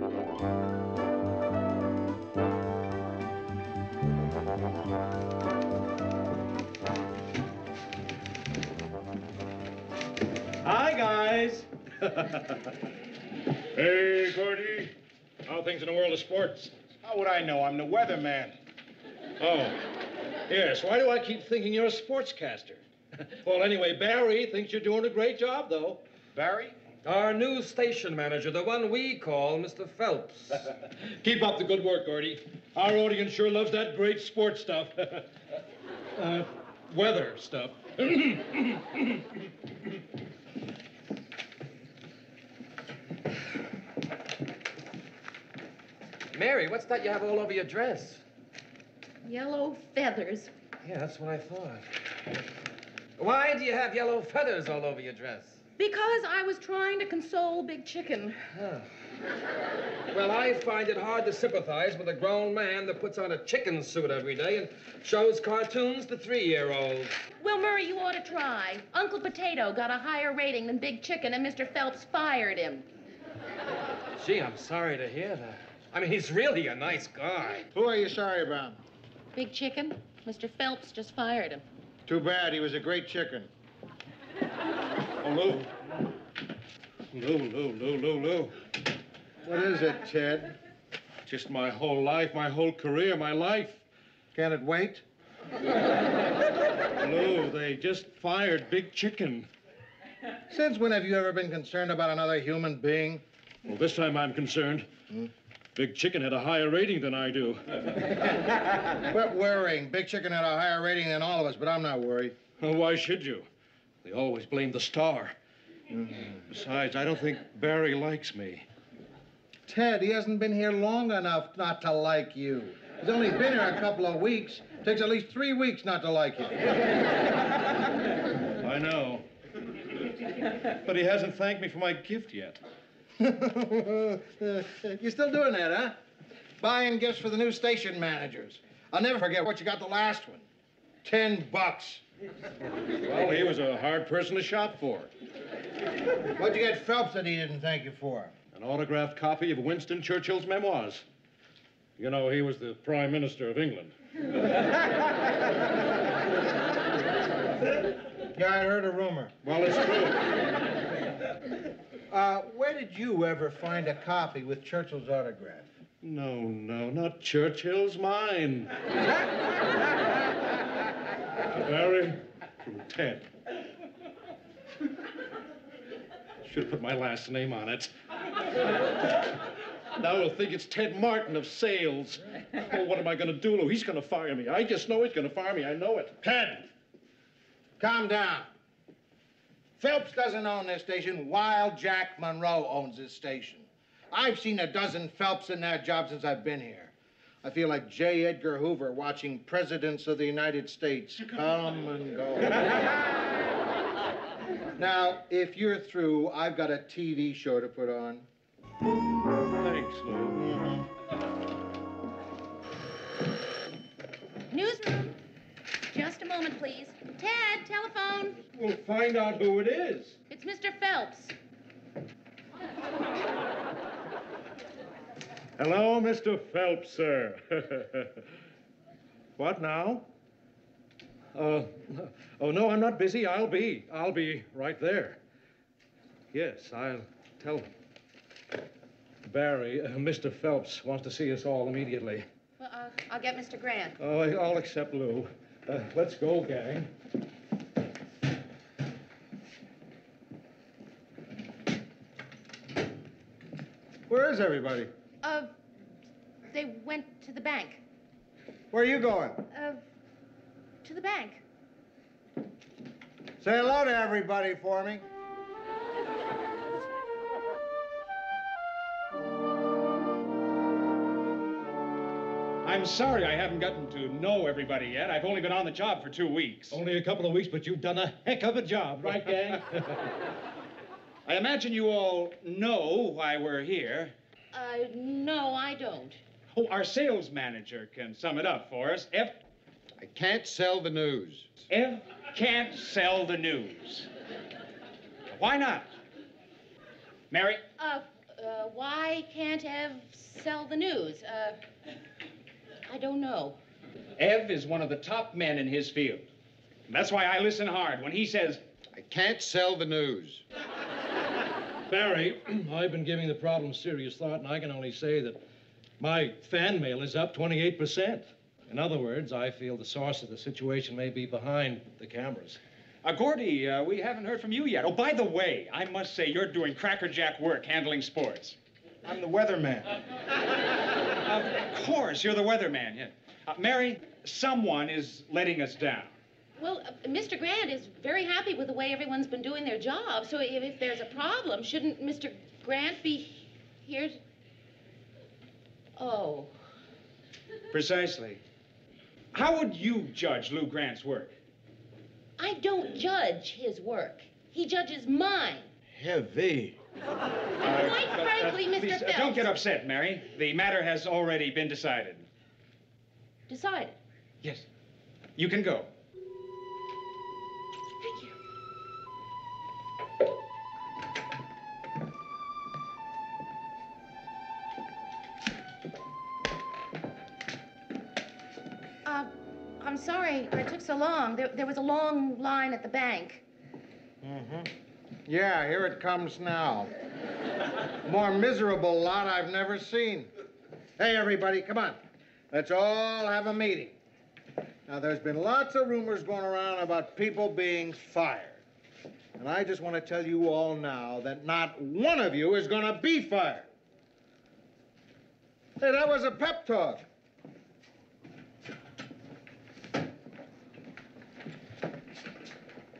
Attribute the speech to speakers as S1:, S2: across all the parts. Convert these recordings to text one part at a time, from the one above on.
S1: Hi, guys.
S2: Hey, Gordy. How are things in the world of sports?
S3: How would I know? I'm the weatherman.
S2: Oh, yes. Why do I keep thinking you're a sportscaster? Well, anyway, Barry thinks you're doing a great job, though.
S3: Barry?
S4: Our new station manager, the one we call Mr. Phelps.
S2: Keep up the good work, Gordy. Our audience sure loves that great sports stuff. Weather stuff.
S4: Mary, what's that you have all over your dress?
S5: Yellow feathers.
S4: Yeah, that's what I thought. Why do you have yellow feathers all over your dress?
S5: Because I was trying to console Big Chicken.
S4: Huh. Well, I find it hard to sympathize with a grown man that puts on a chicken suit every day and shows cartoons to 3-year-olds.
S5: Well, Murray, you ought to try. Uncle Potato got a higher rating than Big Chicken, and Mr. Phelps fired him.
S4: Gee, I'm sorry to hear that. I mean, he's really a nice guy.
S3: Who are you sorry about?
S5: Big Chicken? Mr. Phelps just fired him.
S3: Too bad. He was a great chicken.
S2: Oh, Lou. Lou.
S3: What is it, Ted?
S2: Just my whole life, my whole career, my life.
S3: Can it wait?
S2: Lou, they just fired Big Chicken.
S3: Since when have you ever been concerned about another human being?
S2: Well, this time I'm concerned. Big Chicken had a higher rating than I do.
S3: Quit worrying. Big Chicken had a higher rating than all of us, but I'm not worried.
S2: Well, why should you? They always blame the star. Besides, I don't think Barry likes me.
S3: Ted, he hasn't been here long enough not to like you. He's only been here a couple of weeks. Takes at least 3 weeks not to like you.
S2: I know. But he hasn't thanked me for my gift yet.
S3: You're still doing that, huh? Buying gifts for the new station managers. I'll never forget what you got the last one. $10.
S2: Well, he was a hard person to shop for.
S3: What'd you get Phelps that he didn't thank you for?
S2: An autographed copy of Winston Churchill's memoirs. You know, he was the Prime Minister of England.
S3: Yeah, I heard a rumor.
S2: Well, it's true.
S3: Where did you ever find a copy with Churchill's autograph?
S2: No, not Churchill's, mine. Barry, from Ted. Should have put my last name on it. Now he'll think it's Ted Martin of sales. Oh, what am I going to do, Lou? He's going to fire me. I just know he's going to fire me. I know it.
S3: Ted, calm down. Phelps doesn't own this station. Wild Jack Monroe owns this station. I've seen a dozen Phelps in that job since I've been here. I feel like J. Edgar Hoover watching presidents of the United States come and go. Now, if you're through, I've got a TV show to put on.
S2: Thanks, Lou.
S5: Newsroom. Just a moment, please. Ted, telephone.
S2: We'll find out who it is.
S5: It's Mr. Phelps.
S2: Hello, Mr. Phelps, sir. What now? Oh, no, I'm not busy. I'll be right there. Yes, I'll tell him. Barry, Mr. Phelps wants to see us all immediately.
S5: Well, I'll get Mr. Grant.
S2: Oh, I'll accept Lou. Let's go, gang.
S3: Where is everybody?
S5: They went to the bank.
S3: Where are you going?
S5: To the bank.
S3: Say hello to everybody for me.
S1: I'm sorry I haven't gotten to know everybody yet. I've only been on the job for 2 weeks.
S2: Only a couple of weeks, but you've done a heck of a job, right, gang?
S1: I imagine you all know why we're here.
S5: No, I don't.
S1: Oh, our sales manager can sum it up for us.
S3: I can't sell the news.
S1: Ev can't sell the news. Why not? Mary?
S5: Why can't Ev sell the news? I don't know.
S1: Ev is one of the top men in his field. And that's why I listen hard when he says,
S3: I can't sell the news.
S2: Barry, I've been giving the problem serious thought, and I can only say that my fan mail is up 28%. In other words, I feel the source of the situation may be behind the cameras.
S1: Gordy, we haven't heard from you yet. Oh, by the way, I must say you're doing crackerjack work handling sports.
S3: I'm the weatherman.
S1: Of course, you're the weatherman. Yeah. Mary, someone is letting us down.
S5: Well, Mr. Grant is very happy with the way everyone's been doing their job, so if there's a problem, shouldn't Mr. Grant be here? Oh.
S1: Precisely. How would you judge Lou Grant's work?
S5: I don't judge his work. He judges mine.
S3: Heavy.
S5: And quite frankly, Mr.
S1: Please,
S5: Phelps...
S1: don't get upset, Mary. The matter has already been decided.
S5: Decided.
S1: Yes. You can go.
S5: Thank you. I'm sorry it took so long. There was a long line at the bank.
S3: Mm-hmm. Yeah, here it comes now. More miserable lot I've never seen. Hey, everybody, come on. Let's all have a meeting. Now, there's been lots of rumors going around about people being fired. And I just want to tell you all now that not one of you is going to be fired. Hey, that was a pep talk.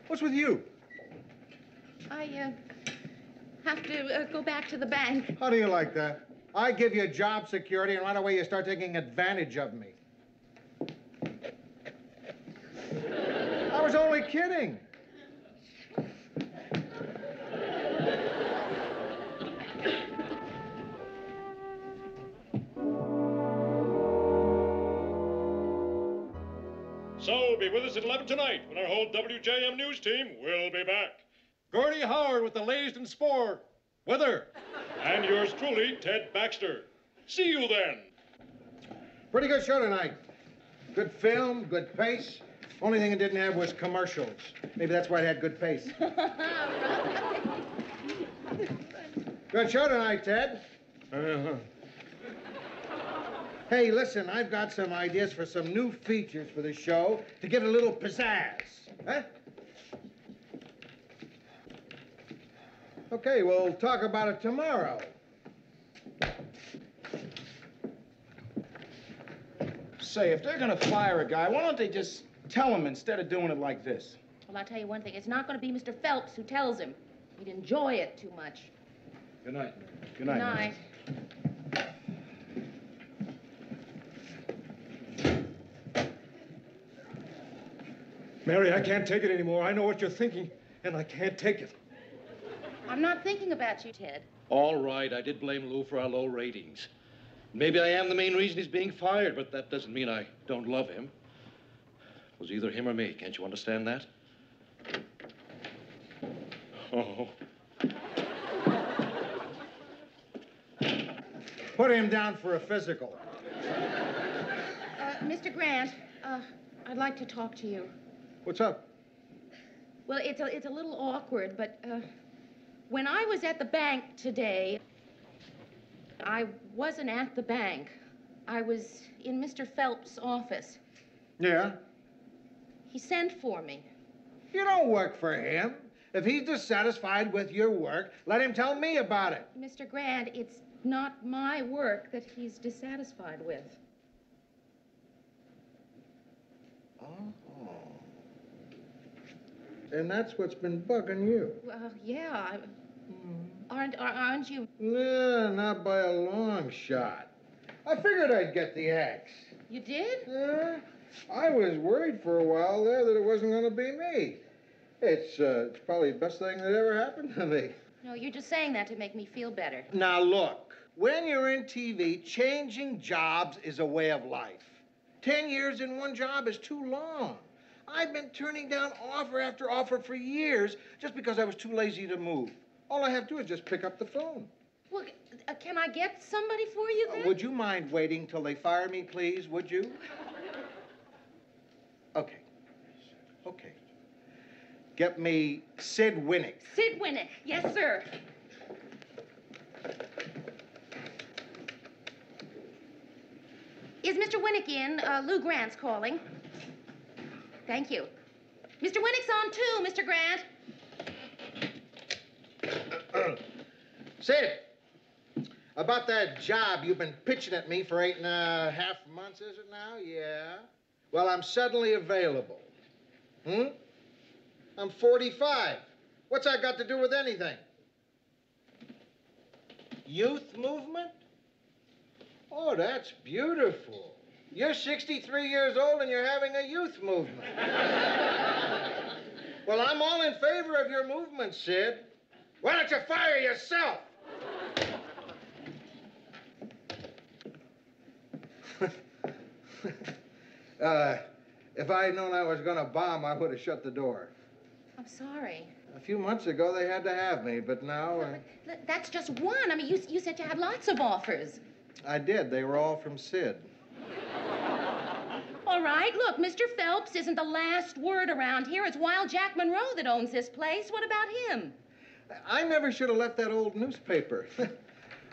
S3: What's with you?
S5: I have to go back to the bank.
S3: How do you like that? I give you job security, and right away you start taking advantage of me. I was only kidding.
S6: So be with us at 11 tonight when our whole WJM News team will be back.
S2: Gordy Howard with the latest in sport. Weather.
S6: And yours truly, Ted Baxter. See you then.
S3: Pretty good show tonight. Good film, good pace. Only thing it didn't have was commercials. Maybe that's why it had good pace. Good show tonight, Ted.
S2: Uh-huh.
S3: Hey, listen, I've got some ideas for some new features for the show to give it a little pizzazz. Huh? Okay, we'll talk about it tomorrow.
S7: Say, if they're gonna fire a guy, why don't they just tell him instead of doing it like this?
S5: Well, I'll tell you one thing. It's not going to be Mr. Phelps who tells him. He'd enjoy it too much.
S2: Good night.
S7: Good night.
S5: Night.
S2: Mary, I can't take it anymore. I know what you're thinking, and I can't take it.
S5: I'm not thinking about you, Ted.
S2: All right, I did blame Lou for our low ratings. Maybe I am the main reason he's being fired, but that doesn't mean I don't love him. It was either him or me. Can't you understand that? Oh.
S3: Put him down for a physical.
S5: Mr. Grant, I'd like to talk to you.
S3: What's up?
S5: Well, it's a little awkward, but when I was at the bank today, I wasn't at the bank. I was in Mr. Phelps' office.
S3: Yeah?
S5: He sent for me.
S3: You don't work for him. If he's dissatisfied with your work, let him tell me about it.
S5: Mr. Grant, it's not my work that he's dissatisfied with.
S3: Oh. And that's what's been bugging you.
S5: Well, yeah. Aren't you?
S3: Yeah, not by a long shot. I figured I'd get the axe.
S5: You did?
S3: Yeah. I was worried for a while there that it wasn't going to be me. It's probably the best thing that ever happened to me.
S5: No, you're just saying that to make me feel better.
S3: Now, look. When you're in TV, changing jobs is a way of life. 10 years in one job is too long. I've been turning down offer after offer for years just because I was too lazy to move. All I have to do is just pick up the phone.
S5: Well, can I get somebody for you then?
S3: Would you mind waiting till they fire me, please? Would you? Okay. Okay. Get me Sid Winnick.
S5: Sid Winnick. Yes, sir. Is Mr. Winnick in? Lou Grant's calling. Thank you. Mr. Winnick's on too, Mr. Grant.
S3: Sid, about that job you've been pitching at me for 8.5 months, is it now? Yeah. Well, I'm suddenly available. I'm 45. What's that got to do with anything? Youth movement? Oh, that's beautiful. You're 63 years old and you're having a youth movement. Well, I'm all in favor of your movement, Sid. Why don't you fire yourself? If I had known I was going to bomb, I would have shut the door.
S5: I'm sorry.
S3: A few months ago, they had to have me, but now...
S5: That's just one. I mean, you said you had lots of offers.
S3: I did. They were all from Sid.
S5: All right, look, Mr. Phelps isn't the last word around here. It's Wild Jack Monroe that owns this place. What about him?
S3: I never should have left that old newspaper.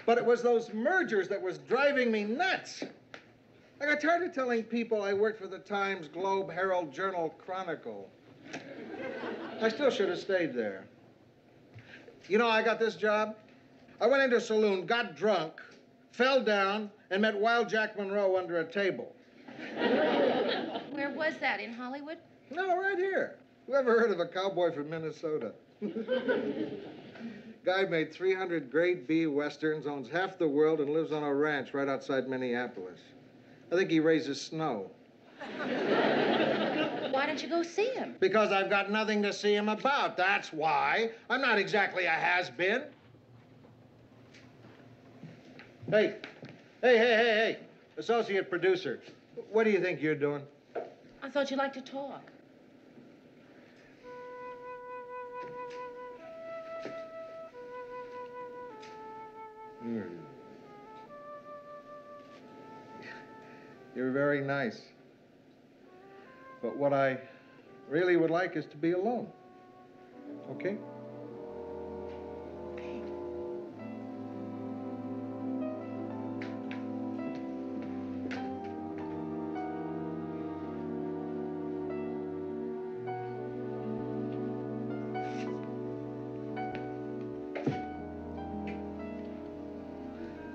S3: But it was those mergers that was driving me nuts. I got tired of telling people I worked for the Times, Globe, Herald, Journal, Chronicle. I still should have stayed there. You know, I got this job. I went into a saloon, got drunk, fell down, and met Wild Jack Monroe under a table.
S5: Where was that, in Hollywood?
S3: No, right here. Whoever heard of a cowboy from Minnesota? Guy made 300 grade B westerns, owns half the world, and lives on a ranch right outside Minneapolis. I think he raises snow.
S5: Why don't you go see him?
S3: Because I've got nothing to see him about, that's why. I'm not exactly a has-been. Hey. Associate producer, what do you think you're doing?
S5: I thought you'd like to talk.
S3: You're very nice. But what I really would like is to be alone. Okay?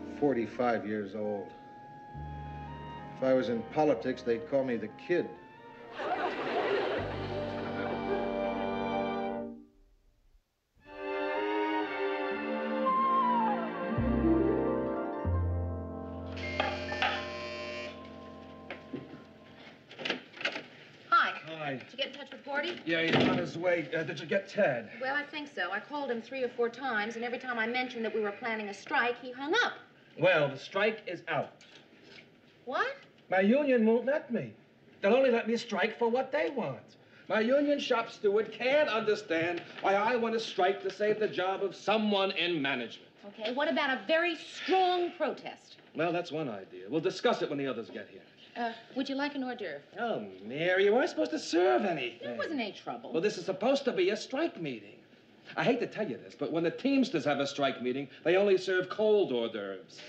S3: I'm 45 years old. If I was in politics, they'd call me the Kid.
S5: Did you get in touch with Gordy?
S4: Yeah, he's on his way. Did you get Ted?
S5: Well, I think so. I called him 3 or 4 times, and every time I mentioned that we were planning a strike, he hung up.
S4: Well, the strike is out.
S5: What?
S4: My union won't let me. They'll only let me strike for what they want. My union shop steward can't understand why I want to strike to save the job of someone in management.
S5: Okay, what about a very strong protest?
S4: Well, that's one idea. We'll discuss it when the others get here.
S5: Would you like an hors d'oeuvre?
S4: Oh, Mary, you weren't supposed to serve anything.
S5: There wasn't any trouble.
S4: Well, this is supposed to be a strike meeting. I hate to tell you this, but when the Teamsters have a strike meeting, they only serve cold hors d'oeuvres.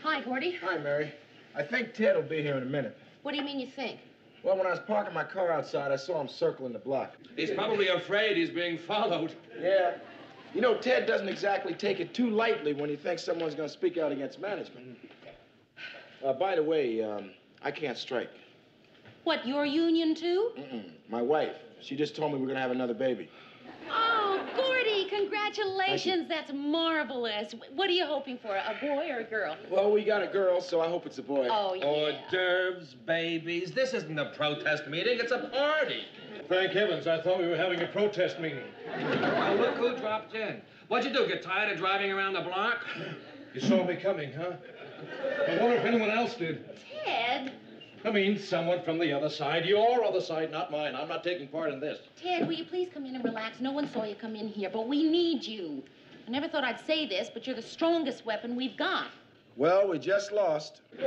S5: Hi, Gordy.
S7: Hi, Mary. I think Ted will be here in a minute.
S5: What do you mean you think?
S7: Well, when I was parking my car outside, I saw him circling the block.
S4: He's probably afraid he's being followed.
S7: Yeah. You know, Ted doesn't exactly take it too lightly when he thinks someone's going to speak out against management. By the way, I can't strike.
S5: What, your union, too?
S7: My wife. She just told me we're going to have another baby.
S5: Oh, Gordy, congratulations. That's marvelous. What are you hoping for, a boy or a girl?
S7: Well, we got a girl, so I hope it's a boy.
S5: Oh, yeah.
S4: Hors d'oeuvres, babies. This isn't a protest meeting, it's a party.
S2: Thank heavens, I thought we were having a protest meeting.
S4: Well, look who dropped in. What'd you do, get tired of driving around the block?
S2: You saw me coming, huh? I wonder if anyone else did.
S5: Ted?
S2: I mean, someone from the other side. Your other side, not mine. I'm not taking part in this.
S5: Ted, will you please come in and relax? No one saw you come in here, but we need you. I never thought I'd say this, but you're the strongest weapon we've got.
S7: Well, we just lost.
S2: I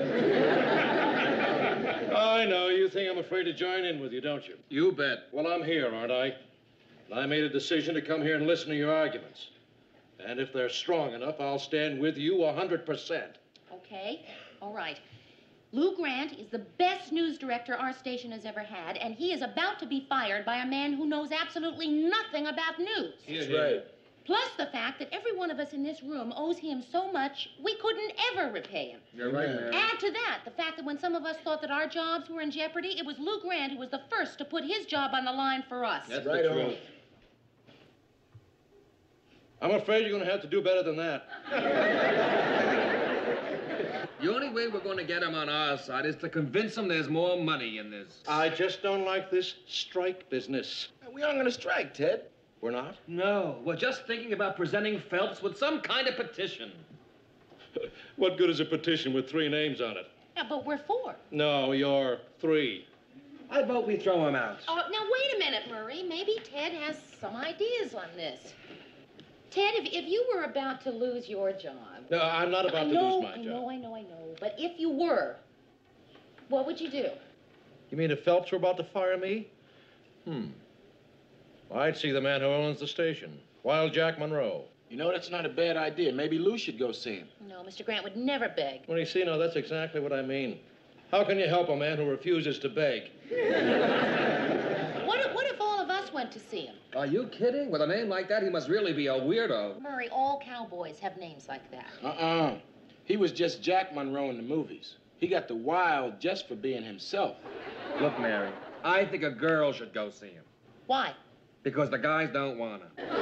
S2: know. You think I'm afraid to join in with you, don't you?
S4: You bet.
S2: Well, I'm here, aren't I? And I made a decision to come here and listen to your arguments. And if they're strong enough, I'll stand with you 100%.
S5: Okay, all right. Lou Grant is the best news director our station has ever had, and he is about to be fired by a man who knows absolutely nothing about news.
S7: That's right.
S5: Plus the fact that every one of us in this room owes him so much, we couldn't ever repay him.
S4: You're right, Mary.
S5: Add to that the fact that when some of us thought that our jobs were in jeopardy, it was Lou Grant who was the first to put his job on the line for us.
S2: That's
S7: Right
S2: the
S7: on.
S2: truth. I'm afraid you're going to have to do better than that.
S4: The only way we're going to get him on our side is to convince him there's more money in this.
S2: I just don't like this strike business.
S7: We aren't going to strike, Ted. We're not?
S4: No, we're just thinking about presenting Phelps with some kind of petition.
S2: What good is a petition with 3 names on it?
S5: Yeah, but we're 4.
S2: No, you're 3.
S4: I vote we throw him out.
S5: Oh, now wait a minute, Murray. Maybe Ted has some ideas on this. Ted, if you were about to lose your job...
S2: No, I'm not about to lose my job.
S5: I know. But if you were, what would you do?
S2: You mean if Phelps were about to fire me? I'd see the man who owns the station, Wild Jack Monroe.
S7: You know, that's not a bad idea. Maybe Lou should go see him.
S5: No, Mr. Grant would never beg.
S2: Well, you see, now, that's exactly what I mean. How can you help a man who refuses to beg?
S5: What if all of us went to see him?
S4: Are you kidding? With a name like that, he must really be a weirdo.
S5: Murray, all cowboys have names like that.
S7: He was just Jack Monroe in the movies. He got the wild just for being himself.
S4: Look, Mary, I think a girl should go see him.
S5: Why?
S4: Because the guys don't want him.
S5: All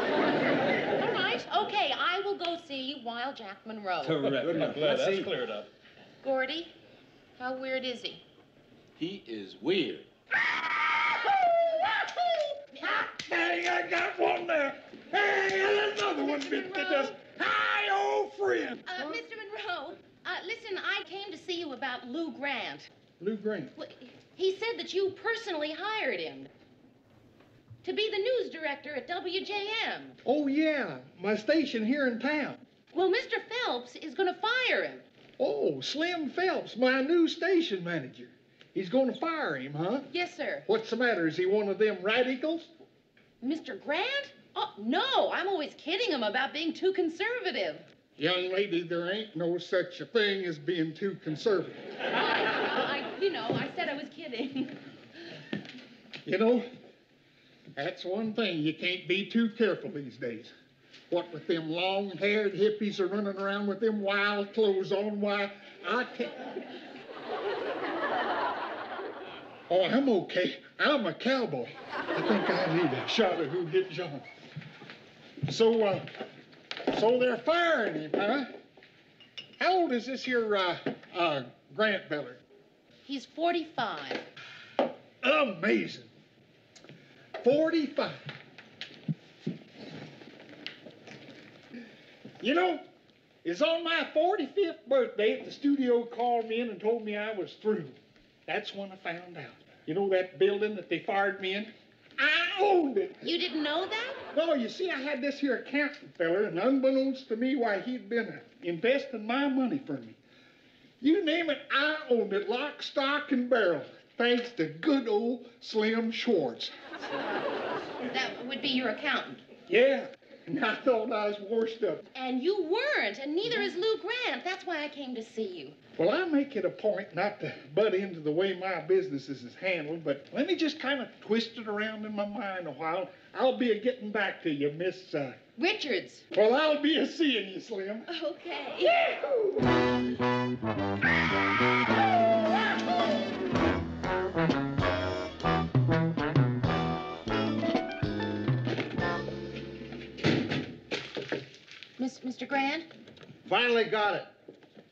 S5: right, okay, I will go see Wild Jack Monroe.
S4: Terrific.
S2: I'm glad that's cleared up.
S5: Gordy, how weird is he?
S7: He is weird.
S1: Hey, I got one there. Hey, another one bit the dust. Hi, old friend.
S5: Mr. Monroe, listen, I came to see you about Lou Grant.
S3: Lou Grant.
S5: Well, he said that you personally hired him to be the news director at WJM.
S8: Oh, yeah, my station here in town.
S5: Well, Mr. Phelps is going to fire him.
S8: Oh, Slim Phelps, my new station manager. He's going to fire him, huh?
S5: Yes, sir.
S8: What's the matter? Is he one of them radicals?
S5: Mr. Grant? Oh, no, I'm always kidding him about being too conservative.
S8: Young lady, there ain't no such a thing as being too conservative.
S5: I said I was kidding.
S8: You know, that's one thing. You can't be too careful these days. What with them long-haired hippies are running around with them wild clothes on, why, I can't... Oh, I'm okay. I'm a cowboy. I think I need a shot of Who Hit John. So they're firing him, huh? How old is this here, Grant feller?
S5: He's 45.
S8: Amazing. 45. You know, it's on my 45th birthday that the studio called me in and told me I was through. That's when I found out. You know that building that they fired me in? I owned it.
S5: You didn't know that?
S8: No, you see, I had this here accountant feller, and unbeknownst to me, why, he'd been investing my money for me. You name it, I owned it, lock, stock, and barrel, thanks to good old Slim Schwartz.
S5: That would be your accountant.
S8: Yeah, and I thought I was washed up.
S5: And you weren't, and neither is Lou Grant. That's why I came to see you.
S8: Well, I make it a point not to butt into the way my businesses is handled, but let me just kind of twist it around in my mind a while. I'll be a-getting back to you, Miss,
S5: Richards.
S8: Well, I'll be a-seeing you, Slim.
S5: Okay. Mr. Grant?
S3: Finally got it.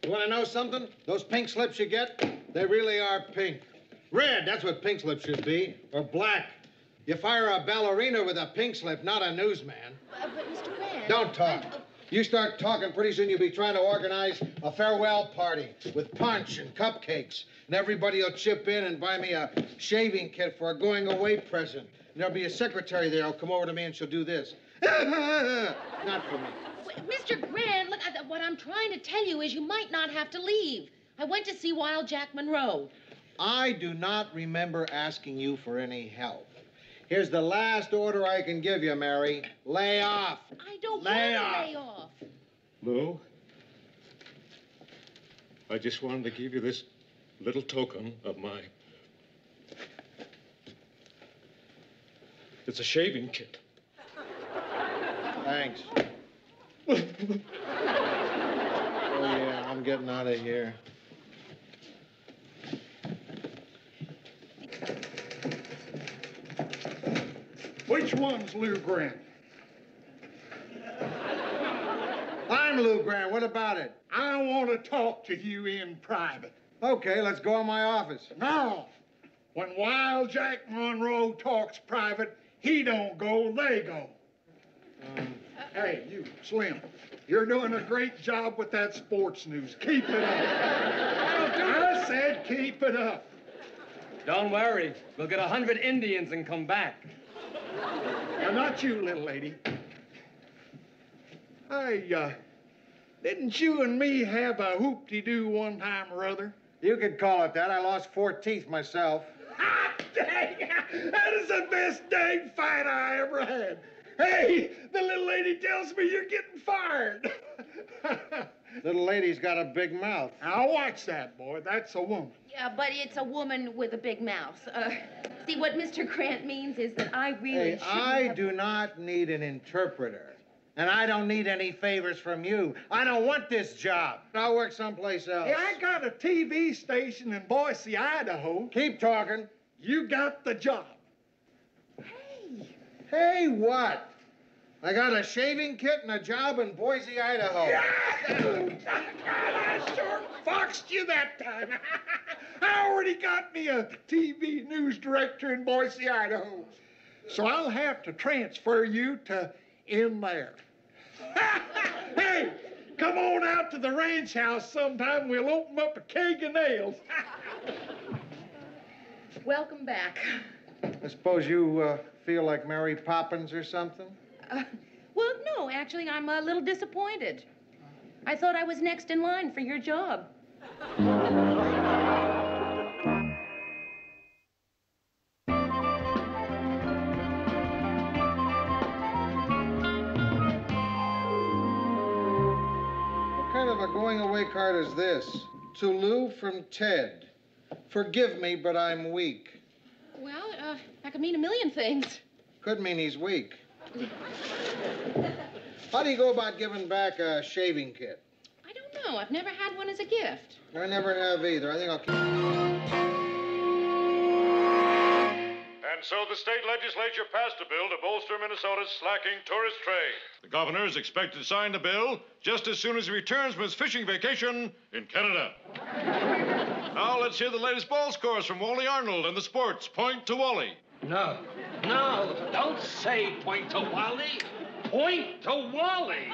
S3: You want to know something? Those pink slips you get, they really are pink. Red, that's what pink slips should be, or black. You fire a ballerina with a pink slip, not a newsman.
S5: But Mr. Grant...
S3: Don't talk. You start talking, pretty soon you'll be trying to organize a farewell party with punch and cupcakes. And everybody will chip in and buy me a shaving kit for a going-away present. And there'll be a secretary there who'll come over to me and she'll do this. Not for me.
S5: Mr. Grant, look, what I'm trying to tell you is you might not have to leave. I went to see Wild Jack Monroe.
S3: I do not remember asking you for any help. Here's the last order I can give you, Mary. Lay off.
S5: I don't want to lay off.
S6: Lou, I just wanted to give you this little token of my... It's a shaving kit.
S3: Thanks. Oh, yeah, I'm getting out of here.
S8: Which one's Lou Grant?
S3: I'm Lou Grant. What about it?
S8: I want to talk to you in private.
S3: Okay, let's go in my office.
S8: No. When Wild Jack Monroe talks private, he don't go, they go. Hey, you, Slim, you're doing a great job with that sports news. Keep it up. I said keep it up.
S4: Don't worry. We'll get 100 Indians and come back.
S8: Now, not you, little lady. Didn't you and me have a hoop-de-doo one time or other?
S3: You could call it that. I lost 4 teeth myself.
S8: Hot dang! That is the best dang fight I ever had. Hey, the little lady tells me you're getting fired.
S3: Little lady's got a big mouth.
S8: Now, watch that, boy. That's a woman.
S5: Yeah, but it's a woman with a big mouth. See, what Mr. Grant means is that I really
S3: Hey,
S5: shouldn't
S3: I
S5: have...
S3: do not need an interpreter. And I don't need any favors from you. I don't want this job. I'll work someplace else.
S8: Hey, I got a TV station in Boise, Idaho.
S3: Keep talking.
S8: You got the job.
S3: Hey, what? I got a shaving kit and a job in Boise, Idaho.
S8: I sure foxed you that time. I already got me a TV news director in Boise, Idaho. So I'll have to transfer you to in there. Hey, come on out to the ranch house sometime. We'll open up a keg of nails.
S5: Welcome back.
S3: I suppose you feel like Mary Poppins or something?
S5: Well, no, actually, I'm a little disappointed. I thought I was next in line for your job.
S3: What kind of a going-away card is this? To Lou from Ted. Forgive me, but I'm weak.
S5: Well, that could mean a million things.
S3: Could mean he's weak. How do you go about giving back a shaving kit?
S5: I don't know. I've never had one as a gift.
S3: I never have either. I think I'll keep...
S6: And so the state legislature passed a bill to bolster Minnesota's slacking tourist trade. The governor is expected to sign the bill just as soon as he returns from his fishing vacation in Canada. Now let's hear the latest ball scores from Wally Arnold and the sports. Point to Wally.
S4: No, don't say point to Wally. Point to Wally.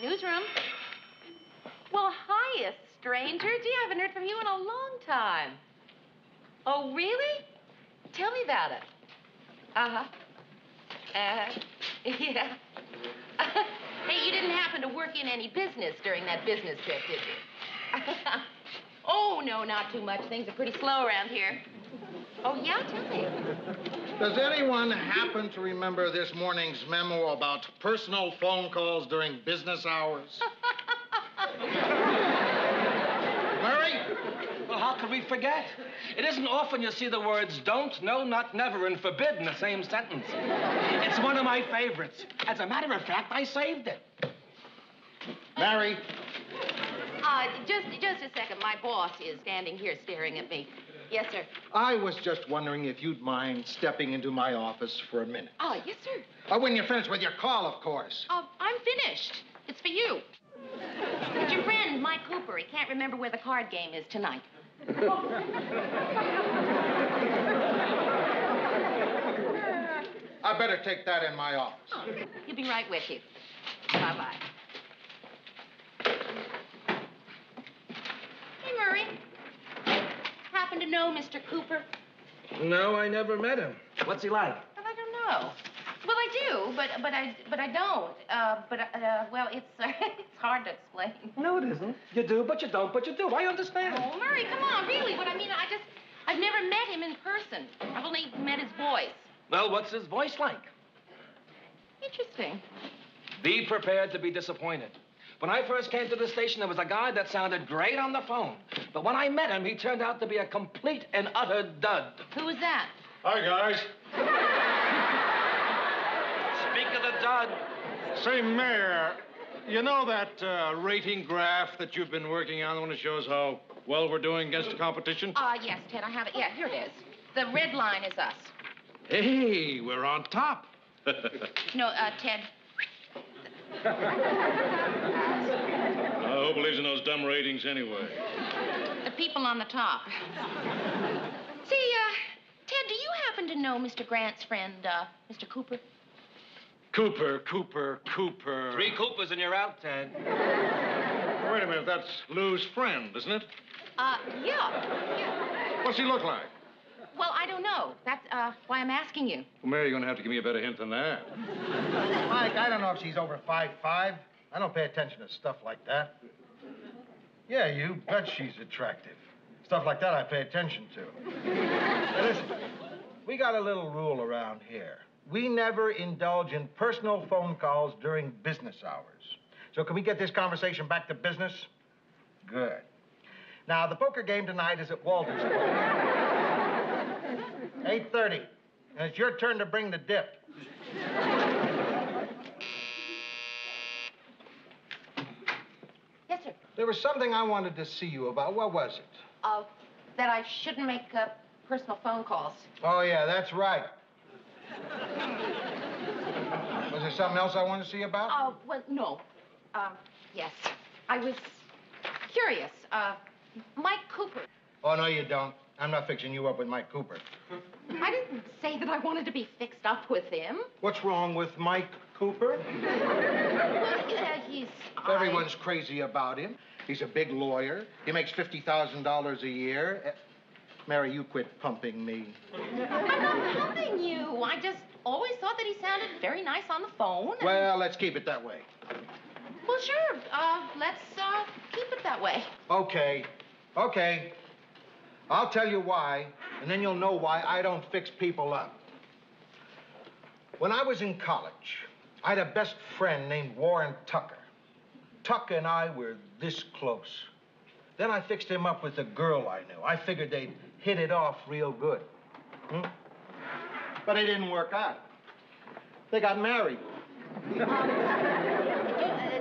S5: Newsroom. Well, hiya, stranger. Gee, I haven't heard from you in a long time. Oh, really? Tell me about it. Uh-huh. Yeah. Hey, you didn't happen to work in any business during that business trip, did you? Oh, no, not too much. Things are pretty slow around here. Oh, yeah? Tell me.
S3: Does anyone happen to remember this morning's memo about personal phone calls during business hours? Murray?
S4: Well, how could we forget? It isn't often you see the words don't, no, not, never, and forbid in the same sentence. It's one of my favorites. As a matter of fact, I saved it.
S3: Mary?
S5: Just a second. My boss is standing here staring at me. Yes, sir.
S3: I was just wondering if you'd mind stepping into my office for a minute.
S5: Oh, yes, sir.
S3: When you're finished with your call, of course.
S5: I'm finished. It's for you. It's your friend, Mike Cooper. He can't remember where the card game is tonight.
S3: I better take that in my office.
S5: Oh, he'll be right with you. Bye-bye. Hey, Murray. Happen to know Mr. Cooper?
S4: No, I never met him. What's he like?
S5: Well, I don't know. Well, I do, but I don't. Well, it's it's hard to explain.
S4: No, it isn't. You do, but you don't, but you do. I understand.
S5: Oh, Murray, come on, really. But I mean, I've never met him in person. I've only met his voice.
S4: Well, what's his voice like?
S5: Interesting.
S4: Be prepared to be disappointed. When I first came to the station, there was a guy that sounded great on the phone. But when I met him, he turned out to be a complete and utter dud.
S5: Who was that?
S6: Hi, guys.
S4: Speak of the dud.
S6: Say, Mayor, you know that rating graph that you've been working on, the one that shows how well we're doing against the competition?
S5: Yes, Ted, I have it. Yeah, here it is. The red line is us.
S6: Hey, we're on top.
S5: No, Ted.
S6: Who believes in those dumb ratings anyway?
S5: The people on the top. See, Ted, do you happen to know Mr. Grant's friend, Mr. Cooper?
S6: Cooper.
S4: 3 Coopers and you're out, Ted.
S6: Wait a minute, that's Lou's friend, isn't it?
S5: Yeah.
S6: What's he look like?
S5: Well, I don't know. That's, why I'm asking you.
S6: Well, Mary, you're going to have to give me a better hint than that.
S3: Mike, I don't know if she's over 5'5". I don't pay attention to stuff like that. Yeah, you bet she's attractive. Stuff like that I pay attention to. Now, listen, we got a little rule around here. We never indulge in personal phone calls during business hours. So can we get this conversation back to business? Good. Now, the poker game tonight is at Waltersburg. 8:30. And it's your turn to bring the dip.
S5: Yes, sir.
S3: There was something I wanted to see you about. What was it?
S5: That I shouldn't make, personal phone calls.
S3: Oh, yeah, that's right. Was there something else I wanted to see you about?
S5: Well, no. Yes. I was curious. Mike Cooper.
S3: Oh, no, you don't. I'm not fixing you up with Mike Cooper.
S5: I didn't say that I wanted to be fixed up with him.
S3: What's wrong with Mike Cooper?
S5: Well, he's...
S3: Everyone's crazy about him. He's a big lawyer. He makes $50,000 a year. Mary, you quit pumping me.
S5: I'm not pumping you. I just always thought that he sounded very nice on the phone.
S3: Well, let's keep it that way.
S5: Well, sure. Let's keep it that way.
S3: Okay. I'll tell you why, and then you'll know why I don't fix people up. When I was in college, I had a best friend named Warren Tucker. Tucker and I were this close. Then I fixed him up with a girl I knew. I figured they'd hit it off real good. But it didn't work out. They got married.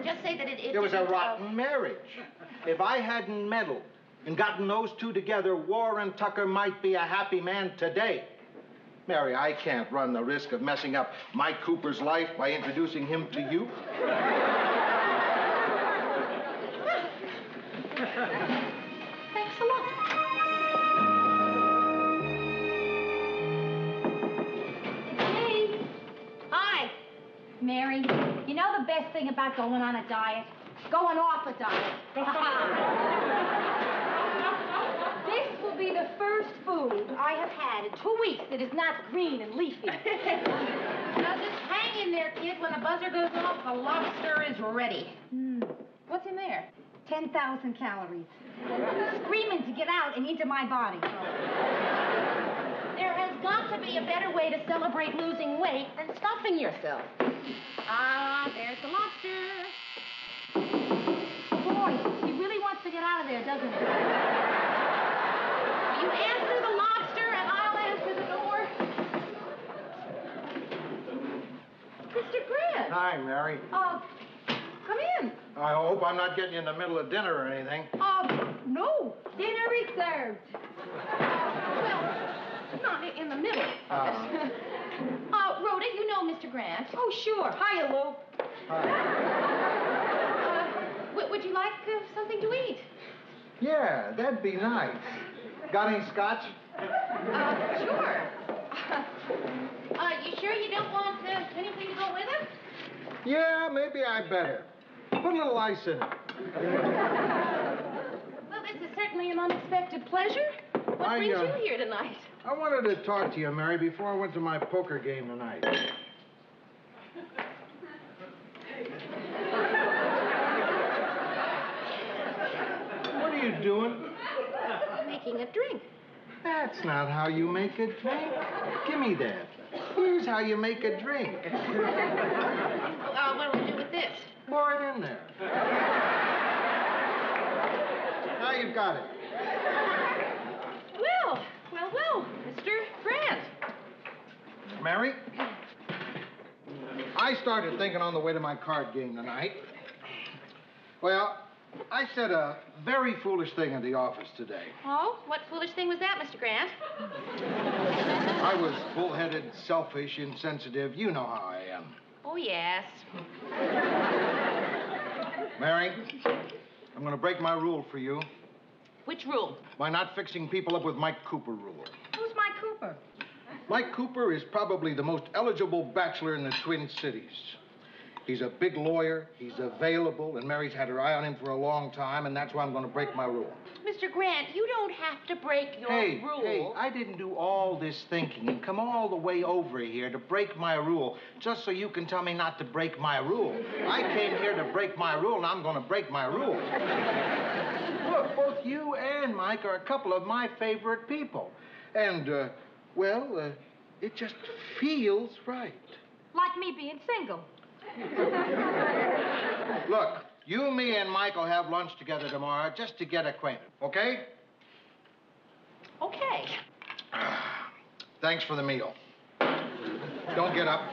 S5: Just say that it
S3: was a
S5: didn't,
S3: rotten marriage. If I hadn't meddled and gotten those two together, Warren Tucker might be a happy man today. Mary, I can't run the risk of messing up Mike Cooper's life by introducing him to you.
S5: Thanks a lot.
S9: Hey. Hi. Mary, you know the best thing about going on a diet? Going off a diet. This will be the first food I have had in 2 weeks that is not green and leafy.
S5: Now, just hang in there, kid. When the buzzer goes off, the lobster is ready. What's in there?
S9: 10,000 calories. Screaming to get out and into my body.
S5: There has got to be a better way to celebrate losing weight than stuffing yourself. There's the lobster.
S9: Boy, he really wants to get out of there, doesn't he?
S5: You answer the lobster, and I'll answer the door. Mr. Grant.
S3: Hi, Mary.
S5: Come in.
S3: I hope I'm not getting you in the middle of dinner or anything.
S5: No.
S9: Dinner is served.
S5: Well, not in the middle of it. Rhoda, you know Mr. Grant.
S9: Oh, sure. Hiya, Lou.
S5: Would you like something to eat?
S3: Yeah, that'd be nice. Got any scotch?
S5: Sure. You sure you don't want anything to go with it?
S3: Yeah, maybe I better. Put a little ice in it.
S5: Well, this is certainly an unexpected pleasure. What brings you here tonight?
S3: I wanted to talk to you, Mary, before I went to my poker game tonight. What are you doing?
S5: Making a drink.
S3: That's not how you make a drink. Give me that. Here's how you make a drink.
S5: What do we do with this?
S3: Pour it in there. Now you've got it.
S5: Well, Mr. Grant.
S3: Mary, I started thinking on the way to my card game tonight. Well, I said a very foolish thing in the office today.
S5: Oh, what foolish thing was that, Mr. Grant?
S3: I was bullheaded, selfish, insensitive. You know how I am.
S5: Oh, yes.
S3: Mary, I'm going to break my rule for you.
S5: Which rule?
S3: My not fixing people up with Mike Cooper rule.
S9: Who's Mike Cooper?
S3: Mike Cooper is probably the most eligible bachelor in the Twin Cities. He's a big lawyer, he's available, and Mary's had her eye on him for a long time, and that's why I'm going to break my rule.
S5: Mr. Grant, you don't have to break your rule.
S3: Hey, I didn't do all this thinking and come all the way over here to break my rule just so you can tell me not to break my rule. I came here to break my rule, and I'm going to break my rule. Look, both you and Mike are a couple of my favorite people. And, it just feels right.
S9: Like me being single.
S3: Look, you, me, and Mike will have lunch together tomorrow just to get acquainted, okay?
S5: Okay.
S3: Thanks for the meal. Don't get up.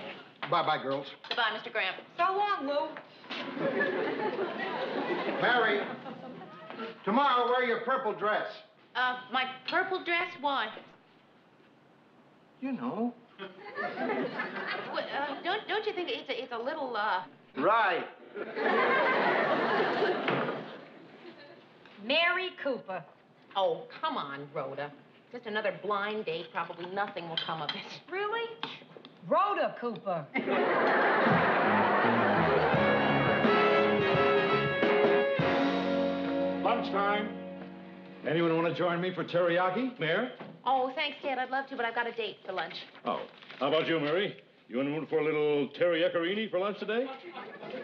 S3: Bye-bye, girls.
S5: Goodbye, Mr. Grant.
S9: So long, Lou.
S3: Mary, tomorrow wear your purple dress.
S5: My purple dress? Why?
S3: You know.
S5: Don't you think it's a little,
S3: Right.
S9: Mary Cooper.
S5: Oh, come on, Rhoda. Just another blind date. Probably nothing will come of it.
S9: Really? Rhoda Cooper.
S6: Lunchtime. Anyone want to join me for teriyaki, Mayor?
S5: Oh, thanks, Ted. I'd love to, but I've got a date for lunch.
S6: Oh. How about you, Mary? You in the mood for a little teriyaki for lunch today?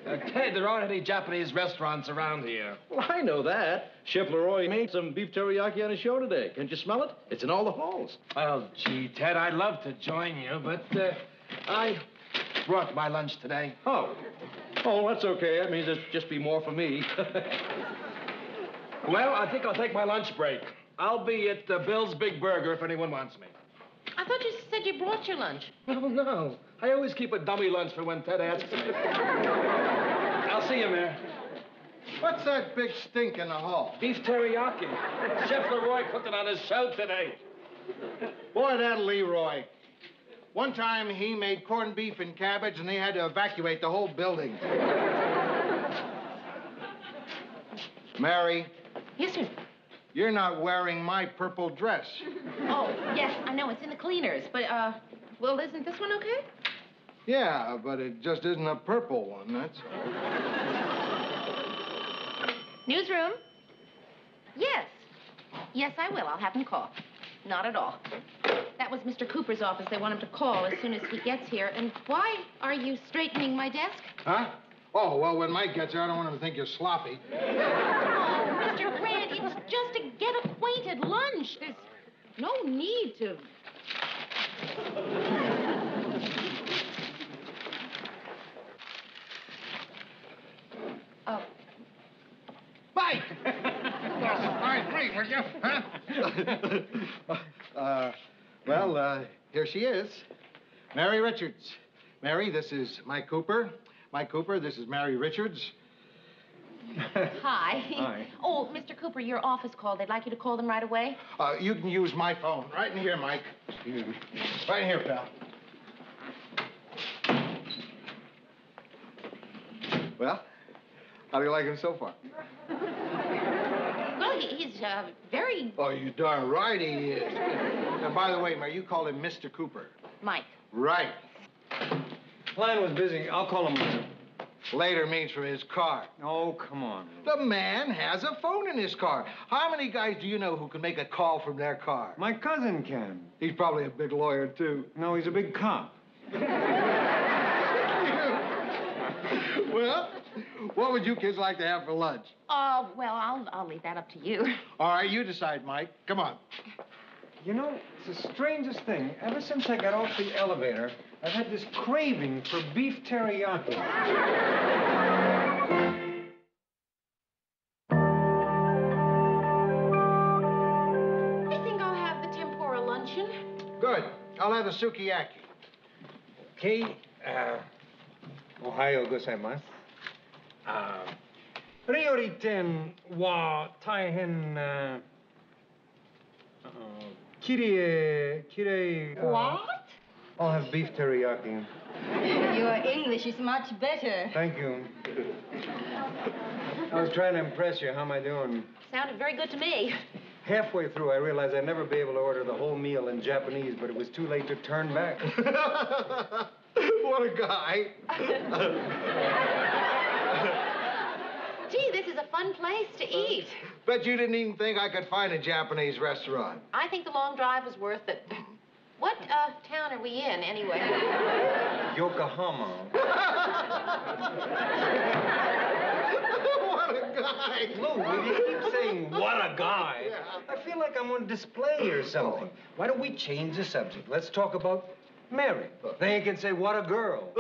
S4: Ted, there aren't any Japanese restaurants around here.
S6: Well, I know that. Chef Leroy made some beef teriyaki on his show today. Can't you smell it? It's in all the halls.
S4: Well, gee, Ted, I'd love to join you, but I brought my lunch today.
S6: Oh. Oh, that's okay. That means there'll just be more for me.
S4: Well, I think I'll take my lunch break. I'll be at Bill's Big Burger if anyone wants me.
S5: I thought you said you brought your lunch.
S4: Oh, no. I always keep a dummy lunch for when Ted asks. I'll see you, Mayor.
S3: What's that big stink in the hall?
S4: Beef teriyaki. Chef Leroy cooked it on his show today.
S3: Boy, that Leroy. One time he made corned beef and cabbage, and they had to evacuate the whole building. Mary.
S5: Yes, sir.
S3: You're not wearing my purple dress.
S5: Oh, yes, I know. It's in the cleaners. But, well, isn't this one okay?
S3: Yeah, but it just isn't a purple one, that's all.
S5: Newsroom? Yes. Yes, I will. I'll have him call. Not at all. That was Mr. Cooper's office. They want him to call as soon as he gets here. And why are you straightening my desk?
S3: Huh? Oh, well, when Mike gets here, I don't want him to think you're sloppy.
S5: Oh, Mr. Grant, it's just a get-acquainted lunch. There's no need to... Oh.
S3: Mike! Fine drink, would you? Huh? Here she is. Mary Richards. Mary, this is Mike Cooper. Mike Cooper, this is Mary Richards.
S5: Hi.
S3: Hi.
S5: Oh, Mr. Cooper, your office called. They'd like you to call them right away.
S3: You can use my phone. Right in here, Mike. Right in here, pal. Well, how do you like him so far?
S5: Well, he's very...
S3: Oh, you darn right he is. And by the way, Mary, you call him Mr. Cooper.
S5: Mike.
S3: Right.
S10: Line was busy. I'll call him later.
S3: Later means from his car.
S10: Oh, come on.
S3: The man has a phone in his car. How many guys do you know who can make a call from their car?
S10: My cousin can.
S3: He's probably a big lawyer, too.
S10: No, he's a big cop.
S3: Well, what would you kids like to have for lunch?
S5: Oh, well, I'll leave that up to you.
S3: All right, you decide, Mike. Come on.
S10: You know, it's the strangest thing. Ever since I got off the elevator, I've had this craving for beef teriyaki.
S5: I think I'll have the tempura luncheon.
S3: Good. I'll have the sukiyaki.
S10: Okay, Ohio gozaimasu. Ryoriten wa taihen, kirei...
S9: What?
S10: I'll have beef teriyaki.
S9: Your English is much better.
S10: Thank you. I was trying to impress you. How am I doing?
S5: Sounded very good to me.
S10: Halfway through, I realized I'd never be able to order the whole meal in Japanese, but it was too late to turn back.
S3: What a guy.
S5: Gee, this is a fun place to eat.
S3: Bet you didn't even think I could find a Japanese restaurant.
S5: I think the long drive was worth it. What town are we in, anyway?
S10: Yokohama.
S3: What a guy.
S10: Lou, will you keep saying, what a guy? I feel like I'm on display or something. Why don't we change the subject? Let's talk about Mary. Then you can say, what a girl.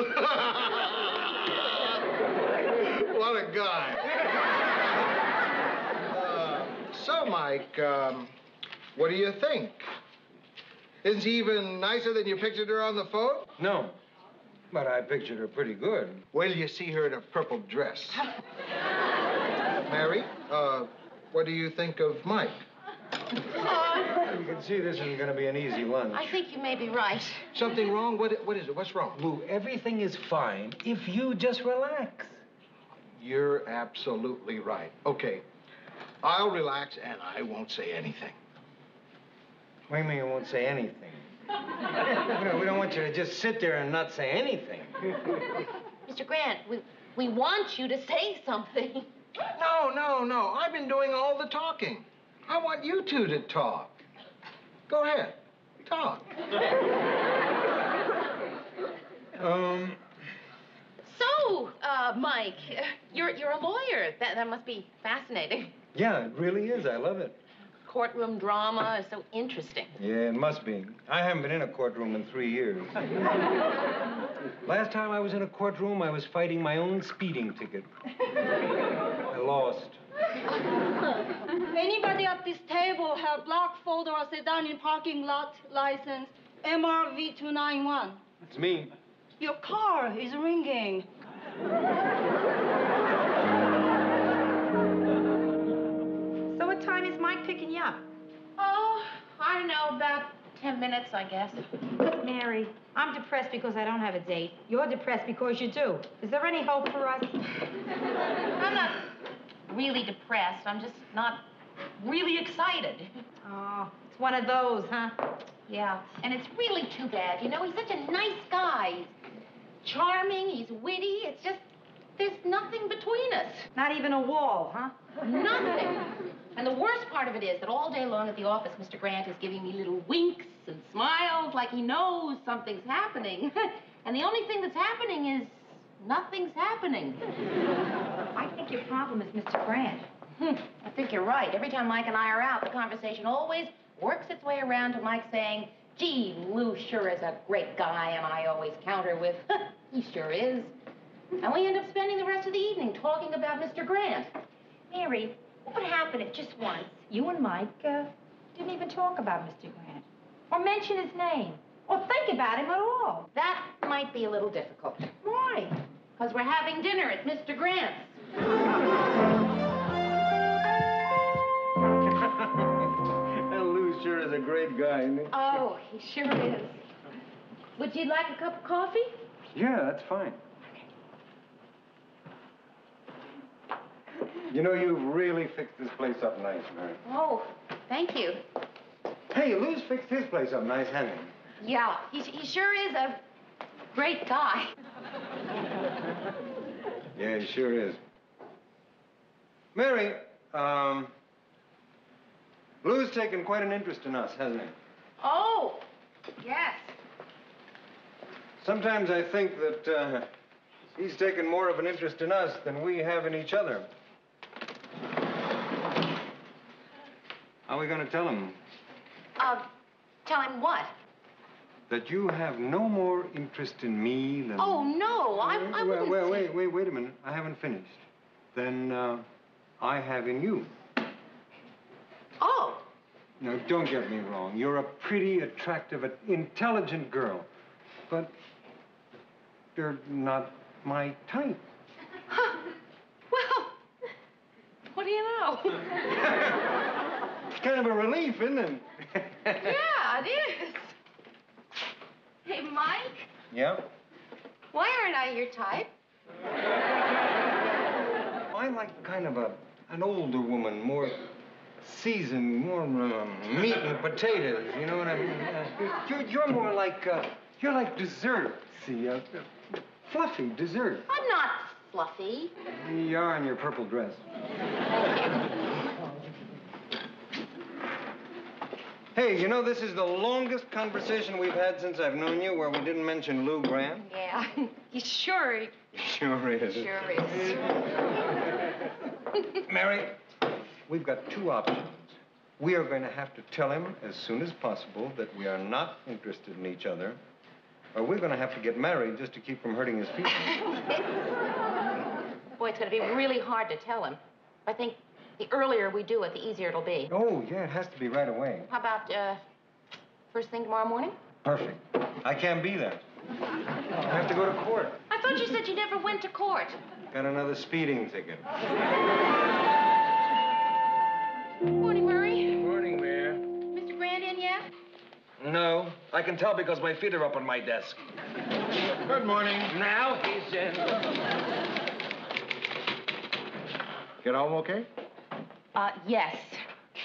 S3: What a guy. So, Mike, what do you think? Isn't she even nicer than you pictured her on the phone?
S10: No, but I pictured her pretty good.
S3: Wait till you see her in a purple dress. Mary, what do you think of Mike?
S10: You can see this isn't going to be an easy lunch.
S5: I think you may be right.
S3: Something wrong? What is it? What's wrong?
S10: Lou, everything is fine if you just relax.
S3: You're absolutely right. Okay, I'll relax and I won't say anything.
S10: What do you mean you won't say anything? We don't want you to just sit there and not say anything.
S5: Mr. Grant, we want you to say something.
S3: No. I've been doing all the talking. I want you two to talk. Go ahead. Talk.
S5: So, Mike, you're a lawyer. That must be fascinating.
S10: Yeah, it really is. I love it.
S5: Courtroom drama is so interesting.
S10: Yeah, it must be. I haven't been in a courtroom in 3 years. Last time I was in a courtroom, I was fighting my own speeding ticket. I lost.
S9: Anybody at this table have black Ford or sedan in parking lot license MRV 291?
S10: It's me.
S9: Your car is ringing.
S11: So what time is Mike picking you up?
S5: Oh, I don't know, about 10 minutes, I guess.
S11: Mary, I'm depressed because I don't have a date. You're depressed because you do. Is there any hope for us?
S5: I'm not really depressed. I'm just not really excited.
S11: Oh, it's one of those, huh?
S5: Yeah, and it's really too bad. You know, he's such a nice guy. He's charming, he's witty. It's just, there's nothing between us.
S11: Not even a wall, huh?
S5: Nothing. And the worst part of it is that all day long at the office, Mr. Grant is giving me little winks and smiles like he knows something's happening. And the only thing that's happening is nothing's happening.
S11: I think your problem is Mr. Grant.
S5: I think you're right. Every time Mike and I are out, the conversation always works its way around to Mike saying, gee, Lou sure is a great guy, and I always counter with, he sure is. And we end up spending the rest of the evening talking about Mr. Grant.
S11: Mary, what would happen if just once you and Mike didn't even talk about Mr. Grant? Or mention his name? Or think about him at all?
S5: That might be a little difficult.
S11: Why?
S5: Because we're having dinner at Mr. Grant's.
S10: Lou sure is a great guy, isn't he?
S5: Oh, he sure is. Would you like a cup of coffee?
S10: Yeah, that's fine. You know, you've really fixed this place up nice, Mary.
S5: Oh, thank you.
S10: Hey, Lou's fixed his place up nice, hasn't he?
S5: Yeah, he sure is a great guy.
S10: Yeah, he sure is. Mary, Lou's taken quite an interest in us, hasn't he?
S5: Oh, yes.
S10: Sometimes I think that he's taken more of an interest in us than we have in each other. How are we going to tell him?
S5: Tell him what?
S10: That you have no more interest in me than...
S5: Oh, no, I wouldn't say...
S10: Wait a minute. I haven't finished. Than I have in you.
S5: Oh.
S10: Now, don't get me wrong. You're a pretty, attractive, intelligent girl. But you're not my type.
S5: Huh. Well, what do you know?
S10: It's kind of a relief, isn't it?
S5: Yeah, it is. Hey, Mike?
S10: Yeah?
S5: Why aren't I your type?
S10: I like kind of an older woman, more seasoned, more meat and potatoes, you know what I mean? You're more like, you're like dessert, see, fluffy dessert.
S5: I'm not fluffy.
S10: You are in your purple dress. Hey, you know, this is the longest conversation we've had since I've known you where we didn't mention Lou Grant.
S5: Yeah, you sure?
S10: Sure is.
S5: Sure is.
S10: Mary, we've got two options. We are going to have to tell him as soon as possible that we are not interested in each other, or we're going to have to get married just to keep from hurting his feelings.
S5: Boy, it's going to be really hard to tell him. I think the earlier we do it, the easier it'll be.
S10: Oh, yeah, it has to be right away.
S5: How about, first thing tomorrow morning?
S10: Perfect. I can't be there. I have to go to court.
S5: I thought you said you never went to court.
S10: Got another speeding ticket.
S5: Morning, Murray.
S2: Morning, Mayor.
S5: Mr. Grant in yet?
S4: No, I can tell because my feet are up on my desk.
S3: Good morning.
S4: Now he's in.
S3: Get home okay?
S5: Yes.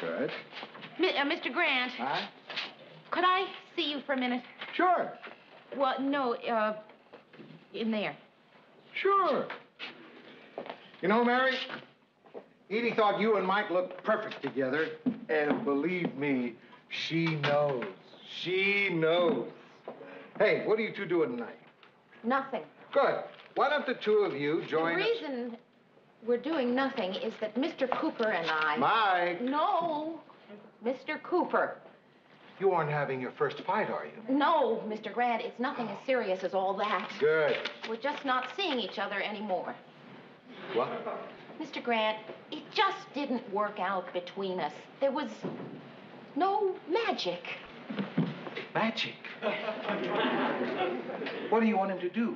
S3: Good.
S5: Mr. Grant.
S3: Huh?
S5: Could I see you for a minute?
S3: Sure.
S5: Well, no, in there.
S3: Sure. You know, Mary, Edie thought you and Mike looked perfect together. And believe me, she knows. She knows. Hey, what are you two doing tonight?
S5: Nothing.
S3: Good. Why don't the two of you join
S5: The
S3: us?
S5: reason we're doing nothing is that Mr. Cooper and I...
S3: Mike!
S5: No, Mr. Cooper.
S3: You aren't having your first fight, are you?
S5: No, Mr. Grant, it's nothing as serious as all that.
S3: Good.
S5: We're just not seeing each other anymore.
S3: What?
S5: Mr. Grant, it just didn't work out between us. There was no magic.
S3: Magic? What do you want him to do?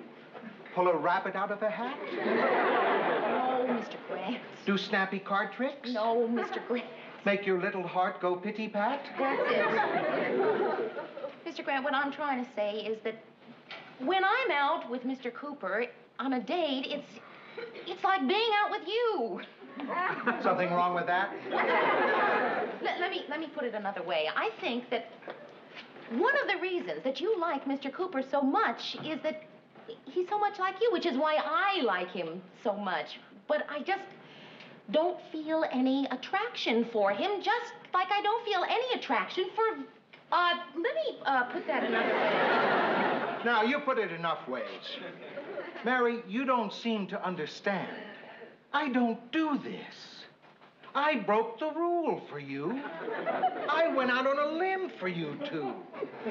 S3: Pull a rabbit out of a hat?
S5: No, Mr. Grant.
S3: Do snappy card tricks?
S5: No, Mr. Grant.
S3: Make your little heart go pity-pat?
S5: That's it. Mr. Grant, what I'm trying to say is that when I'm out with Mr. Cooper on a date, it's like being out with you.
S3: Something wrong with that?
S5: Let me put it another way. I think that one of the reasons that you like Mr. Cooper so much is that he's so much like you, which is why I like him so much. But I just don't feel any attraction for him, just like I don't feel any attraction for... let me put that another way.
S3: Now, you put it enough ways. Mary, you don't seem to understand. I don't do this. I broke the rule for you. I went out on a limb for you two.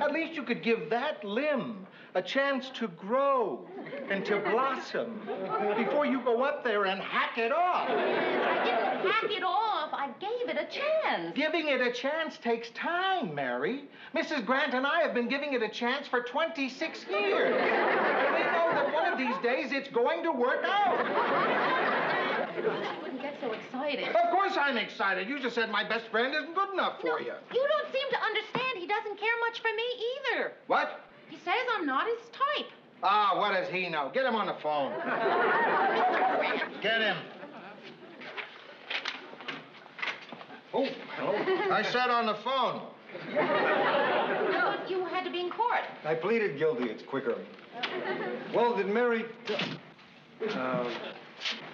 S3: At least you could give that limb a chance to grow and to blossom before you go up there and hack it off.
S5: I didn't hack it off. I gave it a chance.
S3: Giving it a chance takes time, Mary. Mrs. Grant and I have been giving it a chance for 26 years. And we know that one of these days it's going to work out.
S5: I wouldn't get so excited.
S3: Of course I'm excited. You just said my best friend isn't good enough for you.
S5: You don't seem to understand. He doesn't care much for me either.
S3: What?
S5: He says I'm not his type.
S3: Ah, what does he know? Get him on the phone. Get him. Oh, hello. I said on the phone.
S5: No, you had to be in court.
S10: I pleaded guilty. It's quicker. Well, did Mary... you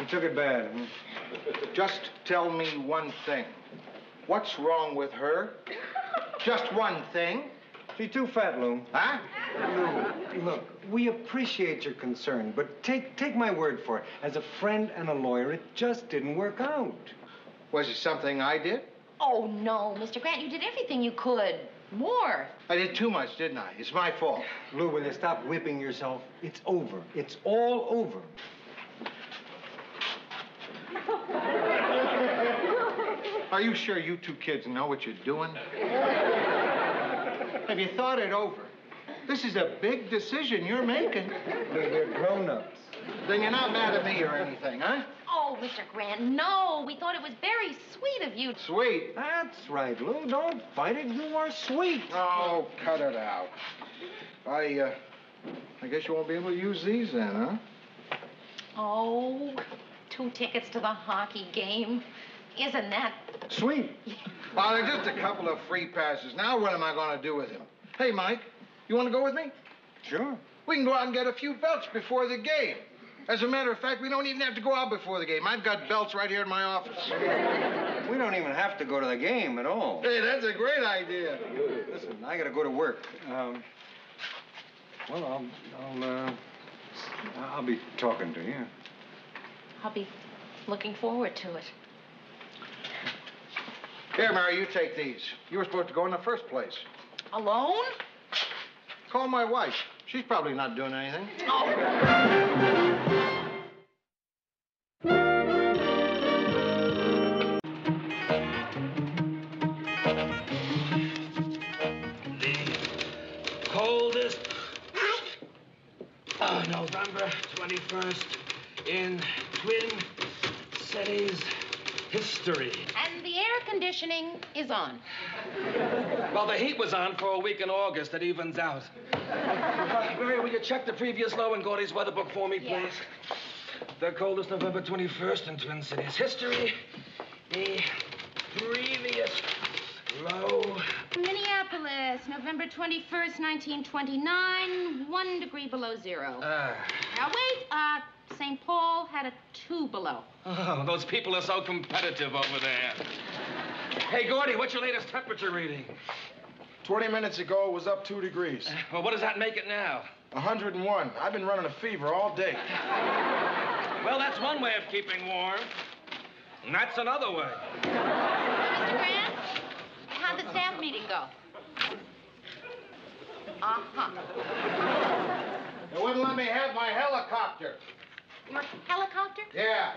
S10: took it bad. Hmm?
S3: Just tell me one thing. What's wrong with her? Just one thing.
S10: She's too fat, Lou.
S3: Huh?
S10: Lou, look, we appreciate your concern, but take my word for it. As a friend and a lawyer, it just didn't work out.
S3: Was it something I did?
S5: Oh, no, Mr. Grant, you did everything you could. More.
S3: I did too much, didn't I? It's my fault.
S10: Lou, will you stop whipping yourself? It's over. It's all over.
S3: Are you sure you two kids know what you're doing? Have you thought it over? This is a big decision you're making.
S10: They're grown-ups.
S3: Then you're not mad at me or anything, huh?
S5: Oh, Mr. Grant, no. We thought it was very sweet of you.
S3: Sweet?
S10: That's right, Lou. Don't fight it. You are sweet.
S3: Oh, cut it out. I guess you won't be able to use these then, huh?
S5: Oh, 2 tickets to the hockey game. Isn't that...
S3: Sweet. Well, they're just a couple of free passes. Now what am I going to do with him? Hey, Mike, you want to go with me?
S10: Sure.
S3: We can go out and get a few belts before the game. As a matter of fact, we don't even have to go out before the game. I've got belts right here in my office.
S10: We don't even have to go to the game at all.
S3: Hey, that's a great idea.
S10: Listen, I got to go to work. Well, I'll be talking to you.
S5: I'll be looking forward to it.
S3: Here, Mary, you take these. You were supposed to go in the first place.
S5: Alone?
S3: Call my wife. She's probably not doing anything.
S5: Oh.
S4: Coldest November 21st in Twin Cities history.
S5: And the air conditioning is on.
S4: Well, the heat was on for a week in August. It evens out. Mary, will you check the previous low in Gordy's weather book for me, please?
S5: Yeah.
S4: The coldest November 21st in Twin Cities history. The previous low.
S5: Minneapolis, November 21st, 1929, 1 degree below zero. Now, wait, St. Paul had a 2 below.
S4: Oh, those people are so competitive over there. Hey, Gordy, what's your latest temperature reading?
S7: 20 minutes ago, it was up 2 degrees.
S4: Well, what does that make it now?
S7: 101. I've been running a fever all day.
S4: Well, that's one way of keeping warm. And that's another way.
S5: Mr. Grant, how'd the staff meeting go? Uh-huh.
S3: They wouldn't let me have my helicopter.
S5: Your helicopter?
S3: Yeah.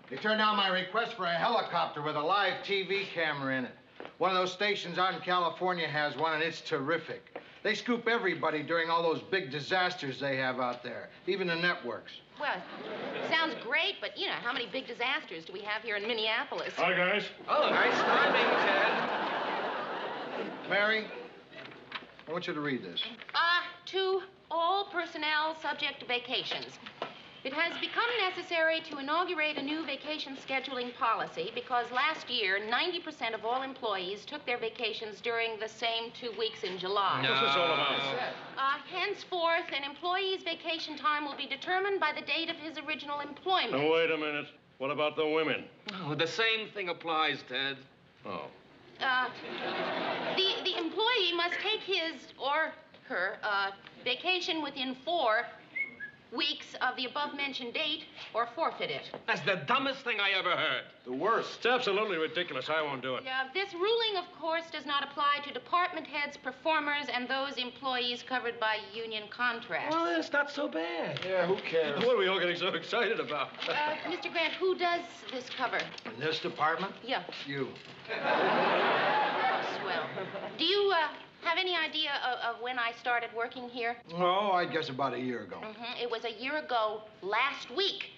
S3: They turned down my request for a helicopter with a live TV camera in it. One of those stations out in California has one, and it's terrific. They scoop everybody during all those big disasters they have out there, even the networks.
S5: Well, sounds great, but, you know, how many big disasters do we have here in Minneapolis?
S6: Hi, guys.
S4: Oh, nice timing, Ted.
S3: Mary, I want you to read this.
S5: To all personnel subject to vacations. It has become necessary to inaugurate a new vacation scheduling policy because last year, 90% of all employees took their vacations during the same 2 weeks in July.
S6: What's this all about?
S5: Henceforth, an employee's vacation time will be determined by the date of his original employment.
S6: Now, wait a minute. What about the women?
S4: Oh, the same thing applies, Ted.
S6: Oh.
S5: The employee must take his or her vacation within 4 weeks of the above-mentioned date or forfeit it.
S4: That's the dumbest thing I ever heard.
S7: The worst.
S6: It's absolutely ridiculous. I won't do it.
S5: This ruling, of course, does not apply to department heads, performers, and those employees covered by union contracts.
S4: Well, it's not so bad.
S7: Yeah, who cares?
S6: What are we all getting so excited about?
S5: Mr. Grant, who does this cover?
S3: In this department?
S5: Yeah.
S3: You.
S5: Swell. Do you have any idea of when I started working here?
S3: Oh, I guess about a year ago.
S5: It was a year ago last week.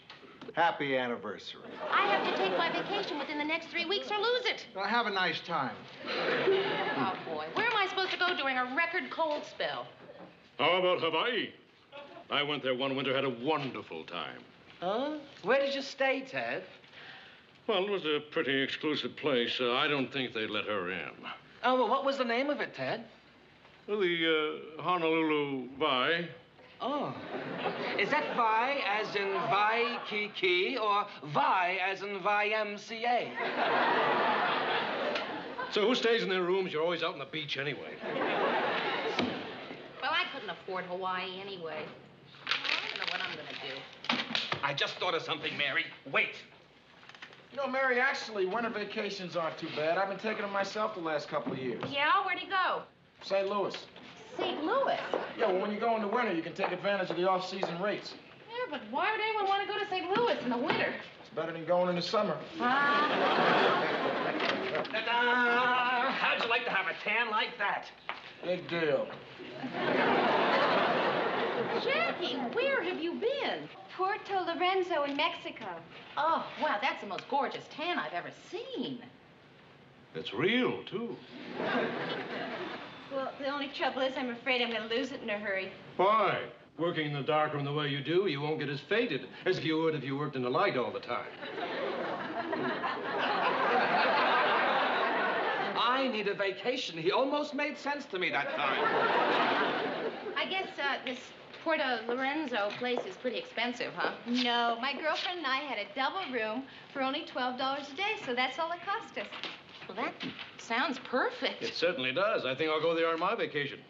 S3: Happy anniversary.
S5: I have to take my vacation within the next 3 weeks or lose it.
S3: Well, have a nice time.
S5: Oh, boy. Where am I supposed to go during a record cold spell?
S6: How about Hawaii? I went there one winter, had a wonderful time.
S4: Huh? Where did you stay, Ted?
S6: Well, it was a pretty exclusive place. I don't think they'd let her in.
S4: Oh, well, what was the name of it, Ted?
S6: Well, the Honolulu Vi.
S4: Oh. Is that Vi as in Waikiki or Vi as in YMCA?
S2: So who stays in their rooms? You're always out on the beach anyway.
S5: Well, I couldn't afford Hawaii anyway. I don't know what I'm gonna do.
S4: I just thought of something, Mary. Wait.
S7: You know, Mary, actually, winter vacations aren't too bad. I've been taking them myself the last couple of years.
S5: Yeah, where'd he go?
S7: St. Louis.
S5: St. Louis.
S7: Yeah, well, when you go in the winter, you can take advantage of the off-season rates.
S5: Yeah, but why would anyone want to go to St. Louis in the winter?
S7: It's better than going in the summer.
S4: Ta-da! How'd you like to have a tan like that?
S7: Big deal.
S5: Jackie, where have you been?
S9: Puerto Lorenzo in Mexico.
S5: Oh, wow, that's the most gorgeous tan I've ever seen.
S6: It's real, too.
S9: Well, the only trouble is I'm afraid I'm going to lose it in a hurry.
S2: Why? Working in the darkroom the way you do, you won't get as faded as you would if you worked in the light all the time.
S4: I need a vacation. He almost made sense to me that time.
S5: I guess this Puerto Lorenzo place is pretty expensive, huh?
S9: No, my girlfriend and I had a double room for only $12 a day, so that's all it cost us.
S5: Well, that sounds perfect.
S2: It certainly does. I think I'll go there on my vacation.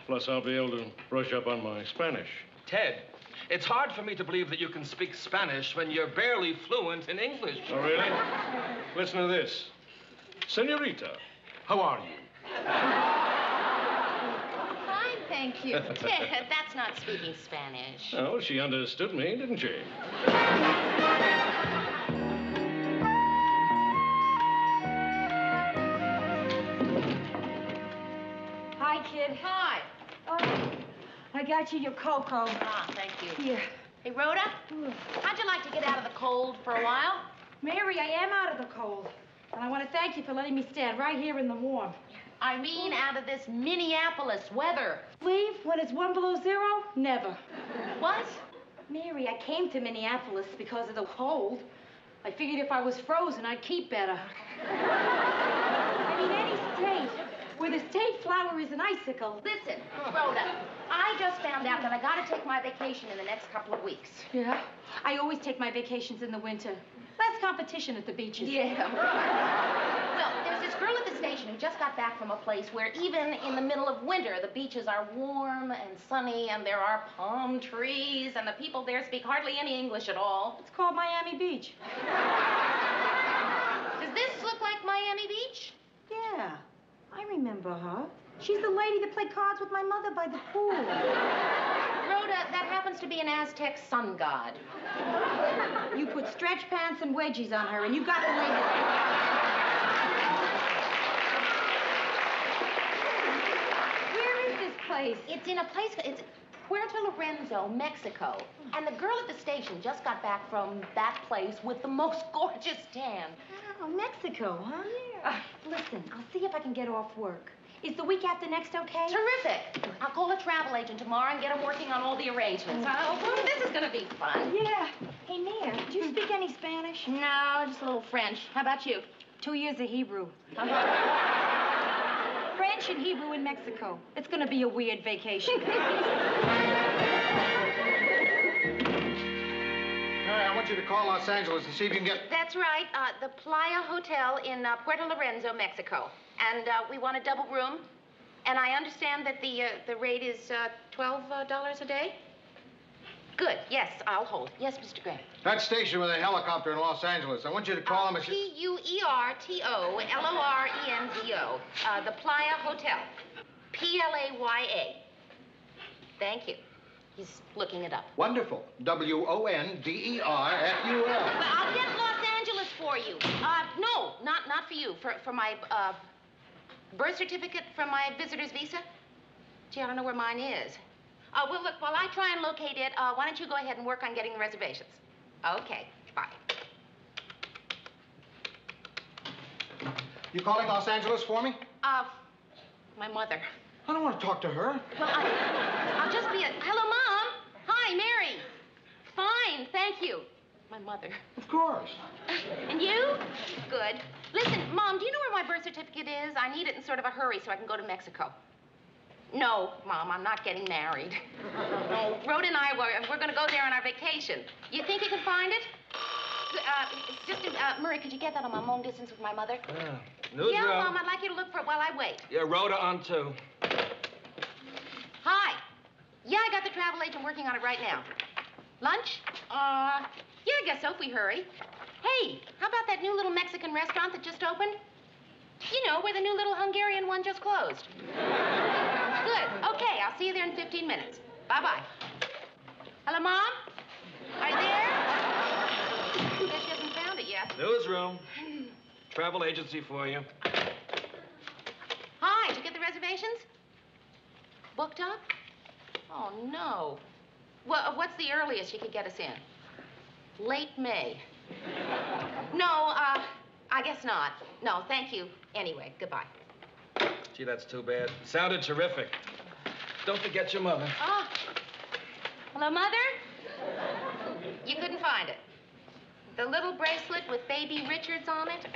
S2: Plus, I'll be able to brush up on my Spanish.
S4: Ted, it's hard for me to believe that you can speak Spanish when you're barely fluent in English.
S2: Oh, really? Listen to this. Senorita, how are you?
S9: Fine, thank you.
S5: Ted, that's not speaking Spanish.
S2: Oh, she understood me, didn't she?
S11: Hi, kid.
S5: Hi.
S11: Oh, I got you your cocoa.
S5: Ah, thank you.
S11: Here.
S5: Hey, Rhoda, how'd you like to get out of the cold for a while?
S11: Mary, I am out of the cold. And I want to thank you for letting me stand right here in the warm.
S5: I mean, out of this Minneapolis weather.
S11: Leave when it's 1 below 0? Never.
S5: What?
S11: Mary, I came to Minneapolis because of the cold. I figured if I was frozen, I'd keep better. I mean, any state where the state flower is an icicle.
S5: Listen, Rhoda, I just found out that I gotta take my vacation in the next couple of weeks.
S11: Yeah? I always take my vacations in the winter. Less competition at the beaches.
S5: Yeah. Well, there's this girl at the station who just got back from a place where even in the middle of winter, the beaches are warm and sunny, and there are palm trees, and the people there speak hardly any English at all.
S11: It's called Miami Beach.
S5: Does this look like Miami Beach?
S11: Yeah, I remember her. She's the lady that played cards with my mother by the pool.
S5: Rhoda, that happens to be an Aztec sun god.
S11: You put stretch pants and wedgies on her, and you got the lady. Where is this place?
S5: It's in a place, it's Puerto Lorenzo, Mexico. And the girl at the station just got back from that place with the most gorgeous tan.
S11: Oh, Mexico, huh? Yeah. Listen, I'll see if I can get off work. Is the week after next okay?
S5: Terrific. I'll call a travel agent tomorrow and get him working on all the arrangements. Oh, this is going to be fun.
S11: Yeah. Hey, Mia, do you speak any Spanish?
S5: No, just a little French. How about you?
S11: 2 years of Hebrew. French and Hebrew in Mexico. It's going to be a weird vacation.
S3: Mary, I want you to call Los Angeles and see if you can get...
S5: That's right. The Playa Hotel in Puerto Lorenzo, Mexico. And we want a double room. And I understand that the rate is $12 a day? Good. Yes, I'll hold. Yes, Mr. Grant.
S3: That station with a helicopter in Los Angeles. I want you to call them and...
S5: Puertolorenzo. The Playa Hotel. Playa. Thank you. He's looking it up.
S3: Wonderful. WONDERFUL.
S5: But I'll get Los Angeles for you. No, not for you. For my birth certificate from my visitor's visa. Gee, I don't know where mine is. Well, look, while I try and locate it, why don't you go ahead and work on getting the reservations? Okay, bye.
S3: You calling Los Angeles for me?
S5: My mother.
S3: I don't want to talk to her.
S5: Well, I'll just be hello, Mom. Hi, Mary. Fine, thank you. My mother.
S3: Of course.
S5: And you? Good. Listen, Mom, do you know where my birth certificate is? I need it in sort of a hurry so I can go to Mexico. No, Mom, I'm not getting married. No, Rhoda and we're going to go there on our vacation. You think you can find it? Murray, could you get that on my long distance with my mother?
S4: Newsroom.
S5: Yeah, Mom, I'd like you to look for it while I wait.
S4: Yeah, Rhoda on 2.
S5: Hi. Yeah, I got the travel agent working on it right now. Lunch? Yeah, I guess so if we hurry. Hey, how about that new little Mexican restaurant that just opened? You know, where the new little Hungarian one just closed. Good. Okay, I'll see you there in 15 minutes. Bye-bye. Hello, Mom? Are you there? Guess she hasn't found it yet.
S4: Newsroom. Travel agency for you.
S5: Hi, did you get the reservations? Booked up? Oh, no. Well, what's the earliest you could get us in? Late May. No, I guess not. No, thank you. Anyway, goodbye.
S4: Gee, that's too bad. Sounded terrific. Don't forget your mother.
S5: Oh. Hello, Mother? You couldn't find it. The little bracelet with baby Richards on it?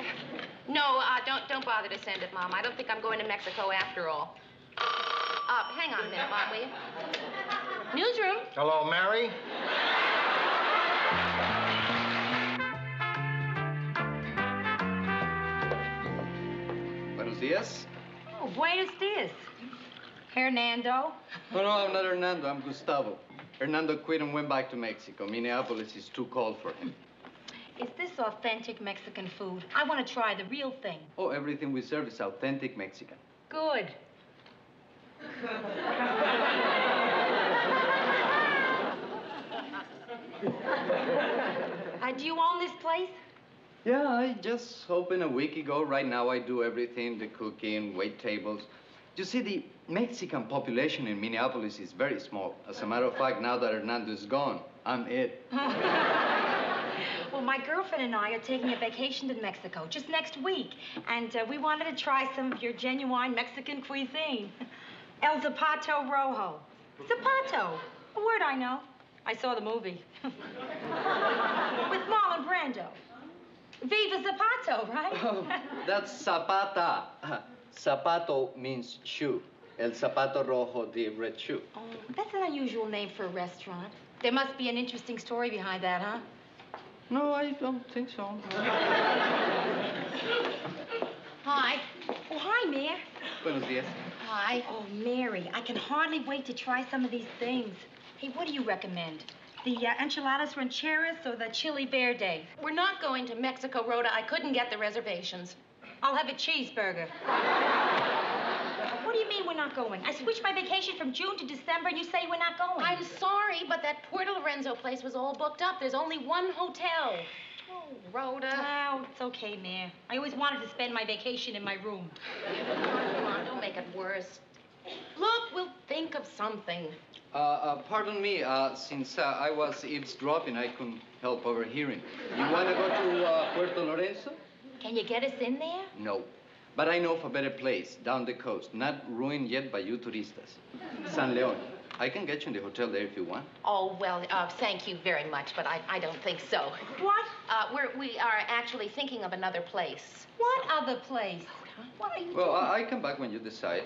S5: No, don't bother to send it, Mom. I don't think I'm going to Mexico after all. Hang on a minute, Mom, will you? Newsroom.
S3: Hello, Mary?
S12: Buenos dias.
S11: Oh, buenos dias. Hernando.
S12: Oh, no, I'm not Hernando. I'm Gustavo. Hernando quit and went back to Mexico. Minneapolis is too cold for him.
S11: Is this authentic Mexican food? I want to try the real thing.
S12: Oh, everything we serve is authentic Mexican.
S11: Good. Do you own this place?
S12: Yeah, I just opened a week ago. Right now, I do everything, the cooking, wait tables. You see, the Mexican population in Minneapolis is very small. As a matter of fact, now that Hernando is gone, I'm it.
S11: Well, my girlfriend and I are taking a vacation to Mexico just next week. And we wanted to try some of your genuine Mexican cuisine. El Zapato Rojo. Zapato, a word I know. I saw the movie. With Marlon Brando. Viva Zapato, right?
S12: Oh, that's Zapata. Zapato means shoe. El Zapato Rojo, the red shoe.
S11: Oh, that's an unusual name for a restaurant. There must be an interesting story behind that, huh?
S12: No, I don't think so.
S11: Hi. Oh, hi, Mayor.
S12: Buenos dias.
S11: Hi. Oh, Mary, I can hardly wait to try some of these things. Hey, what do you recommend? The enchiladas rancheras or the chili verde?
S5: We're not going to Mexico, Rhoda. I couldn't get the reservations.
S11: I'll have a cheeseburger. What do you mean we're not going? I switched my vacation from June to December and you say we're not going.
S5: I'm sorry, but that Puerto Lorenzo place was all booked up. There's only one hotel. Oh, Rhoda.
S11: Oh, it's okay, Mayor. I always wanted to spend my vacation in my room.
S5: Come on, don't make it worse. Look, we'll think of something.
S12: Pardon me, since I was eavesdropping, I couldn't help overhearing. You want to go to Puerto Lorenzo?
S11: Can you get us in there?
S12: No. But I know of a better place, down the coast, not ruined yet by you turistas. San Leon. I can get you in the hotel there if you want.
S5: Oh, well, thank you very much, but I don't think so.
S11: What?
S5: We are actually thinking of another place.
S11: What other place? What are you
S12: Well,
S11: doing?
S12: I come back when you decide.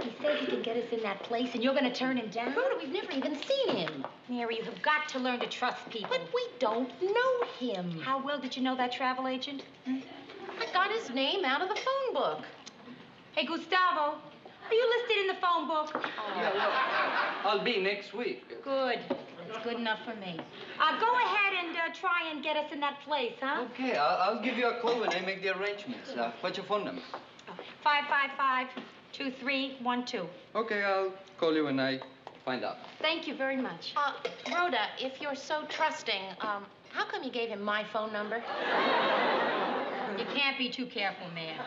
S11: He says he can get us in that place, and you're going to turn him down?
S5: Rhoda, we've never even seen him.
S11: Mary, you have got to learn to trust people.
S5: But we don't know him.
S11: How well did you know that travel agent?
S5: I got his name out of the phone book.
S11: Hey, Gustavo, are you listed in the phone book?
S12: Yeah, well, I'll be next week.
S11: Good. That's good enough for me. Go ahead and try and get us in that place, huh?
S12: Okay, I'll give you a call when I make the arrangements. What's your phone number?
S11: 555-2312.
S12: Okay, I'll call you when I find out.
S11: Thank you very much.
S5: Rhoda, if you're so trusting, how come you gave him my phone number?
S11: You can't be too careful, man.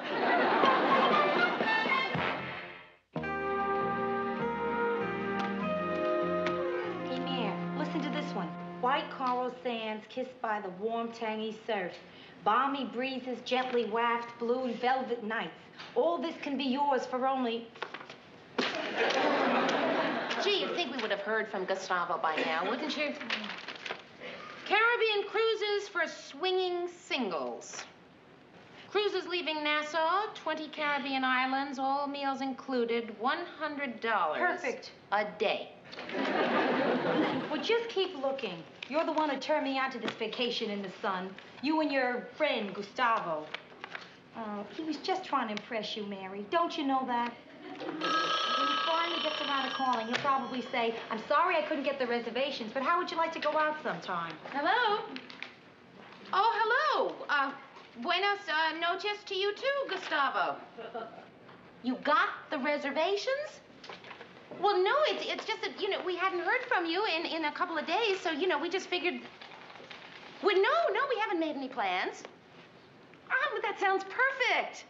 S11: Hey, Mayor, listen to this one. White coral sands kissed by the warm, tangy surf. Balmy breezes gently waft blue and velvet nights. All this can be yours for only...
S5: Gee, you'd think we would have heard from Gustavo by now, wouldn't you? Caribbean cruises for swinging singles. Cruises leaving Nassau, 20 Caribbean islands, all meals included, $100.
S11: Perfect.
S5: A day.
S11: Well, just keep looking. You're the one who turned me on to this vacation in the sun. You and your friend, Gustavo. Oh, he was just trying to impress you, Mary. Don't you know that? When he finally gets around to calling, he'll probably say, I'm sorry I couldn't get the reservations, but how would you like to go out sometime?
S5: Hello? Oh, hello. Buenas noches to you too, Gustavo. You got the reservations? Well, no, it's just that, we hadn't heard from you in a couple of days, so, we just figured... Well, no, we haven't made any plans. But that sounds perfect.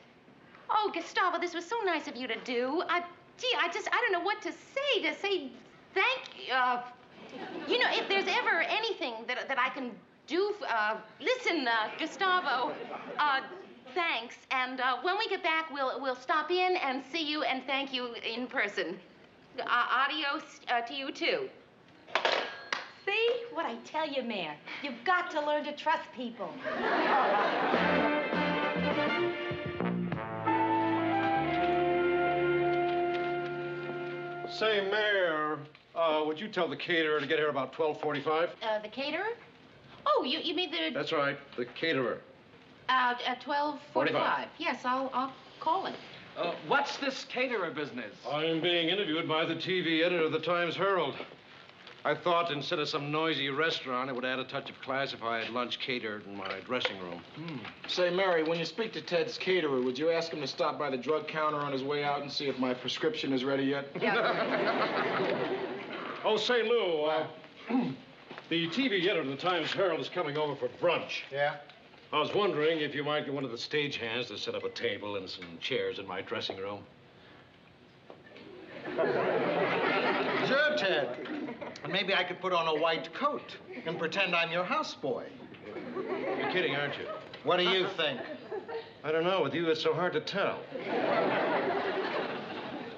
S5: Oh, Gustavo, this was so nice of you to do. I don't know what to say thank... if there's ever anything that I can do... listen, Gustavo, thanks. And when we get back, we'll stop in and see you and thank you in person. Adios to you, too.
S11: See? What I tell you, Mayor. You've got to learn to trust people.
S2: Say, Mayor, would you tell the caterer to get here about 12:45?
S5: The caterer? Oh, you mean the...
S2: That's right, the caterer.
S5: At 12:45. Yes, I'll call him.
S4: What's this caterer business?
S2: I'm being interviewed by the TV editor of the Times Herald. I thought instead of some noisy restaurant, it would add a touch of class if I had lunch catered in my dressing room.
S7: Say, Mary, when you speak to Ted's caterer, would you ask him to stop by the drug counter on his way out and see if my prescription is ready yet?
S5: Yeah.
S2: Oh, say, Lou, the TV editor of the Times Herald is coming over for brunch.
S3: Yeah?
S2: I was wondering if you might get one of the stagehands to set up a table and some chairs in my dressing room.
S3: Sure, Ted. And maybe I could put on a white coat and pretend I'm your houseboy.
S2: You're kidding, aren't you?
S3: What do you think?
S2: I don't know. With you, it's so hard to tell.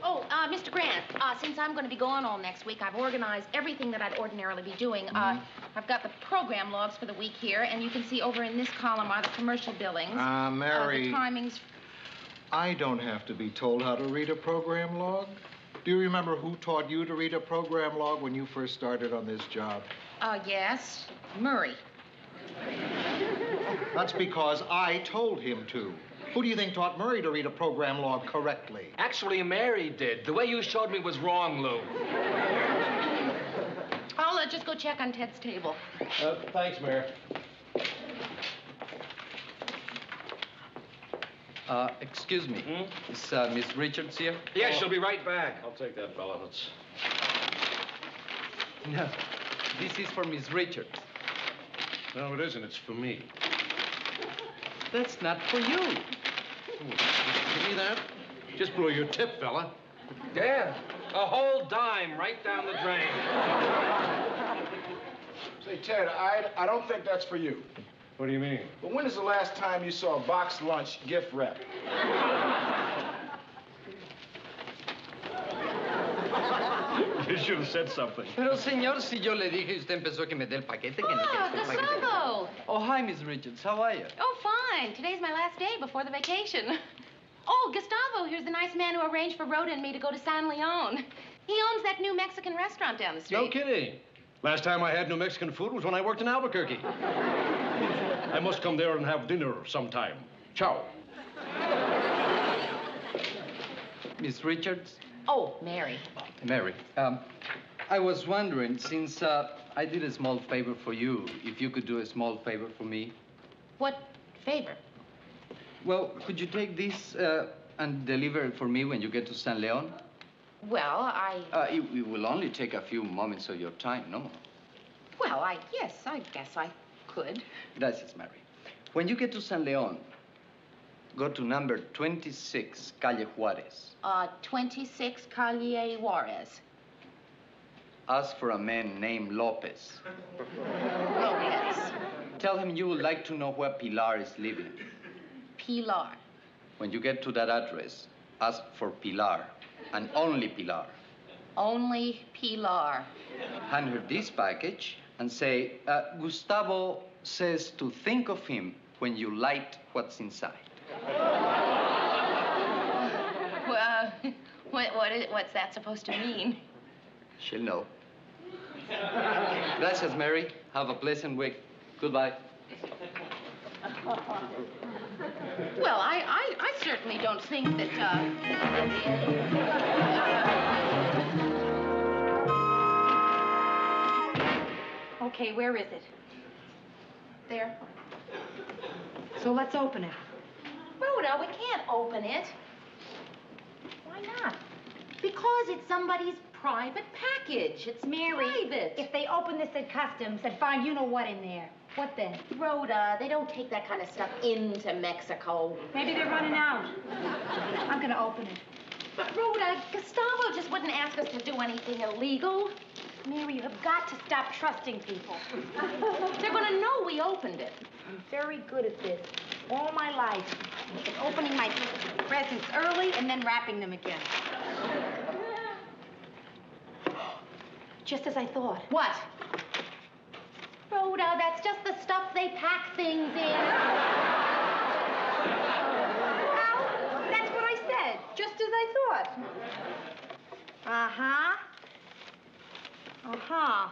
S5: Oh, Mr. Grant, since I'm going to be gone all next week, I've organized everything that I'd ordinarily be doing. I've got the program logs for the week here, and you can see over in this column are the commercial billings.
S3: Mary.
S5: The timings.
S3: I don't have to be told how to read a program log. Do you remember who taught you to read a program log when you first started on this job?
S5: Yes, Murray.
S3: That's because I told him to. Who do you think taught Murray to read a program log correctly?
S4: Actually, Mary did. The way you showed me was wrong, Lou.
S5: I'll just go check on Ted's table.
S2: Thanks, Mayor.
S12: Excuse me. Is Miss Richards here?
S4: Yes, she'll be right back.
S2: I'll take that, fella. Let's...
S12: No, this is for Miss Richards.
S2: No, it isn't. It's for me.
S12: That's not for you.
S2: Give me that. Just blew your tip, fella.
S4: Yeah, a whole dime right down the drain.
S7: Say, Ted, I don't think that's for you.
S2: What do you mean?
S7: But when is the last time you saw a boxed lunch gift wrap?
S2: You should have said something.
S12: Pero, señor, si yo le dije y usted empezó que me dé el paquete, que ni que el paquete.
S5: Gustavo!
S12: Oh, hi, Miss Richards. How are you?
S5: Oh, fine. Today's my last day before the vacation. Oh, Gustavo, here's the nice man who arranged for Rhoda and me to go to San Leon. He owns that new Mexican restaurant down the street.
S2: No kidding. Last time I had New Mexican food was when I worked in Albuquerque. I must come there and have dinner sometime. Ciao.
S12: Miss Richards?
S5: Oh, Mary.
S12: Mary, I was wondering, since I did a small favor for you, if you could do a small favor for me.
S5: What favor?
S12: Well, could you take this and deliver it for me when you get to San Leon?
S5: Well,
S12: It will only take a few moments of your time, no?
S5: Well, yes, I guess I could.
S12: Gracias, Mary. When you get to San Leon, go to number 26, Calle Juarez.
S5: 26 Calle Juarez.
S12: Ask for a man named Lopez.
S5: Lopez.
S12: Tell him you would like to know where Pilar is living.
S5: Pilar.
S12: When you get to that address, ask for Pilar, and only Pilar.
S5: Only Pilar.
S12: Hand her this package and say, Gustavo says to think of him when you light what's inside.
S5: Well, what's that supposed to mean?
S12: She'll know. Gracias, Mary. Have a pleasant week. Goodbye.
S5: Well, I certainly don't think that,
S11: Okay, where is it?
S5: there.
S11: So let's open it.
S5: Rhoda, we can't open it.
S11: Why not?
S5: Because it's somebody's private package. It's
S11: Mary,
S5: private.
S11: if they open this at customs and find you know what in there, what then?
S5: Rhoda, they don't take that kind of stuff into Mexico.
S11: Maybe they're running out. I'm gonna open it.
S5: But Rhoda, Gustavo just wouldn't ask us to do anything illegal.
S11: Mary, you have got to stop trusting people.
S5: They're gonna know we opened it.
S11: I'm very good at this. All my life. It's opening my presents early and then wrapping them again. Just as I thought.
S5: What? Rhoda, that's just the stuff they pack things in.
S11: Well, that's what I said. Just as I thought. Uh-huh. Uh-huh.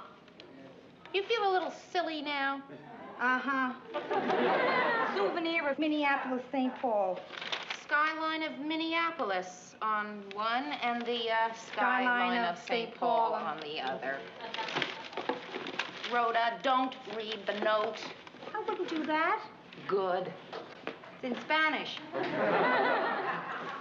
S5: You feel a little silly now?
S11: Uh-huh. Souvenir of Minneapolis, St. Paul.
S5: Skyline of Minneapolis on one and the skyline of St. Paul on the other. Rhoda, don't read the note.
S11: I wouldn't do that.
S5: Good.
S11: It's in Spanish.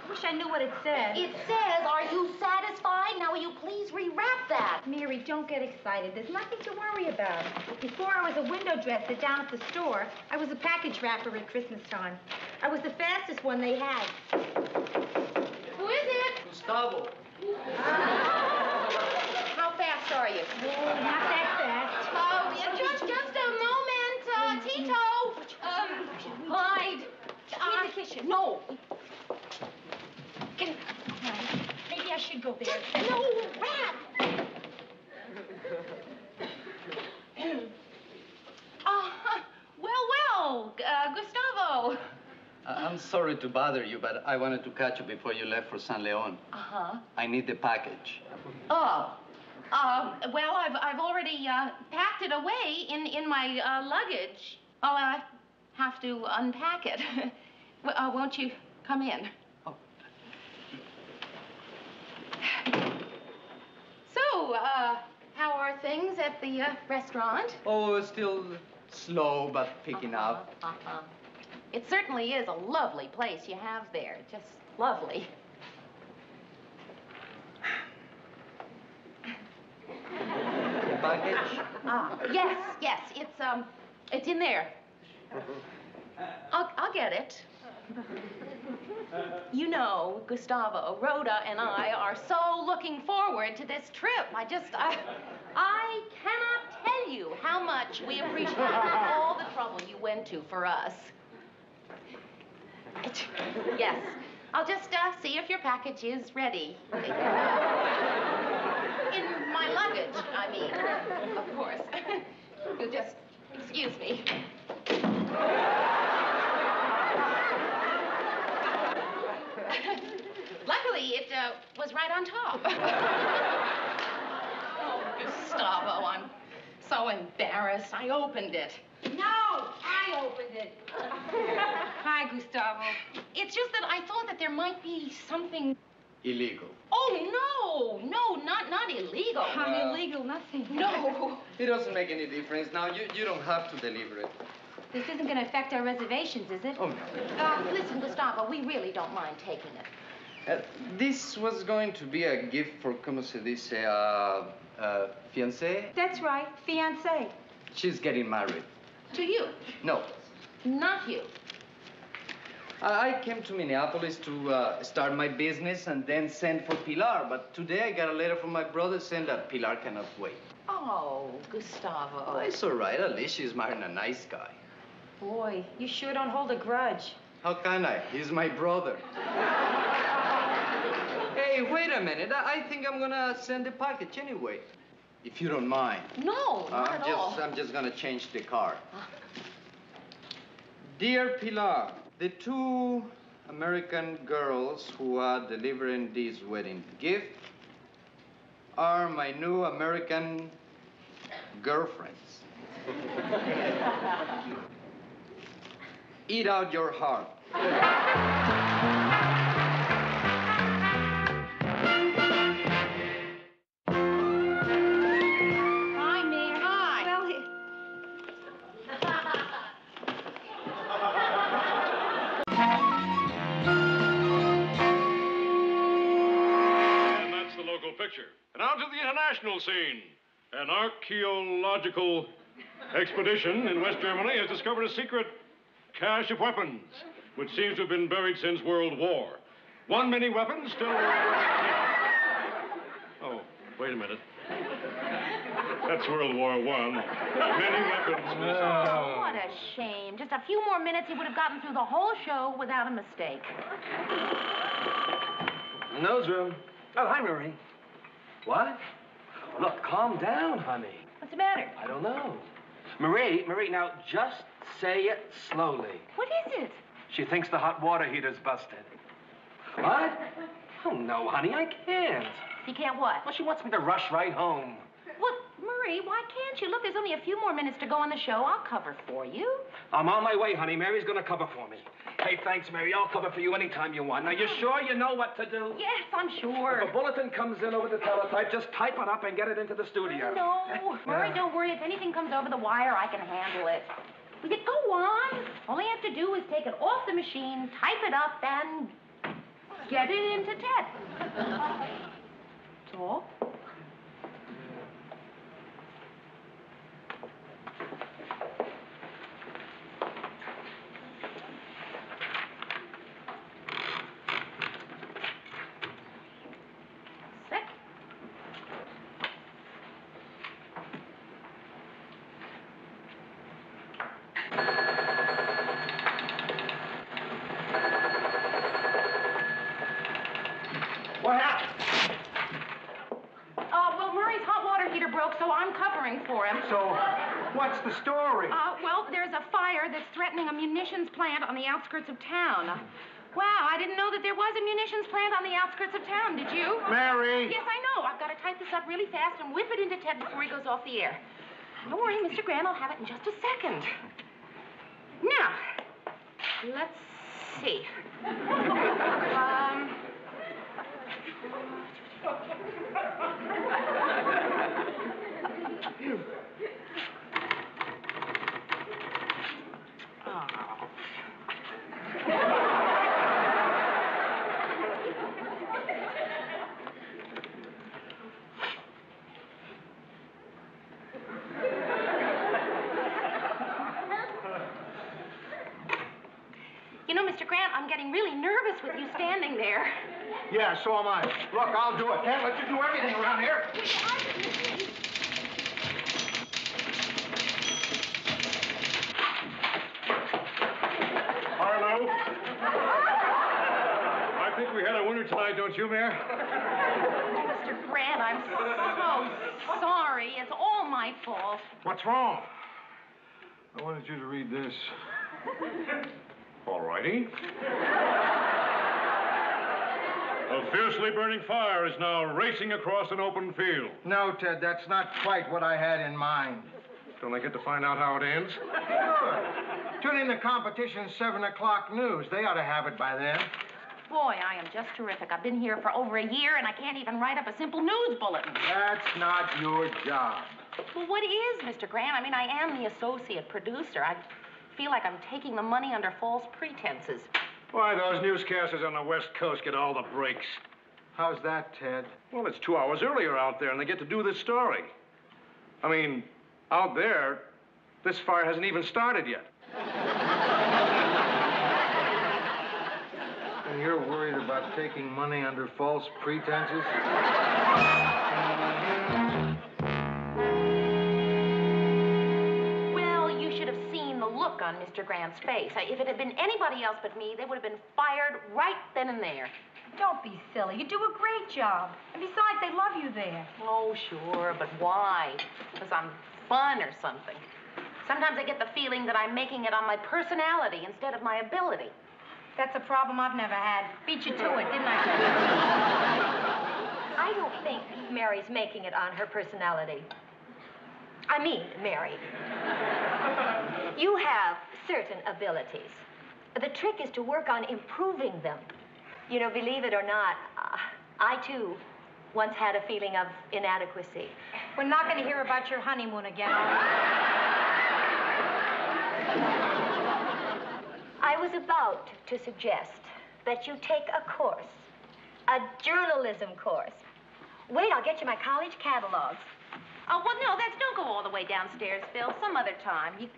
S11: Wish I knew what it said.
S5: It says, are you satisfied? Now, will you please rewrap that?
S11: Mary, don't get excited. There's nothing to worry about. Before I was a window dresser down at the store, I was a package wrapper at Christmas time. I was the fastest one they had.
S5: Who is it?
S12: Gustavo.
S5: How fast are you?
S11: Not that fast.
S5: Oh, yeah, just a moment, Tito. Clyde.
S11: In the kitchen.
S5: No.
S11: Maybe I should go there.
S5: No, rap. Well, Gustavo.
S12: I'm sorry to bother you, but I wanted to catch you before you left for San Leon.
S5: Uh-huh.
S12: I need the package.
S5: Oh. Well, I've already packed it away in my luggage. I'll have to unpack it. Won't you come in?
S12: Oh.
S5: So, how are things at the restaurant?
S12: Oh, still slow, but picking up.
S5: Uh-huh. It certainly is a lovely place you have there. Just lovely.
S12: The package?
S5: Yes. It's in there. I'll get it. You know, Gustavo, Rhoda and I are so looking forward to this trip. I cannot tell you how much we appreciate all the trouble you went to for us. Yes. I'll just see if your package is ready. In my luggage, I mean, of course. You'll just excuse me. Luckily, it was right on top. Oh, Gustavo, I'm so embarrassed. I opened it.
S11: No, I opened it. Hi, Gustavo.
S5: It's just that I thought that there might be something...
S12: Illegal.
S5: Oh, no, not illegal.
S11: Illegal, nothing.
S5: No.
S12: It doesn't make any difference. Now, you don't have to deliver it.
S11: This isn't going to affect our reservations, is it?
S12: Oh, no.
S5: Listen, Gustavo, we really don't mind taking it.
S12: This was going to be a gift for, como se dice, fiancé?
S11: That's right, fiancé.
S12: She's getting married.
S5: To you?
S12: No.
S5: Not you.
S12: I came to Minneapolis to start my business and then send for Pilar. But today I got a letter from my brother saying that Pilar cannot wait.
S5: Oh, Gustavo.
S12: Oh, it's all right. At least she's marrying a nice guy.
S11: Boy, you sure don't hold a grudge.
S12: How can I? He's my brother. Hey, wait a minute. I think I'm gonna send the package anyway. If you don't mind.
S5: No, not at all.
S12: I'm just gonna change the card. Dear Pilar, the two American girls who are delivering this wedding gift are my new American girlfriends. Eat out your heart.
S9: Hi, Mary.
S5: Hi.
S9: Well,
S6: And that's the local picture. And on to the international scene. An archaeological expedition in West Germany has discovered a secret cache of weapons, which seems to have been buried since World War. One many weapons still... Oh, wait a minute. That's World War I. Many weapons.
S5: Oh, what a shame. Just a few more minutes, he would have gotten through the whole show without a mistake.
S4: Newsroom. Oh, hi, Marie. What? Look, calm down, honey.
S5: What's the matter?
S4: I don't know. Marie, now just say it slowly.
S5: What is it?
S4: She thinks the hot water heater's busted. What? Oh, no, honey, I can't.
S5: You can't what?
S4: Well, she wants me to rush right home.
S5: Well, Marie, why can't you? Look, there's only a few more minutes to go on the show. I'll cover for you.
S4: I'm on my way, honey. Mary's gonna cover for me. Hey, thanks, Mary. I'll cover for you anytime you want. Now, you sure you know what to do?
S5: Yes, I'm sure.
S4: If a bulletin comes in over the teletype, just type it up and get it into the studio.
S5: No. Murray, don't worry. If anything comes over the wire, I can handle it. We could go on. All you have to do is take it off the machine, type it up, and get it into Ted. That's all.
S4: What happened?
S5: Well, Murray's hot water heater broke, so I'm covering for him.
S10: So, what's the story?
S5: Well, there's a fire that's threatening a munitions plant on the outskirts of town. Wow, I didn't know that there was a munitions plant on the outskirts of town, did you?
S10: Mary!
S5: Yes, I know. I've got to type this up really fast and whip it into Ted before he goes off the air. Don't worry, Mr. Grant, I'll have it in just a second. Now, let's see. You know, Mr. Grant, I'm getting really nervous with you standing there.
S3: Yeah, so am I. Look, I'll do it. Can't let you do everything around here.
S6: Harlow? I think we had a winner tonight, don't you, Mayor?
S5: Mr. Grant, I'm so sorry. It's all my fault.
S6: What's wrong? I wanted you to read this. All righty. A fiercely burning fire is now racing across an open field.
S3: No, Ted, that's not quite what I had in mind.
S6: Don't I get to find out how it ends?
S3: Sure. Tune in the competition's 7 o'clock news. They ought to have it by then.
S5: Boy, I am just terrific. I've been here for over a year, and I can't even write up a simple news bulletin.
S3: That's not your job.
S5: Well, what is, Mr. Grant? I mean, I am the associate producer. I feel like I'm taking the money under false pretenses.
S6: Why, those newscasters on the West Coast get all the breaks.
S3: How's that, Ted?
S6: Well, it's 2 hours earlier out there, and they get to do this story. I mean, out there, this fire hasn't even started yet.
S3: And you're worried about taking money under false pretenses?
S5: Well, you should have seen the look on Mr. Grant's face. If it had been anybody else but me, they would have been fired right then and there.
S11: Don't be silly. You do a great job. And besides, they love you there.
S5: Oh, sure, but why? Because I'm fun or something. Sometimes I get the feeling that I'm making it on my personality instead of my ability.
S11: That's a problem I've never had. Beat you to it, didn't I?
S13: I don't think Mary's making it on her personality. I mean, Mary. You have certain abilities. The trick is to work on improving them. You know, believe it or not, I too once had a feeling of inadequacy.
S11: We're not going to hear about your honeymoon again, are we?
S13: I was about to suggest that you take a course, a journalism course. Wait, I'll get you my college catalogs.
S5: Oh, well, no, don't go all the way downstairs, Phil. Some other time. You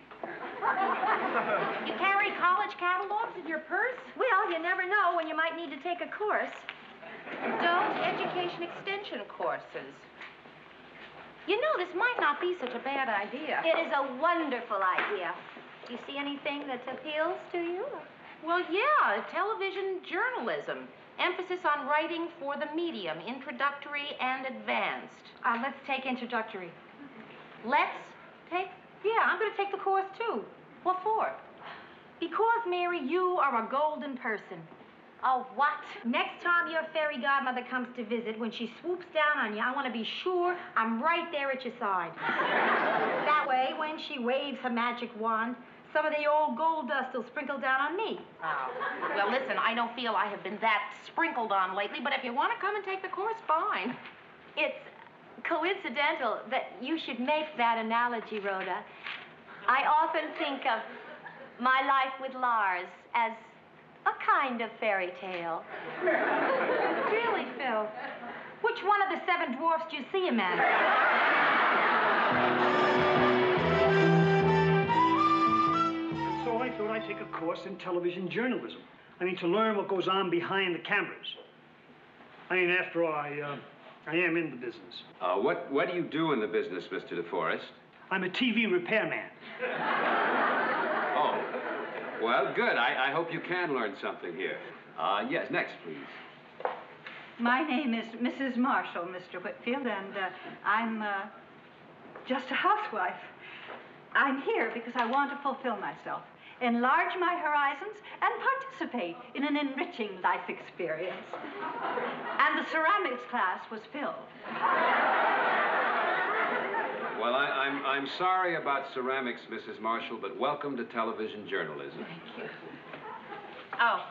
S5: carry college catalogs in your purse?
S13: Well, you never know when you might need to take a course.
S5: Adult education extension courses. You know, this might not be such a bad idea.
S13: It is a wonderful idea. Do you see anything that appeals to you?
S5: Well, yeah, television journalism. Emphasis on writing for the medium, introductory and advanced.
S11: Let's take introductory.
S5: Let's take?
S11: Yeah, I'm going to take the course, too.
S5: What for?
S11: Because, Mary, you are a golden person.
S5: Oh, what?
S11: Next time your fairy godmother comes to visit, when she swoops down on you, I want to be sure I'm right there at your side. That way, when she waves her magic wand, some of the old gold dust will sprinkle down on me.
S5: Oh. Well, listen, I don't feel I have been that sprinkled on lately, but if you want to come and take the course, fine.
S13: It's coincidental that you should make that analogy, Rhoda. I often think of my life with Lars as a kind of fairy tale.
S11: Really, Phil? Which one of the 7 dwarfs do you see him as?
S14: So I thought I'd take a course in television journalism. I mean, to learn what goes on behind the cameras. I mean, after all, I am in the business.
S15: What do you do in the business, Mr. DeForest?
S14: I'm a TV repairman.
S15: Oh, well, good. I hope you can learn something here. Yes, next, please.
S16: My name is Mrs. Marshall, Mr. Whitfield, and I'm just a housewife. I'm here because I want to fulfill myself, enlarge my horizons, and participate in an enriching life experience. And the ceramics class was filled.
S15: Well, I'm sorry about ceramics, Mrs. Marshall, but welcome to television journalism.
S5: Thank you. Oh,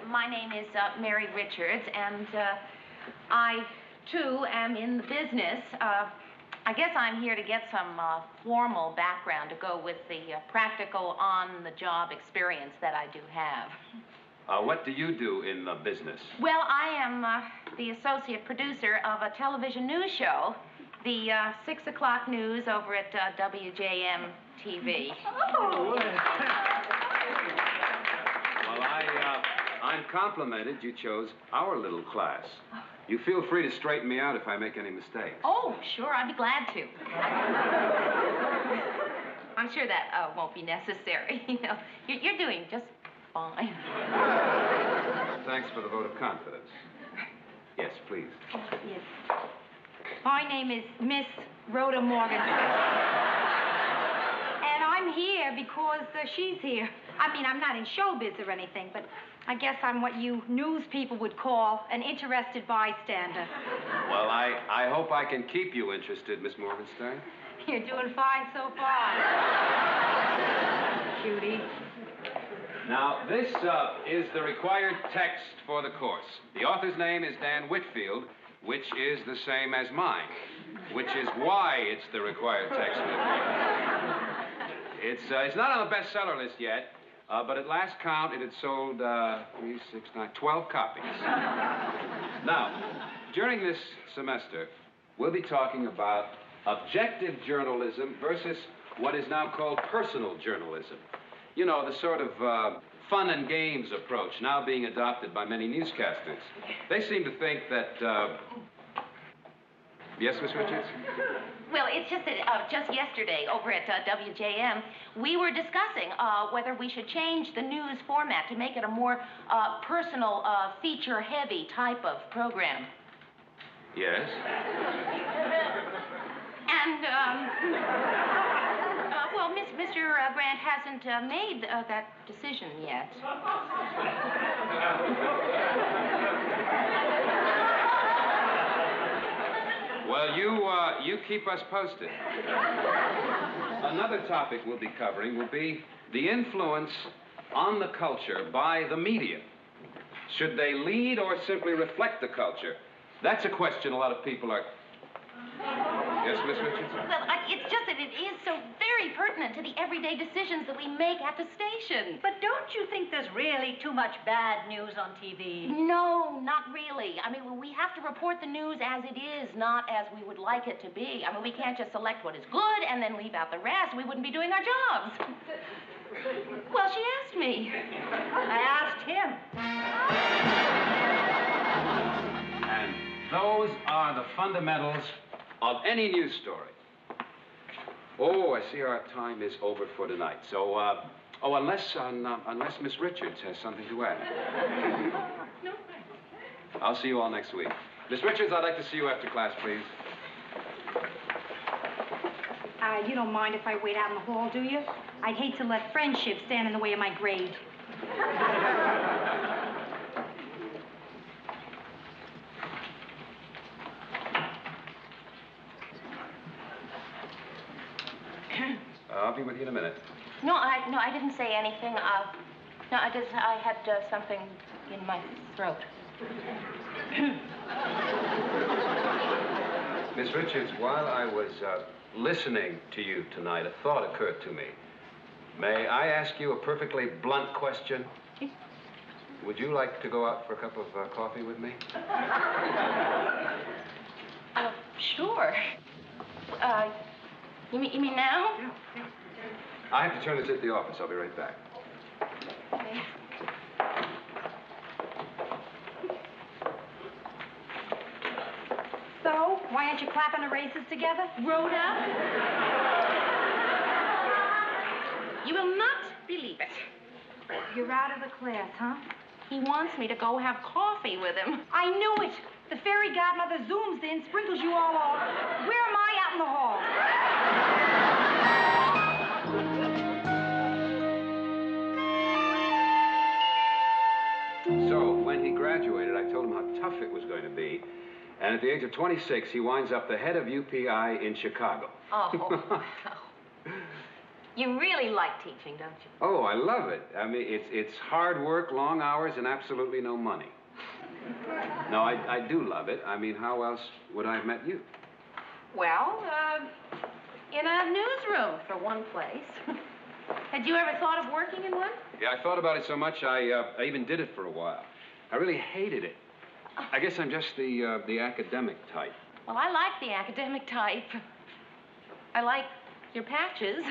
S5: my name is Mary Richards, and I, too, am in the business. I guess I'm here to get some formal background to go with the practical on-the-job experience that I do have.
S15: What do you do in the business?
S5: Well, I am the associate producer of a television news show, the 6 o'clock news over at WJM TV.
S15: Oh. Well, I'm complimented you chose our little class. You feel free to straighten me out if I make any mistakes.
S5: Oh, sure, I'd be glad to. I'm sure that won't be necessary. You know, you're doing just fine.
S15: Thanks for the vote of confidence. Yes, please.
S11: Yes. My name is Miss Rhoda Morgan. And I'm here because she's here. I mean, I'm not in showbiz or anything, but I guess I'm what you news people would call an interested bystander.
S15: Well, I hope I can keep you interested, Miss Morgenstern.
S11: You're doing fine so far. Cutie.
S15: Now, this is the required text for the course. The author's name is Dan Whitfield, which is the same as mine, which is why it's the required text for the course. It's not on the bestseller list yet, but at last count, it had sold 3, 6, 9, 12 copies. Now, during this semester, we'll be talking about objective journalism versus what is now called personal journalism. You know, the sort of fun and games approach now being adopted by many newscasters. They seem to think that... Yes, Miss Richards?
S5: Well, it's just that just yesterday over at WJM, we were discussing whether we should change the news format to make it a more personal, feature-heavy type of program.
S15: Yes?
S5: And, well, Miss Mr. Grant hasn't made that decision yet.
S15: Well, you keep us posted. Another topic we'll be covering will be the influence on the culture by the media. Should they lead or simply reflect the culture? That's a question a lot of people are... Yes, Miss Richards?
S5: Well, it's just that it is so very pertinent to the everyday decisions that we make at the station.
S9: But don't you think there's really too much bad news on TV?
S5: No, not really. I mean, we have to report the news as it is, not as we would like it to be. I mean, we can't just select what is good and then leave out the rest. We wouldn't be doing our jobs. Well, she asked me.
S9: I asked him.
S15: And those are the fundamentals of any news story. Oh, I see our time is over for tonight. So, unless Miss Richards has something to add.
S5: No.
S15: I'll see you all next week. Miss Richards, I'd like to see you after class, please.
S11: You don't mind if I wait out in the hall, do you? I'd hate to let friendship stand in the way of my grade.
S15: I'll be with you in a minute.
S5: No, I didn't say anything. No, I had something in my throat.
S15: Miss Richards, while I was listening to you tonight, a thought occurred to me. May I ask you a perfectly blunt question? Would you like to go out for a cup of coffee with me?
S5: Sure. You mean now?
S15: I have to turn this at the office. I'll be right back.
S5: Okay.
S11: So, why aren't you clapping the races together?
S5: Rhoda? You will not believe it.
S11: You're out of the class, huh?
S5: He wants me to go have coffee with him.
S11: I knew it. The fairy godmother zooms in, sprinkles you all off. Where am I out in the hall?
S15: So, when he graduated, I told him how tough it was going to be. And at the age of 26, he winds up the head of UPI in Chicago.
S5: Oh. You really like teaching, don't you?
S15: Oh, I love it. I mean, it's hard work, long hours, and absolutely no money. No, I do love it. I mean, how else would I have met you?
S5: Well, in a newsroom, for one place. Had you ever thought of working in one?
S15: Yeah, I thought about it so much, I even did it for a while. I really hated it. I guess I'm just the academic type.
S5: Well, I like the academic type. I like your patches.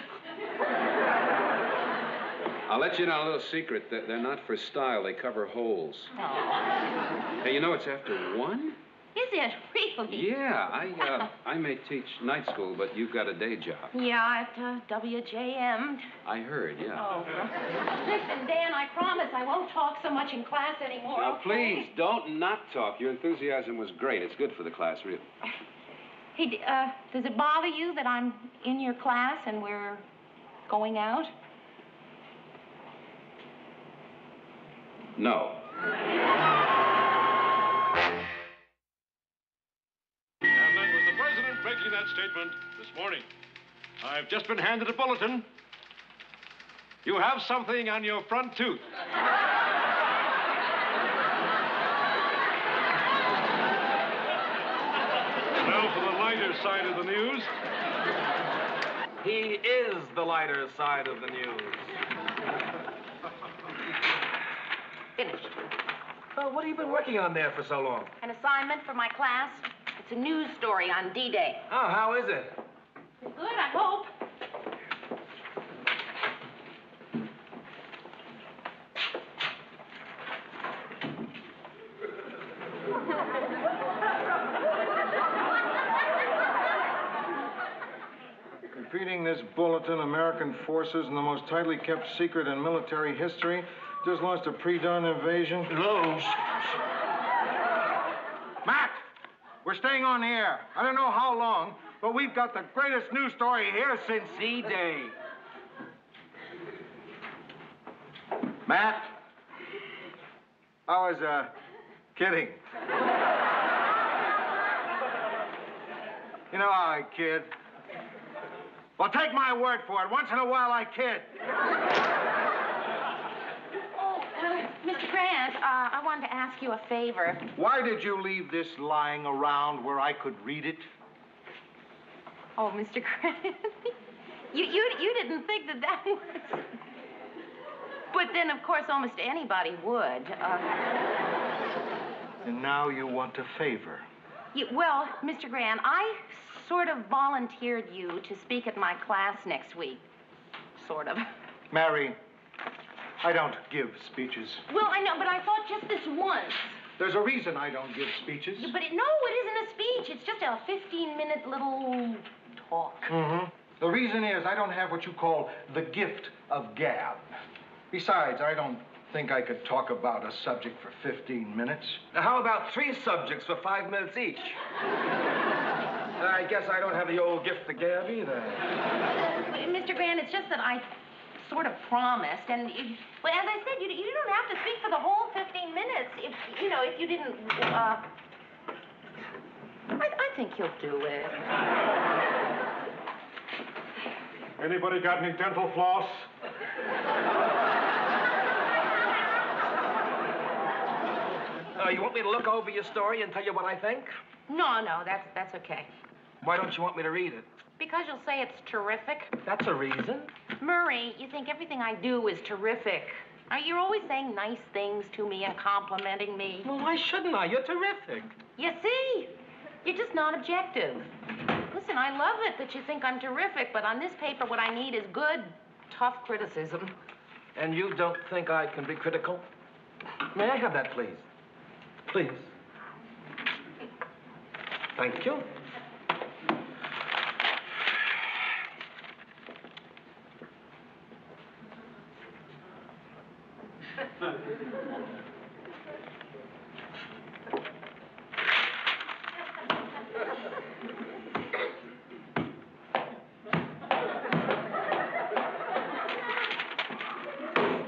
S15: I'll let you in on a little secret. They're not for style. They cover holes.
S5: Oh.
S15: Hey, you know it's after 1?
S5: Is it really?
S15: Yeah, I may teach night school, but you've got a day job.
S5: Yeah, at WJM.
S15: I heard, yeah.
S5: Oh. Listen, Dan, I promise I won't talk so much in class anymore.
S15: Now,
S5: okay?
S15: please, don't not talk. Your enthusiasm was great. It's good for the class, really.
S5: Hey, does it bother you that I'm in your class and we're going out?
S15: No.
S6: And that was the president making that statement this morning. I've just been handed a bulletin. You have something on your front tooth. Now for the lighter side of the news.
S4: He is the lighter side of the news.
S5: Finished.
S4: What have you been working on there for so long?
S5: An assignment for my class. It's a news story on D-Day.
S4: Oh, how is it?
S5: Good, I hope.
S17: Reading this bulletin, American forces in the most tightly kept secret in military history just launched a pre-dawn invasion.
S3: Hello? Matt, we're staying on the air. I don't know how long, but we've got the greatest news story here since D-Day.
S17: Matt? I was, kidding. You know how I kid. Well, take my word for it. Once in a while, I kid.
S5: Mr. Grant, I wanted to ask you a favor.
S3: Why did you leave this lying around where I could read it?
S5: Oh, Mr. Grant, you didn't think that was... But then, of course, almost anybody would.
S3: And now you want a favor.
S5: Well, Mr. Grant, I sort of volunteered you to speak at my class next week. Sort of.
S3: Mary, I don't give speeches.
S5: Well, I know, but I thought just this once.
S3: There's a reason I don't give speeches.
S5: But no, it isn't a speech. It's just a 15-minute little talk.
S3: Mm-hmm. The reason is I don't have what you call the gift of gab. Besides, I don't think I could talk about a subject for 15 minutes.
S4: Now, how about 3 subjects for 5 minutes each? I guess I don't have the old gift of gab either.
S5: Mr. Grant, it's just that I sort of promised, and well, as I said, you don't have to speak for the whole 15 minutes if you didn't. I think you'll do it.
S17: Anybody got any dental floss?
S4: You want me to look over your story and tell you what I think?
S5: No, that's okay.
S4: Why don't you want me to read it?
S5: Because you'll say it's terrific.
S4: That's a reason.
S5: Murray, you think everything I do is terrific. You're always saying nice things to me and complimenting me.
S4: Well, why shouldn't I? You're terrific.
S5: You see? You're just not objective. Listen, I love it that you think I'm terrific, but on this paper, what I need is good, tough criticism.
S4: And you don't think I can be critical? May I have that, please? Please. Thank you.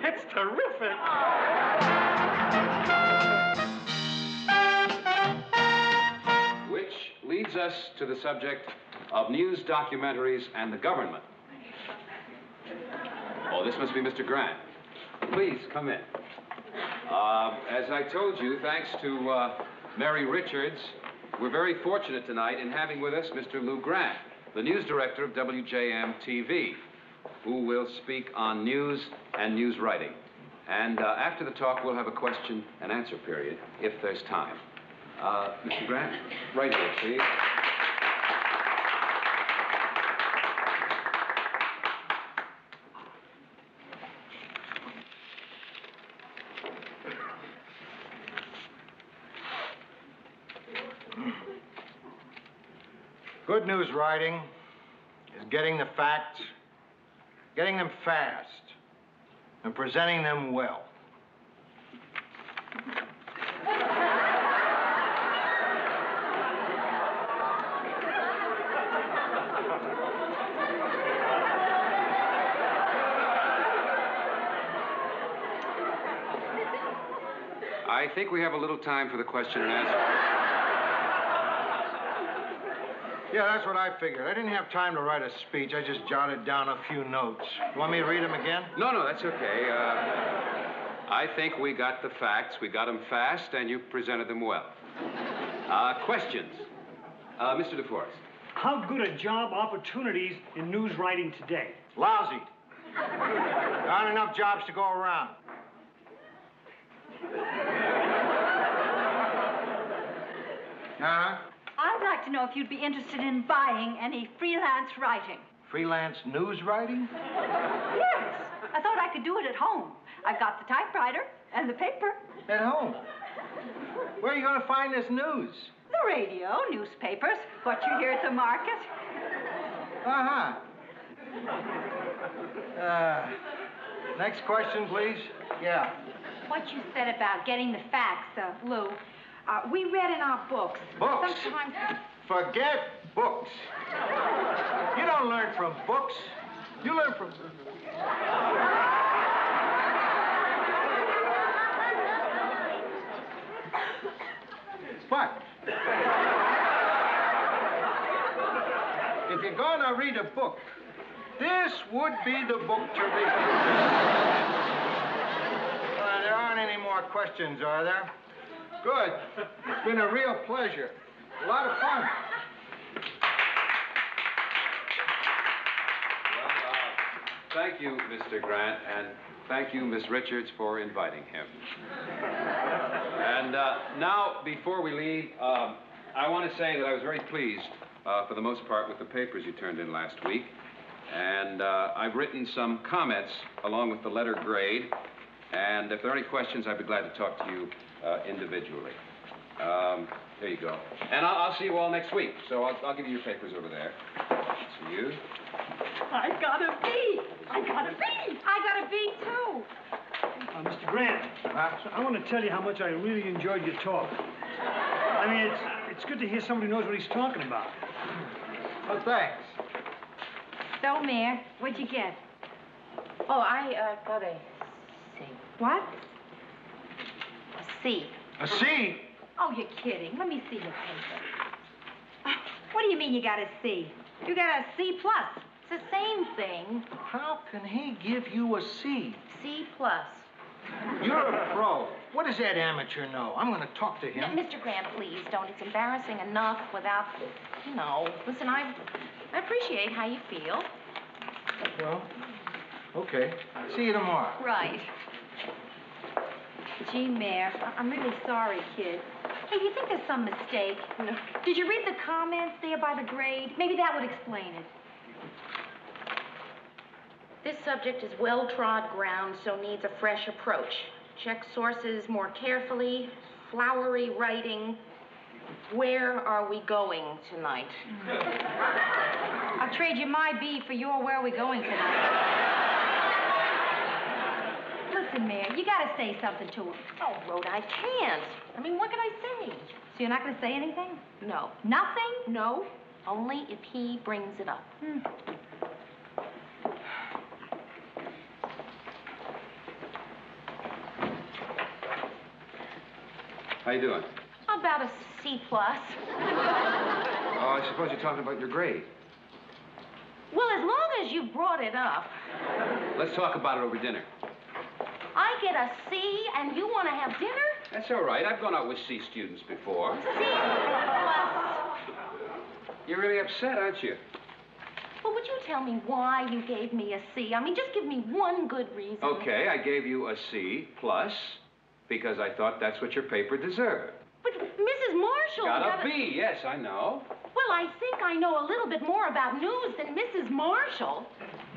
S14: It's terrific.
S15: Which leads us to the subject of news documentaries and the government. Oh, this must be Mr. Grant. Please, come in. As I told you, thanks to Mary Richards, we're very fortunate tonight in having with us Mr. Lou Grant, the news director of WJM-TV, who will speak on news and news writing. And after the talk, we'll have a question and answer period, if there's time. Mr. Grant, right here, please.
S3: Good news writing is getting the facts, getting them fast, and presenting them well.
S15: I think we have a little time for the question and answer.
S3: Yeah, that's what I figured. I didn't have time to write a speech. I just jotted down a few notes. You want me to read them again?
S15: No, that's okay. I think we got the facts. We got them fast, and you presented them well. Questions? Mr. DeForest.
S14: How good are job opportunities in news writing today?
S3: Lousy. There aren't enough jobs to go around. Uh-huh.
S16: I'd like to know if you'd be interested in buying any freelance writing.
S3: Freelance news writing?
S16: Yes. I thought I could do it at home. I've got the typewriter and the paper.
S3: At home? Where are you going to find this news?
S16: The radio, newspapers, what you hear at the market.
S3: Uh-huh. Next question, please. Yeah.
S11: What you said about getting the facts, Lou, we read in our books.
S3: Books?
S11: Sometimes...
S3: Forget books. You don't learn from books. You learn from...
S7: If you're gonna read a book, this would be the book to read. There aren't any more questions, are there? Good. It's been a real pleasure. A lot of fun.
S15: Thank you, Mr. Grant, and thank you, Miss Richards, for inviting him. And now, before we leave, I want to say that I was very pleased, for the most part, with the papers you turned in last week. And I've written some comments along with the letter grade. And if there are any questions, I'd be glad to talk to you individually. There you go. And I'll see you all next week. So I'll give you your papers over there. See you.
S11: I got a B. I got a B. I got a B, too.
S14: Mr. Grant, I want to tell you how much I really enjoyed your talk. I mean, it's good to hear somebody who knows what he's talking about.
S7: Oh, thanks.
S11: So, Mayor, what'd you get?
S5: Oh, I got a C.
S11: What?
S5: A C.
S7: A C?
S11: Oh, you're kidding. Let me see your paper. What do you mean you got a C? You got a C plus.
S5: It's the same thing.
S7: How can he give you a C?
S5: C plus.
S7: You're a pro. What does that amateur know? I'm going to talk to him.
S5: Mr. Grant, please don't. It's embarrassing enough without, you know. Listen, I appreciate how you feel.
S7: Well, okay. See you tomorrow.
S11: Right. Gee, Mayor, I'm really sorry, kid. Hey, do you think there's some mistake? No. Did you read the comments there by the grade? Maybe that would explain it.
S5: This subject is well-trod ground, so needs a fresh approach. Check sources more carefully. Flowery writing. Where are we going tonight?
S11: I'll trade you my B for your where are we going tonight. Listen, Mayor, you gotta say something to him.
S5: Oh, Rhoda, I can't. I mean, what can I say?
S11: So you're not gonna say anything?
S5: No.
S11: Nothing?
S5: No. Only if he brings it up.
S15: How you doing?
S5: About a C plus.
S15: Oh, I suppose you're talking about your grade.
S5: Well, as long as you brought it up.
S15: Let's talk about it over dinner.
S5: I get a C and you want to have dinner?
S15: That's all right. I've gone out with C students before.
S5: C plus.
S15: You're really upset, aren't you?
S5: Well, would you tell me why you gave me a C? I mean, just give me one good reason.
S15: Okay, I gave you a C plus because I thought that's what your paper deserved.
S5: But Mrs. Marshall
S15: Got a B, yes, I know.
S5: Well, I think I know a little bit more about news than Mrs. Marshall.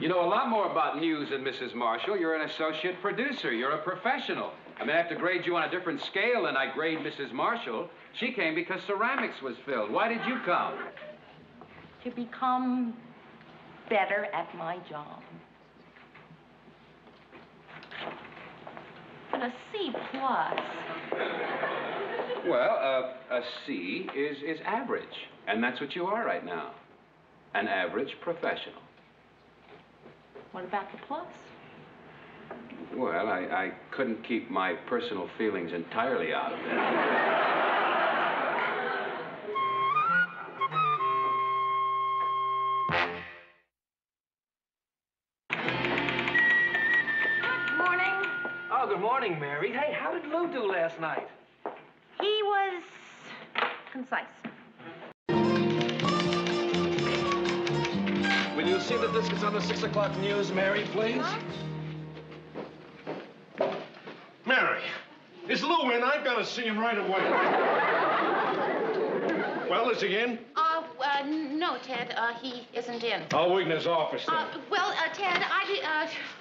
S15: You know a lot more about news than Mrs. Marshall. You're an associate producer. You're a professional. I mean, I have to grade you on a different scale than I grade Mrs. Marshall. She came because ceramics was filled. Why did you come?
S5: To become better at my job. But a C plus.
S15: Well, a C is average. And that's what you are right now. An average professional.
S5: What about the plus?
S15: Well, I couldn't keep my personal feelings entirely out of it.
S5: Good morning.
S4: Oh, good morning, Mary. Hey, how did Lou do last night?
S5: He was concise.
S4: Will you see that this gets on the 6 o'clock news, Mary, please?
S6: Mary, is Lou in? I've got to see him right away. Well, is he in?
S5: No, Ted, he isn't in.
S6: I'll wait in his office then.
S5: Well, Ted,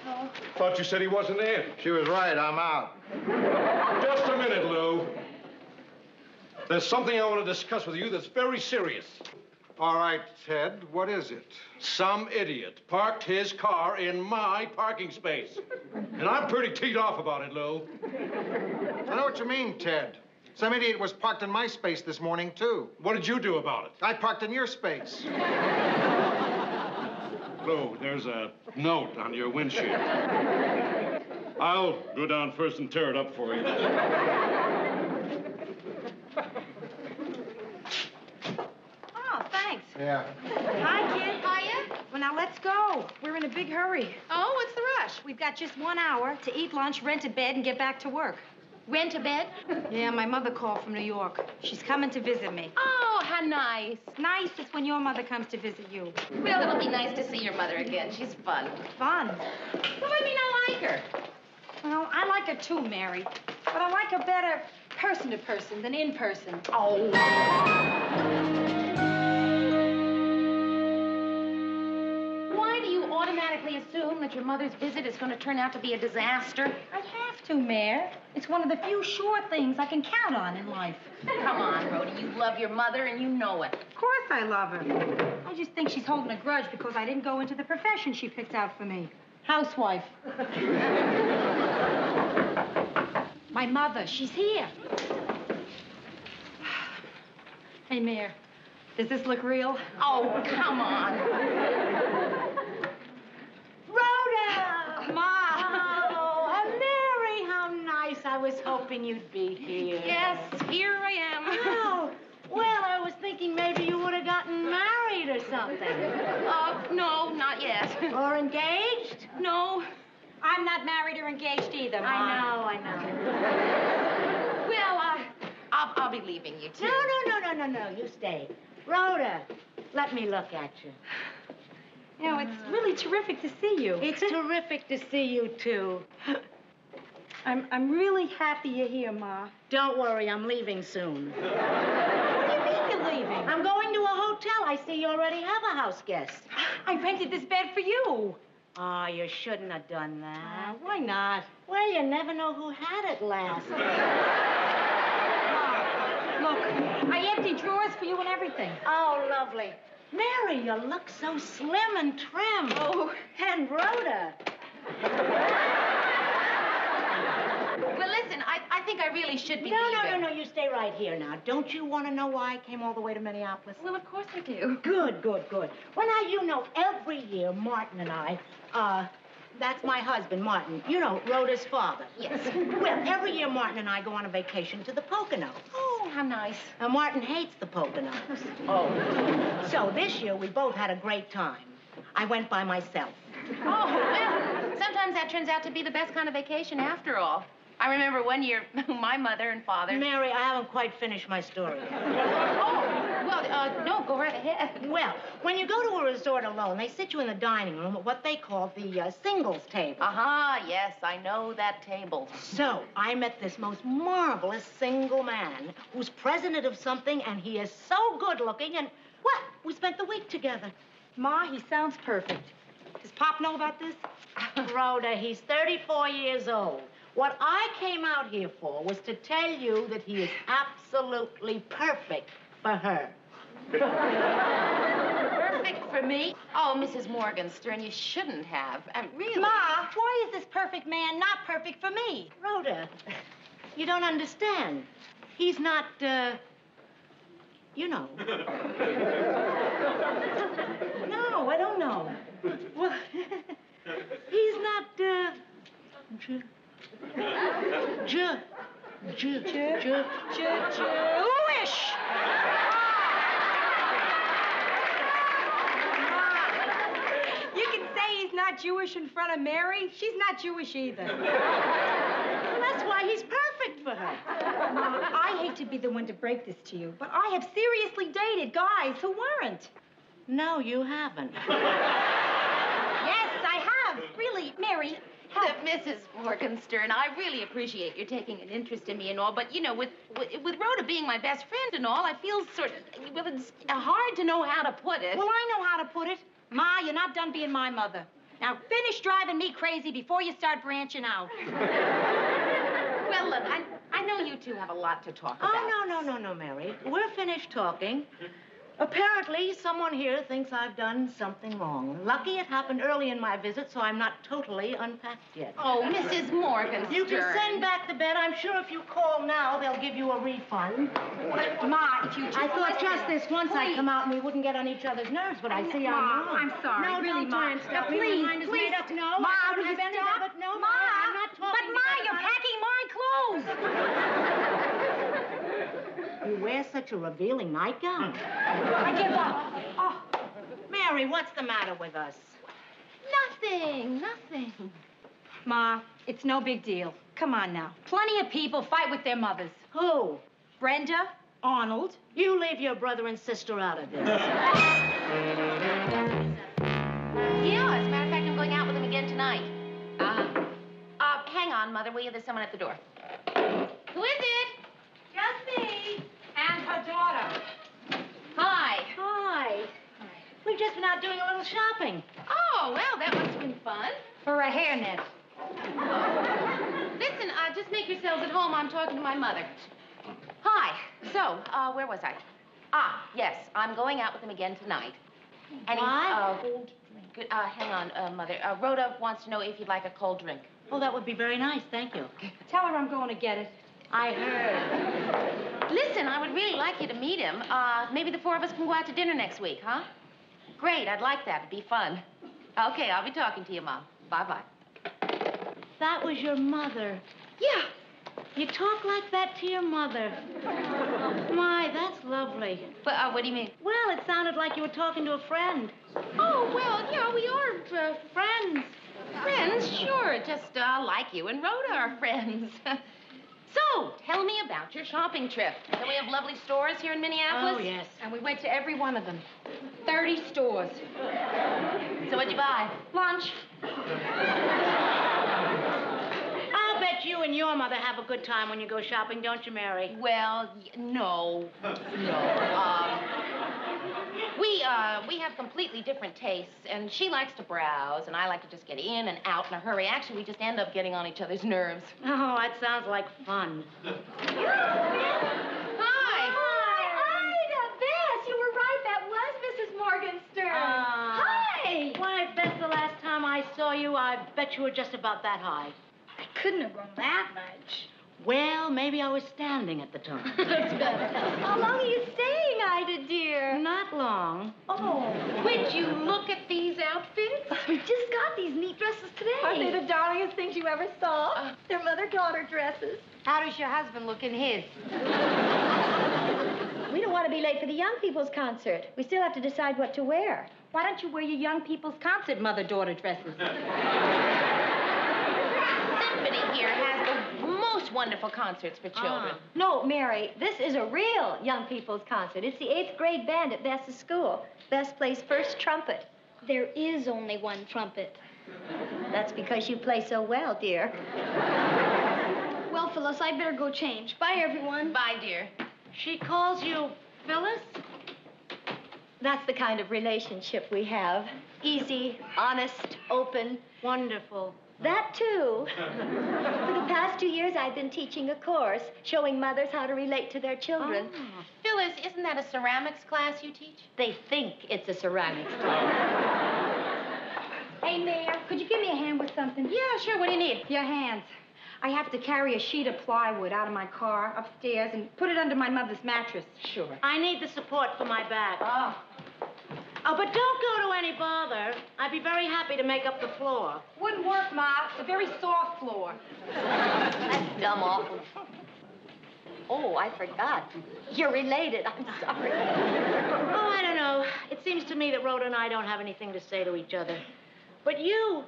S5: oh.
S6: Thought you said he wasn't in.
S3: She was right, I'm out.
S6: Just a minute, Lou. There's something I want to discuss with you that's very serious.
S17: All right, Ted, what is it?
S6: Some idiot parked his car in my parking space. And I'm pretty teed off about it, Lou.
S3: I know what you mean, Ted. Some idiot was parked in my space this morning, too.
S6: What did you do about it?
S3: I parked in your space.
S6: Lou, there's a note on your windshield. I'll go down first and tear it up for you.
S3: Yeah.
S11: Hi, kid. Hiya. Well, now let's go. We're in a big hurry.
S5: Oh, what's the rush?
S11: We've got just 1 hour to eat lunch, rent a bed, and get back to work.
S5: Rent a bed?
S11: Yeah, my mother called from New York. She's coming to visit me.
S5: Oh, how nice.
S11: Nice is when your mother comes to visit you.
S5: Well, it'll be nice to see your mother again. She's fun.
S11: Fun.
S5: Well, I mean, I like her.
S11: Well, I like her too, Mary. But I like her better person to person than in person.
S5: Oh. Why do you automatically assume that your mother's visit is going to turn out to be a disaster?
S11: I have to, Mare. It's one of the few sure things I can count on in life.
S5: Come on, Rhoda. You love your mother and you know it.
S11: Of course I love her. I just think she's holding a grudge because I didn't go into the profession she picked out for me. Housewife. My mother, she's here. Hey, Mare, does this look real?
S5: Oh, come on.
S11: Rhoda! Ma! Oh, Mary, how nice. I was hoping you'd be here.
S5: Yes, here I am.
S11: Oh, well, I was thinking maybe you would have gotten married or something.
S5: No, not yet.
S11: Or engaged?
S5: No.
S11: I'm not married or engaged either, Ma.
S5: I know. Well, I'll be leaving you, too.
S9: No, you stay. Rhoda, let me look at you.
S11: You know, it's really terrific to see you.
S9: It's terrific to see you, too.
S11: I'm really happy you're here, Ma.
S9: Don't worry, I'm leaving soon.
S11: What do you mean you're leaving?
S9: I'm going to a hotel. I see you already have a house guest.
S11: I rented this bed for you.
S9: Oh, you shouldn't have done that.
S11: Why not?
S9: Well, you never know who had it last.
S11: Look, I emptied drawers for you and everything.
S9: Oh, lovely. Mary, you look so slim and trim.
S11: Oh.
S9: And Rhoda.
S5: Well, listen, I think I really should be leaving.
S9: No, you stay right here now. Don't you want to know why I came all the way to Minneapolis?
S5: Well, of course I do.
S9: Good. Well, now, you know, every year, Martin and I, that's my husband, Martin. You know, Rhoda's father.
S5: Yes.
S9: Well, every year, Martin and I go on a vacation to the Poconos.
S5: Oh, how nice.
S9: Now, Martin hates the Poconos.
S5: Oh.
S9: So this year, we both had a great time. I went by myself.
S5: Oh, well, sometimes that turns out to be the best kind of vacation after all. I remember one year, my mother and father...
S9: Mary, I haven't quite finished my story.
S5: No, go right ahead.
S9: Well, when you go to a resort alone, they sit you in the dining room at what they call the singles table.
S5: Aha, yes, I know that table.
S9: So, I met this most marvelous single man who's president of something, and he is so good-looking, and, well, we spent the week together.
S11: Ma, he sounds perfect. Does Pop know about this?
S9: Rhoda, he's 34 years old. What I came out here for was to tell you that he is absolutely perfect for her.
S5: Perfect for me? Oh, Mrs. Morgenstern, you shouldn't have. Really?
S11: Ma, why is this perfect man not perfect for me?
S9: Rhoda, you don't understand. He's not, you know.
S11: No, I don't know.
S9: Well, he's not,
S11: Jewish. You can say he's not Jewish in front of Mary. She's not Jewish either.
S9: Well, that's why he's perfect for her.
S11: Ma, I hate to be the one to break this to you, but I have seriously dated guys who weren't.
S9: No, you haven't.
S11: Yes, I have. Really, Mary.
S5: Mrs. Morgenstern, I really appreciate your taking an interest in me and all, but, you know, with Rhoda being my best friend and all, I feel sort of, well, it's hard to know how to put it.
S11: Well, I know how to put it. Ma, you're not done being my mother. Now, finish driving me crazy before you start branching out.
S5: Well, look, I know you two have a lot to talk about.
S9: Oh, no, Mary. We're finished talking. Apparently, someone here thinks I've done something wrong. Lucky it happened early in my visit, so I'm not totally unpacked yet.
S5: Oh, Mrs. Morgenstern.
S9: You can send back the bed. I'm sure if you call now, they'll give you a refund.
S11: Ma, if you...
S9: I thought just this once I'd come out and we wouldn't get on each other's nerves, but I see I'm wrong.
S11: I'm sorry.
S9: No,
S11: really,
S9: don't
S11: Ma.
S9: try and stop me.
S11: Please,
S9: My mind is
S11: please.
S9: made up. No,
S11: Ma,
S9: I
S11: will
S9: don't
S11: you
S9: have any
S11: stop?
S9: of it. No,
S11: Ma,
S9: I'm not talking
S11: but Ma,
S9: about
S11: you're
S9: it.
S11: packing my clothes.
S9: You wear such a revealing nightgown?
S11: I give up.
S9: Oh, Mary, what's the matter with us?
S5: Nothing, nothing.
S11: Ma, it's no big deal. Come on now. Plenty of people fight with their mothers.
S9: Who?
S11: Brenda, Arnold.
S9: You leave your brother and sister out of this.
S5: Yeah, as a matter of fact, I'm going out with him again tonight. Hang on, Mother, will you? There's someone at the door. Who is it?
S11: Just me and her daughter.
S5: Hi.
S9: Hi. We've just been out doing a little shopping.
S5: Oh, well, that must have been fun.
S11: For a hairnet.
S5: Listen, just make yourselves at home. I'm talking to my mother. Hi. So, where was I? Yes, I'm going out with him again tonight. And
S9: Why?
S5: Cold drink. Hang on, Mother. Rhoda wants to know if you'd like a cold drink.
S9: Oh, that would be very nice. Thank you.
S11: Tell her I'm going to get it.
S9: I heard.
S5: Listen, I would really like you to meet him. Maybe the four of us can go out to dinner next week, huh? Great, I'd like that. It'd be fun. Okay, I'll be talking to you, Mom. Bye-bye.
S9: That was your mother.
S5: Yeah.
S9: You talk like that to your mother. My, that's lovely.
S5: But, what do you mean?
S9: Well, it sounded like you were talking to a friend.
S5: Oh, well, yeah, we are friends. Friends? Sure, just like you and Rhoda are friends. So, tell me about your shopping trip. Don't we have lovely stores here in Minneapolis?
S9: Oh, yes.
S11: And we went to every one of them. 30 stores.
S5: So what'd you buy?
S11: Lunch.
S9: I'll bet you and your mother have a good time when you go shopping, don't you, Mary?
S5: Well, no. We have completely different tastes, and she likes to browse, and I like to just get in and out in a hurry. Actually, we just end up getting on each other's nerves.
S9: Oh, that sounds like fun.
S5: Hi.
S11: Ida, Bess, you were right. That was Mrs. Morgenstern. Hi.
S9: Why, Bess, the last time I saw you, I bet you were just about that high.
S11: I couldn't have grown that much.
S9: Well, maybe I was standing at the time.
S11: That's better. How long are you staying, Ida, dear?
S9: Not long.
S11: Oh.
S5: Would you look at these outfits?
S11: We just got these neat dresses today. Aren't they the darlingest things you ever saw? They're mother-daughter dresses.
S5: How does your husband look in his?
S18: We don't want to be late for the young people's concert. We still have to decide what to wear.
S11: Why don't you wear your young people's concert mother-daughter dresses?
S5: Symphony here has the most wonderful concerts for children.
S18: No, Mary, this is a real young people's concert. It's the 8th grade band at Bess's school. Bess plays first trumpet.
S11: There is only one trumpet.
S18: That's because you play so well, dear.
S11: Well, Phyllis, I'd better go change. Bye, everyone.
S5: Bye, dear.
S9: She calls you Phyllis?
S18: That's the kind of relationship we have. Easy, honest, open.
S9: Wonderful.
S18: That, too. For the past 2 years, I've been teaching a course showing mothers how to relate to their children.
S5: Oh. Phyllis, isn't that a ceramics class you teach?
S18: They think it's a ceramics class.
S11: Hey, Mayor, could you give me a hand with something?
S5: Yeah, sure. What do you need?
S11: Your hands. I have to carry a sheet of plywood out of my car upstairs and put it under my mother's mattress.
S5: Sure.
S9: I need the support for my back. Oh, but don't go to any bother. I'd be very happy to make up the floor.
S11: Wouldn't work, Ma. It's a very soft floor.
S18: That's dumb awful. Oh, I forgot. You're related. I'm sorry.
S9: Oh, I don't know. It seems to me that Rhoda and I don't have anything to say to each other. But you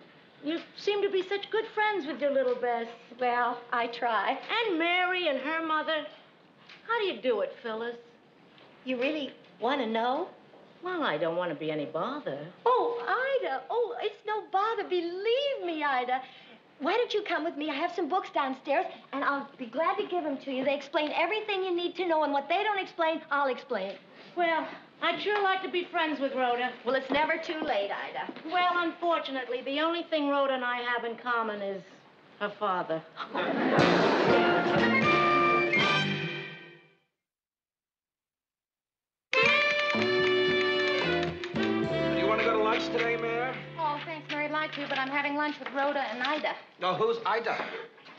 S9: seem to be such good friends with your little Bess.
S18: Well, I try.
S9: And Mary and her mother. How do you do it, Phyllis?
S18: You really want to know?
S9: Well, I don't want to be any bother.
S18: Oh, Ida. Oh, it's no bother. Believe me, Ida. Why don't you come with me? I have some books downstairs, and I'll be glad to give them to you. They explain everything you need to know, and what they don't explain, I'll explain.
S9: Well, I'd sure like to be friends with Rhoda.
S18: Well, it's never too late, Ida.
S9: Well, unfortunately, the only thing Rhoda and I have in common is her father.
S4: Do you want to go to lunch today, Mayor?
S5: Oh, thanks, Mary. I'd like to, but I'm having lunch with Rhoda and Ida.
S4: No, who's Ida?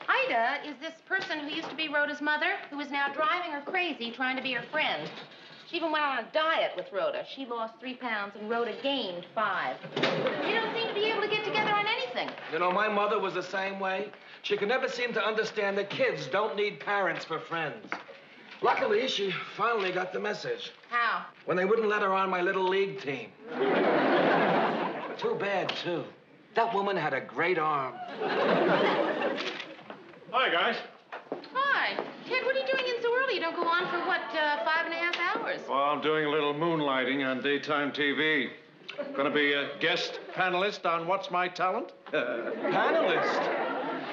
S5: Ida is this person who used to be Rhoda's mother, who is now driving her crazy trying to be her friend. She even went on a diet with Rhoda. She lost 3 pounds, and Rhoda gained 5. They don't seem to be able to get together on anything.
S4: You know, my mother was the same way. She could never seem to understand that kids don't need parents for friends. Luckily, she finally got the message.
S5: How?
S4: When they wouldn't let her on my little league team. Too bad, too. That woman had a great arm.
S6: Hi, guys.
S5: Hi. Ted, what are you doing in so early? You don't go on for, what, 5.5 hours?
S6: Well, I'm doing a little moonlighting on daytime TV. Gonna be a guest panelist on What's My Talent?
S4: Panelist?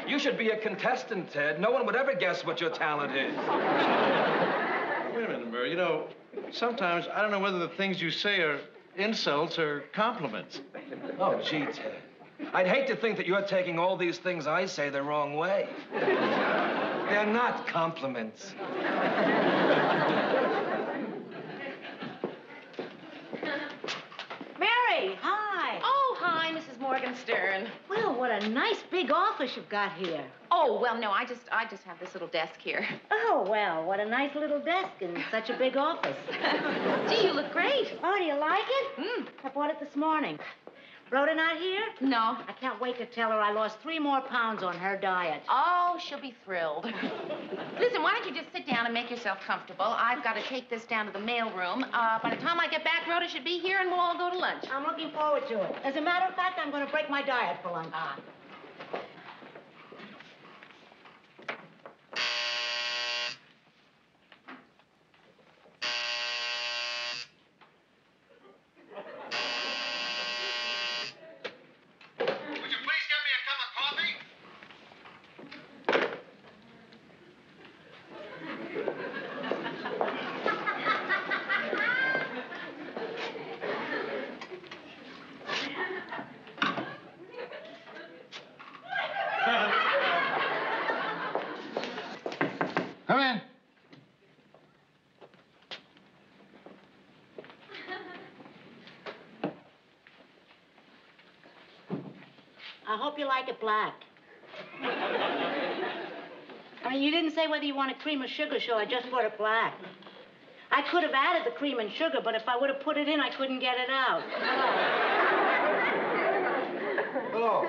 S4: You should be a contestant, Ted. No one would ever guess what your talent is.
S6: Wait a minute, Murray. You know, sometimes I don't know whether the things you say are insults or compliments.
S4: Oh, gee, Ted. I'd hate to think that you're taking all these things I say the wrong way. They're not compliments.
S9: Mary, hi.
S5: Oh, hi, Mrs. Morgenstern.
S9: Well, what a nice big office you've got here.
S5: Oh, well, no, I just have this little desk here.
S9: Oh, well, what a nice little desk in such a big office.
S5: Gee, you look great.
S9: Oh, do you like it? I bought it this morning. Rhoda not here?
S5: No.
S9: I can't wait to tell her I lost 3 more pounds on her diet.
S5: Oh, she'll be thrilled. Listen, why don't you just sit down and make yourself comfortable? I've got to take this down to the mail room. By the time I get back, Rhoda should be here and we'll all go to lunch.
S9: I'm looking forward to it. As a matter of fact, I'm going to break my diet for lunch.
S3: Come in.
S9: I hope you like it black. I mean, you didn't say whether you wanted cream or sugar, so I just put it black. I could have added the cream and sugar, but if I would have put it in, I couldn't get it out.
S10: Hello.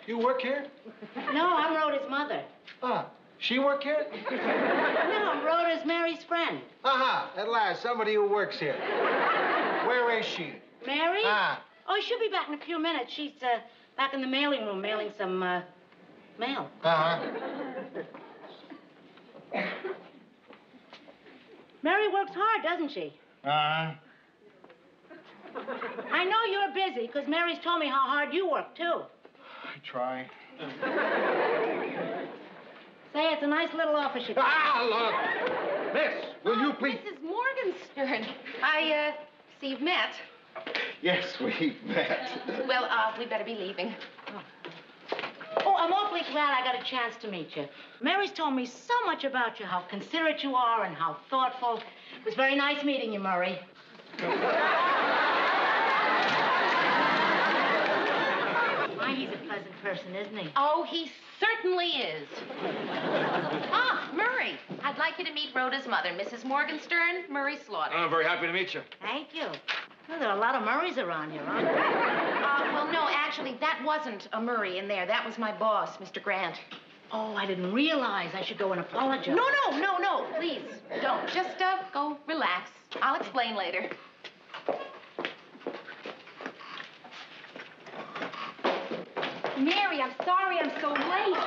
S10: You work here?
S9: No, I'm Rhoda's mother.
S10: Ah, she work here?
S9: No, Rhoda's Mary's friend.
S10: Aha, at last, somebody who works here. Where is she?
S9: Mary?
S10: Ah.
S9: Oh, she'll be back in a few minutes. She's back in the mailing room mailing some mail.
S10: Uh-huh.
S9: Mary works hard, doesn't she?
S10: Uh-huh.
S9: I know you're busy, because Mary's told me how hard you work, too.
S10: I try.
S9: Say, it's a nice little office you got.
S10: Ah, look! Miss, will you please...
S5: Mrs. Morgenstern, I see you've met.
S10: Yes, we've met.
S5: Well, we better be leaving.
S9: Oh, I'm awfully glad I got a chance to meet you. Mary's told me so much about you, how considerate you are and how thoughtful. It was very nice meeting you, Murray. My, he's a pleasant person, isn't he?
S5: Oh, he certainly is. Murray, I'd like you to meet Rhoda's mother, Mrs. Morgenstern, Murray Slaughter.
S4: I'm very happy to meet you.
S9: Thank you. Well, there are a lot of Murrays around here, aren't there?
S5: Well, no, actually, that wasn't a Murray in there. That was my boss, Mr. Grant.
S9: Oh, I didn't realize. I should go and apologize.
S5: No, please, don't. Just, go relax. I'll explain later.
S11: Mary, I'm sorry I'm so late.
S9: Rhoda,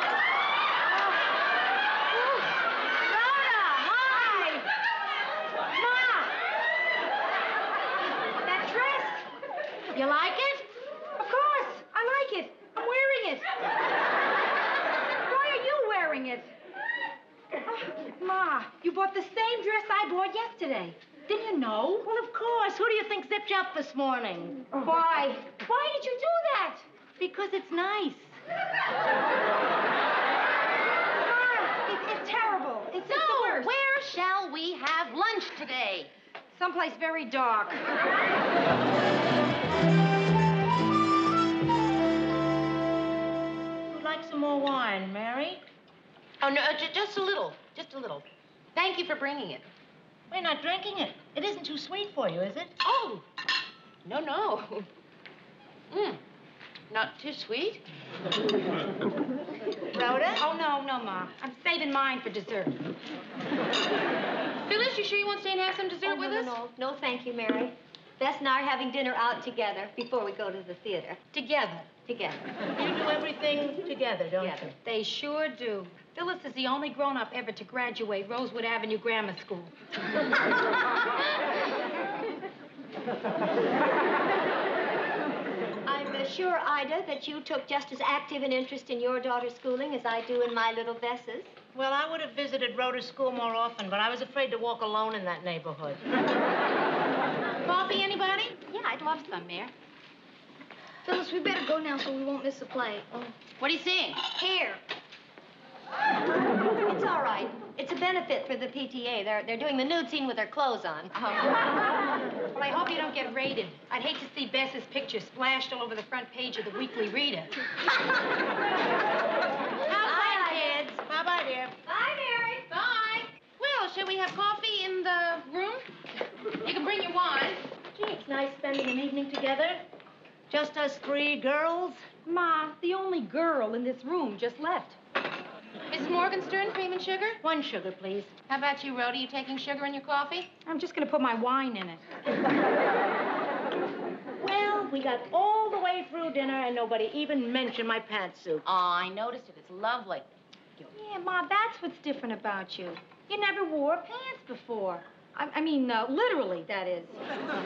S9: hi! Ma!
S11: That dress.
S9: You like it?
S11: Of course, I like it. I'm wearing it. Why are you wearing it? Ma, you bought the same dress I bought yesterday. Didn't you know?
S9: Well, of course. Who do you think zipped you up this morning?
S11: Why? Why did you do that?
S9: Because it's nice.
S11: It's terrible. It's the worst.
S5: Where shall we have lunch today?
S11: Someplace very dark.
S9: Would like some more wine, Mary?
S5: Oh, no, just a little. Just a little. Thank you for bringing it.
S9: We're not drinking it. It isn't too sweet for you, is it?
S5: Oh, no. Not too sweet.
S9: Rhoda?
S11: Oh, no, Ma. I'm saving mine for dessert. Phyllis, you sure you won't stay and have some dessert with us?
S18: No, thank you, Mary. Bess and I are having dinner out together before we go to the theater.
S11: Together.
S18: Together.
S9: You do everything together, don't you?
S11: They sure do. Phyllis is the only grown-up ever to graduate Rosewood Avenue Grammar School.
S18: I'm sure, Ida, that you took just as active an interest in your daughter's schooling as I do in my little Bess's.
S9: Well, I would have visited Rhoda's school more often, but I was afraid to walk alone in that neighborhood.
S11: Coffee, anybody?
S18: Yeah, I'd love some, Mayor.
S19: Phyllis, we better go now so we won't miss the play.
S11: What are you seeing?
S18: Here. It's all right. It's a benefit for the PTA. They're doing the nude scene with their clothes on.
S11: Well, I hope you don't get raided. I'd hate to see Bess's picture splashed all over the front page of the Weekly Reader.
S9: Bye, kids. Bye-bye, dear.
S18: Bye, Mary.
S11: Bye. Well, shall we have coffee in the room? You can bring your wine.
S9: Gee, it's nice spending an evening together. Just us three girls.
S11: Ma, the only girl in this room just left. Mrs. Morgenstern, cream and sugar?
S9: 1 sugar, please.
S11: How about you, Rhoda? You taking sugar in your coffee? I'm just going to put my wine in it.
S9: Well, we got all the way through dinner and nobody even mentioned my pantsuit.
S11: Oh, I noticed it. It's lovely. Yeah, Ma, that's what's different about you. You never wore pants before. I mean, literally, that is.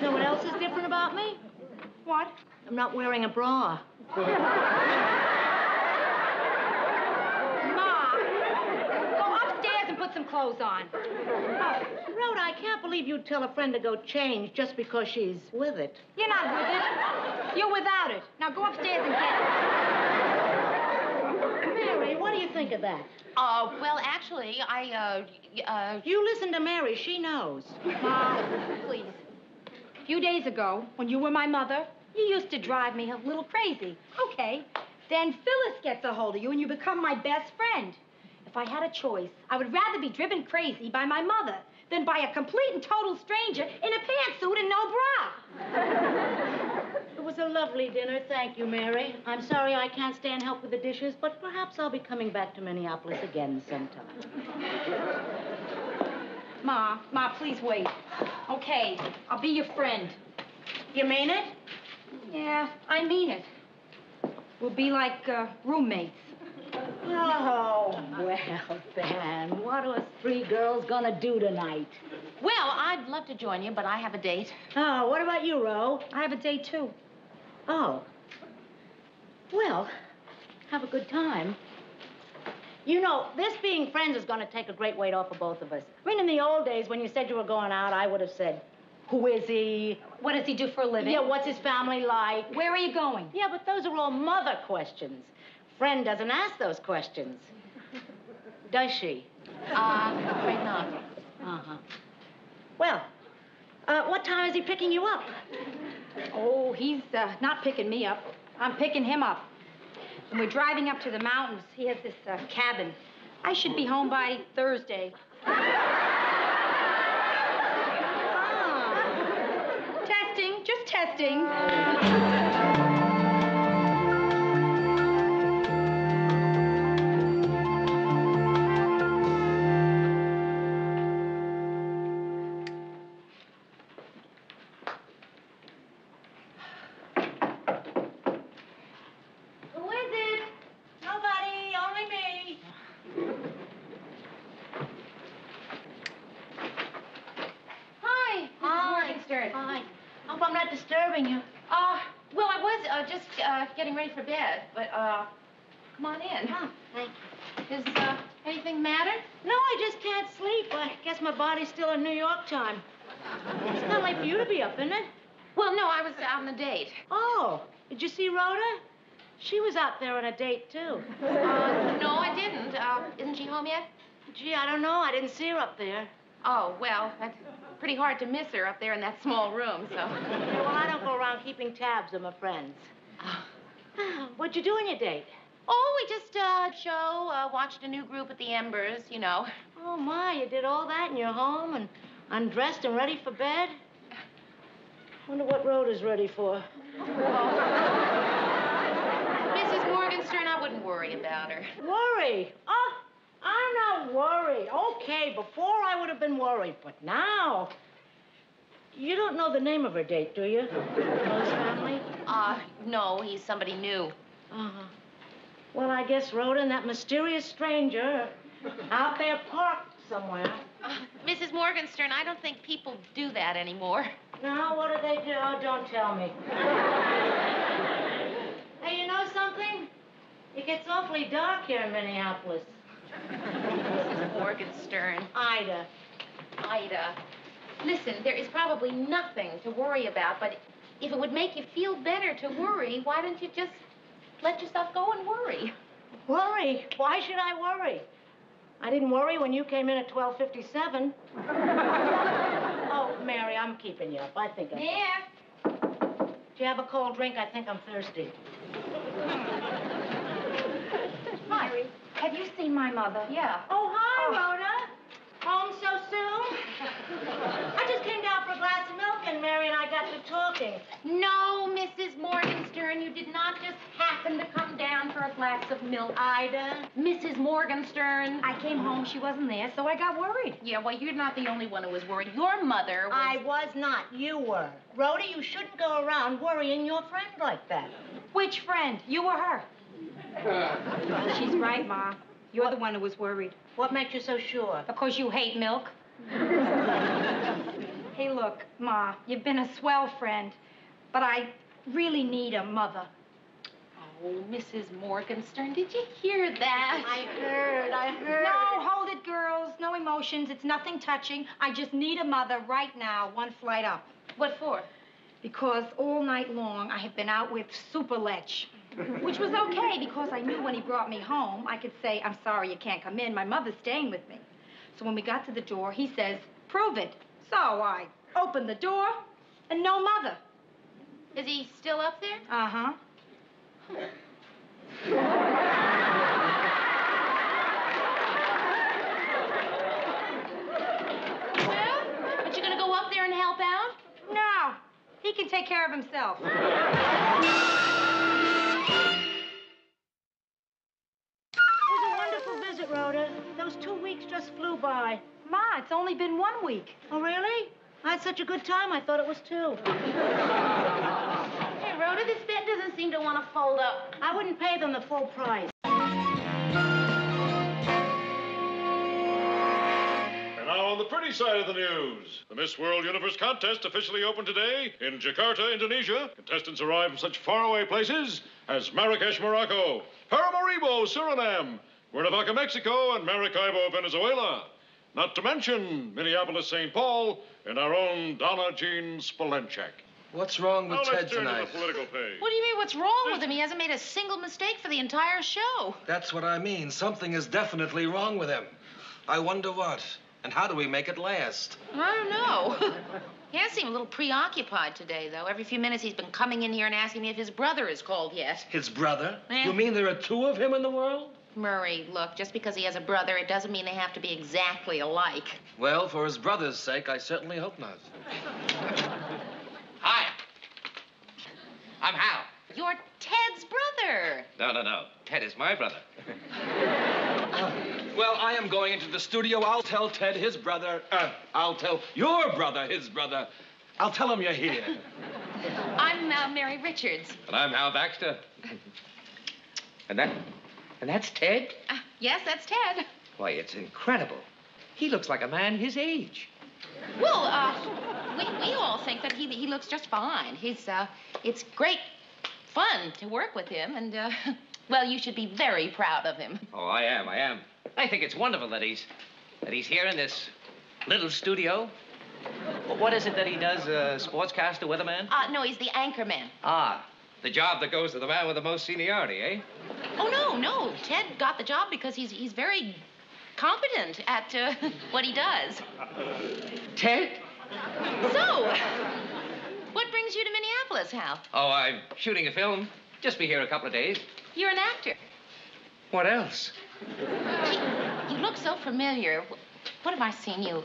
S9: Know what else is different about me?
S11: What?
S9: I'm not wearing a bra.
S11: Put some clothes on.
S9: Oh, Rhoda, I can't believe you'd tell a friend to go change just because she's with it.
S11: You're not with it. You're without it. Now go upstairs and get it.
S9: Mary, what do you think of that?
S11: Well, actually,
S9: You listen to Mary. She knows.
S11: Please. A few days ago, when you were my mother, you used to drive me a little crazy. Okay. Then Phyllis gets a hold of you and you become my best friend. If I had a choice, I would rather be driven crazy by my mother than by a complete and total stranger in a pantsuit and no bra.
S9: It was a lovely dinner. Thank you, Mary. I'm sorry I can't stay and help with the dishes, but perhaps I'll be coming back to Minneapolis again sometime.
S11: Ma, please wait. Okay, I'll be your friend.
S9: You mean it?
S11: Yeah, I mean it. We'll be like roommates.
S9: Oh, well, then, what are us three girls gonna do tonight?
S11: Well, I'd love to join you, but I have a date.
S9: Oh, what about you, Ro?
S11: I have a date, too.
S9: Oh. Well, have a good time. You know, this being friends is gonna take a great weight off of both of us. I mean, in the old days, when you said you were going out, I would have said, who is he?
S11: What does he do for a living?
S9: Yeah, what's his family like?
S11: Where are you going?
S9: Yeah, but those are all mother questions. Friend doesn't ask those questions. Does she?
S11: Afraid not.
S9: Uh-huh. Well, what time is he picking you up?
S11: Oh, he's not picking me up. I'm picking him up. When we're driving up to the mountains, he has this cabin. I should be home by Thursday. Testing, just testing. Well, I was just getting ready for bed, but come on in.
S9: Oh, thank you.
S11: Is anything matter?
S9: No, I just can't sleep. I guess my body's still in New York time. It's not late for you to be up, isn't it?
S11: Well, no, I was out on a date.
S9: Oh, did you see Rhoda? She was out there on a date, too.
S11: No, I didn't. Isn't she home yet?
S9: Gee, I don't know. I didn't see her up there.
S11: Oh, well, that's pretty hard to miss her up there in that small room, so.
S9: Yeah, well, I don't go around keeping tabs on my friends. What'd you do on your date?
S11: Oh, we just watched a new group at the Embers, you know.
S9: Oh, my, you did all that and you're home and undressed and ready for bed? Wonder what Rhoda's ready for.
S11: Mrs. Morgenstern, I wouldn't worry
S5: about her.
S9: Worry? Oh, I'm not worried. Okay, before I would have been worried, but now... You don't know the name of her date, do you? Rose family?
S5: No, he's somebody new.
S9: Uh-huh. Well, I guess Rhoda and that mysterious stranger out there parked somewhere.
S5: Mrs. Morgenstern, I don't think people do that anymore.
S9: No, what do they do? Oh, don't tell me. Hey, you know something? It gets awfully dark here in Minneapolis.
S5: Mrs. Morgenstern.
S9: Ida.
S5: Listen, there is probably nothing to worry about, but if it would make you feel better to worry, why don't you just let yourself go and worry?
S9: Worry? Why should I worry? I didn't worry when you came in at 12:57. Oh, Mary, I'm keeping you up. I think I...
S11: Yeah.
S9: Do you have a cold drink? I think I'm thirsty.
S11: Mary, have you seen my mother?
S5: Yeah.
S9: Oh, hi, Rhoda. Home so soon? I just came down for a glass of milk, and Mary and I got to talking.
S5: No, Mrs. Morgenstern, you did not just happen to come down for a glass of milk.
S9: Ida?
S5: Mrs. Morgenstern.
S11: I came home, she wasn't there, so I got worried.
S5: Yeah, well, you're not the only one who was worried. Your mother was...
S9: I was not. You were. Rhoda, you shouldn't go around worrying your friend like that.
S11: Which friend? You or her? She's right, Ma. You're the one who was worried.
S9: What makes you so sure?
S11: Because you hate milk. Hey, look, Ma, you've been a swell friend, but I really need a mother.
S5: Oh, Mrs. Morgenstern, did you hear that?
S9: I heard.
S11: No, hold it, girls. No emotions. It's nothing touching. I just need a mother right now, one flight up.
S5: What for?
S11: Because all night long I have been out with Super Lech. Which was okay, because I knew when he brought me home, I could say, I'm sorry, you can't come in. My mother's staying with me. So when we got to the door, he says, prove it. So I opened the door, and no mother.
S5: Is he still up there?
S11: Uh-huh.
S5: Well, aren't you going to go up there and help out?
S11: No. He can take care of himself.
S9: Rhoda. Those 2 weeks just flew by.
S11: Ma, it's only been 1 week.
S9: Oh, really? I had such a good time, I thought it was 2.
S5: Hey, Rhoda, this bed doesn't seem to want to fold up.
S9: I wouldn't pay them the full price.
S6: And now on the pretty side of the news. The Miss World Universe contest officially opened today in Jakarta, Indonesia. Contestants arrive from such faraway places as Marrakesh, Morocco, Paramaribo, Suriname, Cuernavaca, Mexico, and Maracaibo, Venezuela. Not to mention Minneapolis, St. Paul, and our own Donna Jean Spolenchek.
S4: What's wrong with
S6: Now
S4: Ted
S6: let's turn
S4: tonight?
S6: to the political page.
S5: What do you mean, what's wrong with him? He hasn't made a single mistake for the entire show.
S4: That's what I mean. Something is definitely wrong with him. I wonder what. And how do we make it last?
S5: I don't know. He has seemed a little preoccupied today, though. Every few minutes he's been coming in here and asking me if his brother is called yet.
S4: His brother?
S5: Eh?
S4: You mean there are 2 of him in the world?
S5: Murray, look, just because he has a brother, it doesn't mean they have to be exactly alike.
S4: Well, for his brother's sake, I certainly hope not.
S20: Hi. I'm Hal.
S5: You're Ted's brother.
S20: No. Ted is my brother.
S4: Well, I am going into the studio. I'll tell Ted his brother. I'll tell your brother his brother. I'll tell him you're here.
S5: I'm Mary Richards.
S20: And I'm Hal Baxter. And that's Ted?
S5: Yes, that's Ted.
S20: Why, it's incredible. He looks like a man his age.
S5: Well, we all think that he looks just fine. It's great fun to work with him, and, well, you should be very proud of him.
S20: Oh, I am. I think it's wonderful that he's here in this little studio. What is it that he does, sportscaster, weatherman?
S5: No, he's the anchorman.
S20: Ah, the job that goes to the man with the most seniority, eh?
S5: Oh, no. Ted got the job because he's very competent at what he does.
S20: Ted?
S5: So, what brings you to Minneapolis, Hal?
S20: Oh, I'm shooting a film. Just be here a couple of days.
S5: You're an actor.
S20: What else?
S5: Gee, you look so familiar. What have I seen you?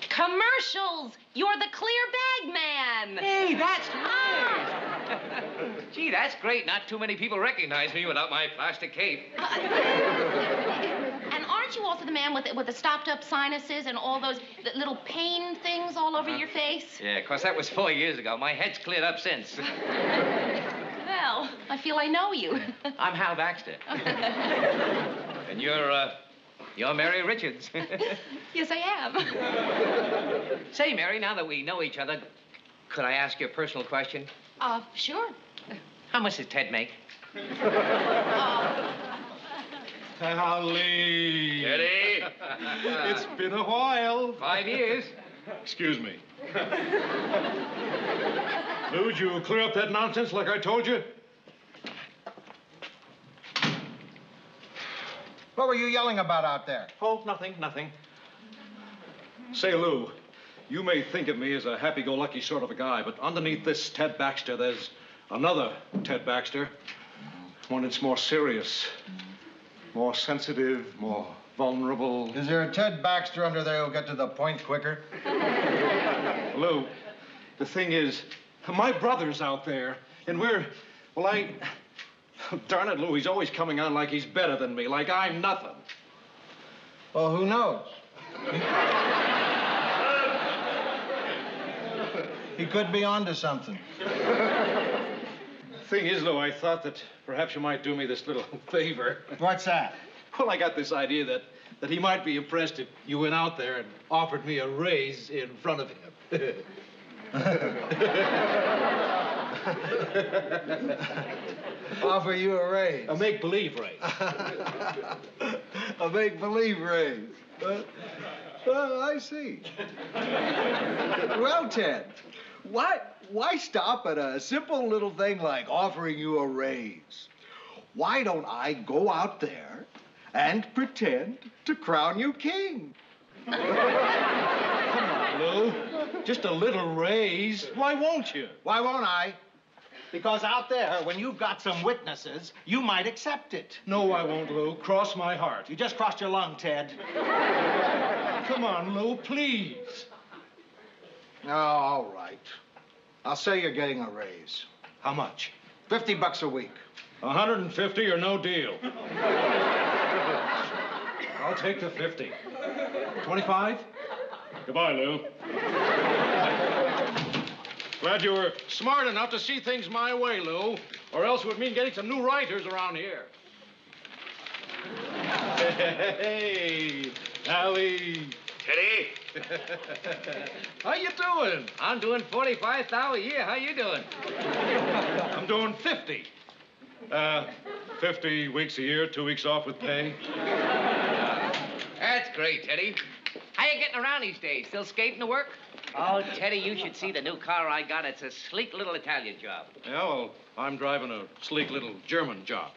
S5: Commercials! You're the clear bag man!
S20: Hey, that's right! Gee, Gee, that's great. Not too many people recognize me without my plastic cape.
S5: And aren't you also the man with the stopped-up sinuses and all those little pain things all over your face?
S20: Yeah, of course, that was 4 years ago. My head's cleared up since.
S5: Well, I feel I know you.
S20: I'm Hal Baxter. And you're Mary Richards.
S5: Yes, I am.
S20: Say, Mary, now that we know each other, could I ask you a personal question?
S5: Sure.
S20: How much does Ted make?
S6: Howley.
S20: Teddy.
S6: It's been a while.
S20: 5 years.
S6: Excuse me. Lou, did you clear up that nonsense like I told you?
S3: What were you yelling about out there?
S6: Oh, nothing. Say, Lou, you may think of me as a happy-go-lucky sort of a guy, but underneath this Ted Baxter, there's another Ted Baxter. One that's more serious, more sensitive, more vulnerable.
S3: Is there a Ted Baxter under there who'll get to the point quicker?
S6: Lou, the thing is, my brother's out there, and darn it, Lou, he's always coming on like he's better than me, like I'm nothing.
S3: Well, who knows? He could be onto something.
S6: Thing is, Lou, I thought that perhaps you might do me this little favor.
S3: What's that?
S6: Well, I got this idea that he might be impressed if you went out there and offered me a raise in front of him.
S3: Offer you a raise?
S6: A make-believe raise.
S3: A make-believe raise. I see. Well, Ted, why stop at a simple little thing like offering you a raise? Why don't I go out there and pretend to crown you king?
S6: Come on, Lou. Just a little raise. Why won't you?
S3: Why won't I? Because out there, when you've got some witnesses, you might accept it.
S6: No, I won't, Lou. Cross my heart.
S3: You just crossed your lung, Ted.
S6: Come on, Lou, please.
S3: Oh, all right. I'll say you're getting a raise.
S6: How much?
S3: $50 a week.
S6: 150 or no deal. I'll take the 50. 25? Goodbye, Lou. Glad you were smart enough to see things my way, Lou, or else it would mean getting some new writers around here. Hey, Allie.
S20: Teddy.
S6: How you doing?
S20: I'm doing 45,000 a year. How you doing?
S6: I'm doing 50. 50 weeks a year, 2 weeks off with pay.
S20: That's great, Teddy. How you getting around these days? Still skating to work? Oh, Teddy, you should see the new car I got. It's a sleek little Italian job.
S6: Yeah, well, I'm driving a sleek little German job.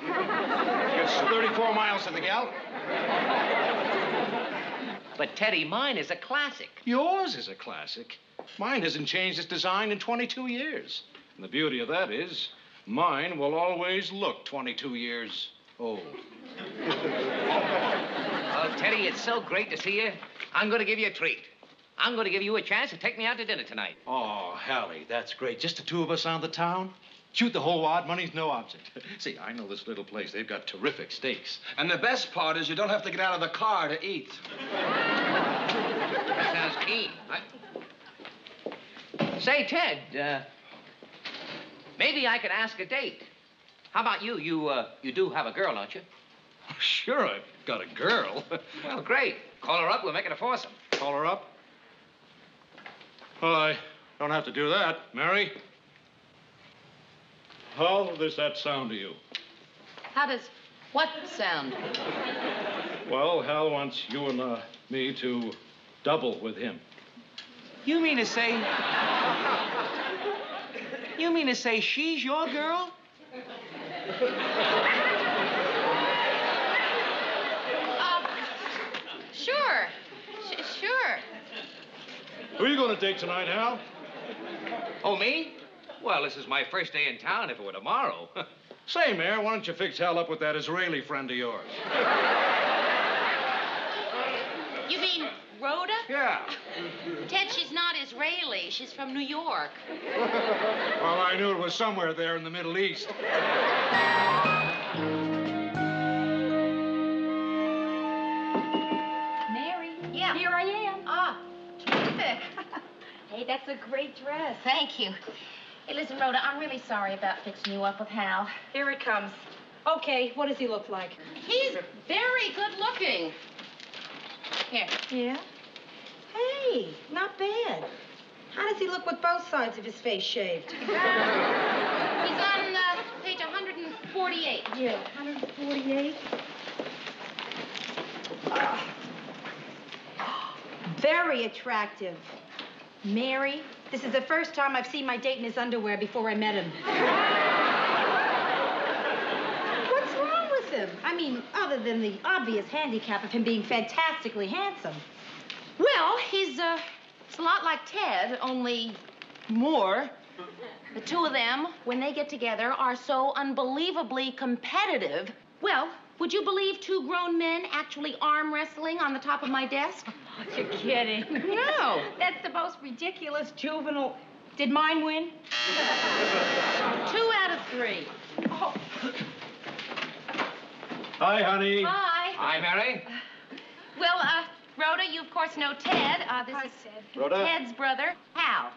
S6: It's 34 miles to the gallon.
S20: But, Teddy, mine is a classic.
S6: Yours is a classic. Mine hasn't changed its design in 22 years. And the beauty of that is, mine will always look 22 years old.
S20: Oh, Teddy, it's so great to see you. I'm going to give you a treat. I'm going to give you a chance to take me out to dinner tonight.
S6: Oh, Hallie, that's great. Just the two of us on the town? Shoot the whole wad, money's no object. See, I know this little place. They've got terrific steaks.
S4: And the best part is you don't have to get out of the car to eat.
S20: That sounds keen. Say, Ted, maybe I could ask a date. How about you? You do have a girl, don't you?
S6: Sure, I've got a girl.
S20: Well, great. Call her up. We'll make it a foursome.
S6: Call her up? Well, I don't have to do that, Mary. How does that sound to you?
S5: How does what sound?
S6: Well, Hal wants you and me to double with him.
S20: You mean to say... You mean to say she's your girl?
S5: Sure. Sure.
S6: Who are you going to date tonight, Hal?
S20: Oh, me? Well, this is my first day in town. If it were tomorrow.
S6: Say, Mayor, why don't you fix Hal up with that Israeli friend of yours?
S5: You mean Rhoda?
S6: Yeah.
S5: Ted, she's not Israeli. Israeli. She's from New York.
S6: Well, I knew it was somewhere there in the Middle East.
S11: Mary.
S5: Yeah.
S11: Here I am.
S5: Ah, terrific.
S11: Hey, that's a great dress.
S5: Thank you. Hey, listen, Rhoda, I'm really sorry about fixing you up with Hal.
S11: Here it comes. Okay, what does he look like?
S5: He's very good looking. Here.
S11: Yeah? Hey, not bad. How does he look with both sides of his face shaved?
S5: He's on page 148.
S11: Yeah, 148. Very attractive. Mary, this is the first time I've seen my date in his underwear before I met him. What's wrong with him? I mean, other than the obvious handicap of him being fantastically handsome.
S5: Well, he's it's a lot like Ted, only more. The two of them, when they get together, are so unbelievably competitive. Well, would you believe two grown men actually arm wrestling on the top of my desk?
S11: You're kidding.
S5: No.
S11: That's the most ridiculous juvenile. Did mine win?
S5: 2 out of 3.
S11: Oh.
S2: Hi, honey.
S5: Hi.
S20: Hi, Mary.
S5: Well, Rhoda, you of course know Ted. This is
S2: Rhoda.
S5: Ted's brother, Hal.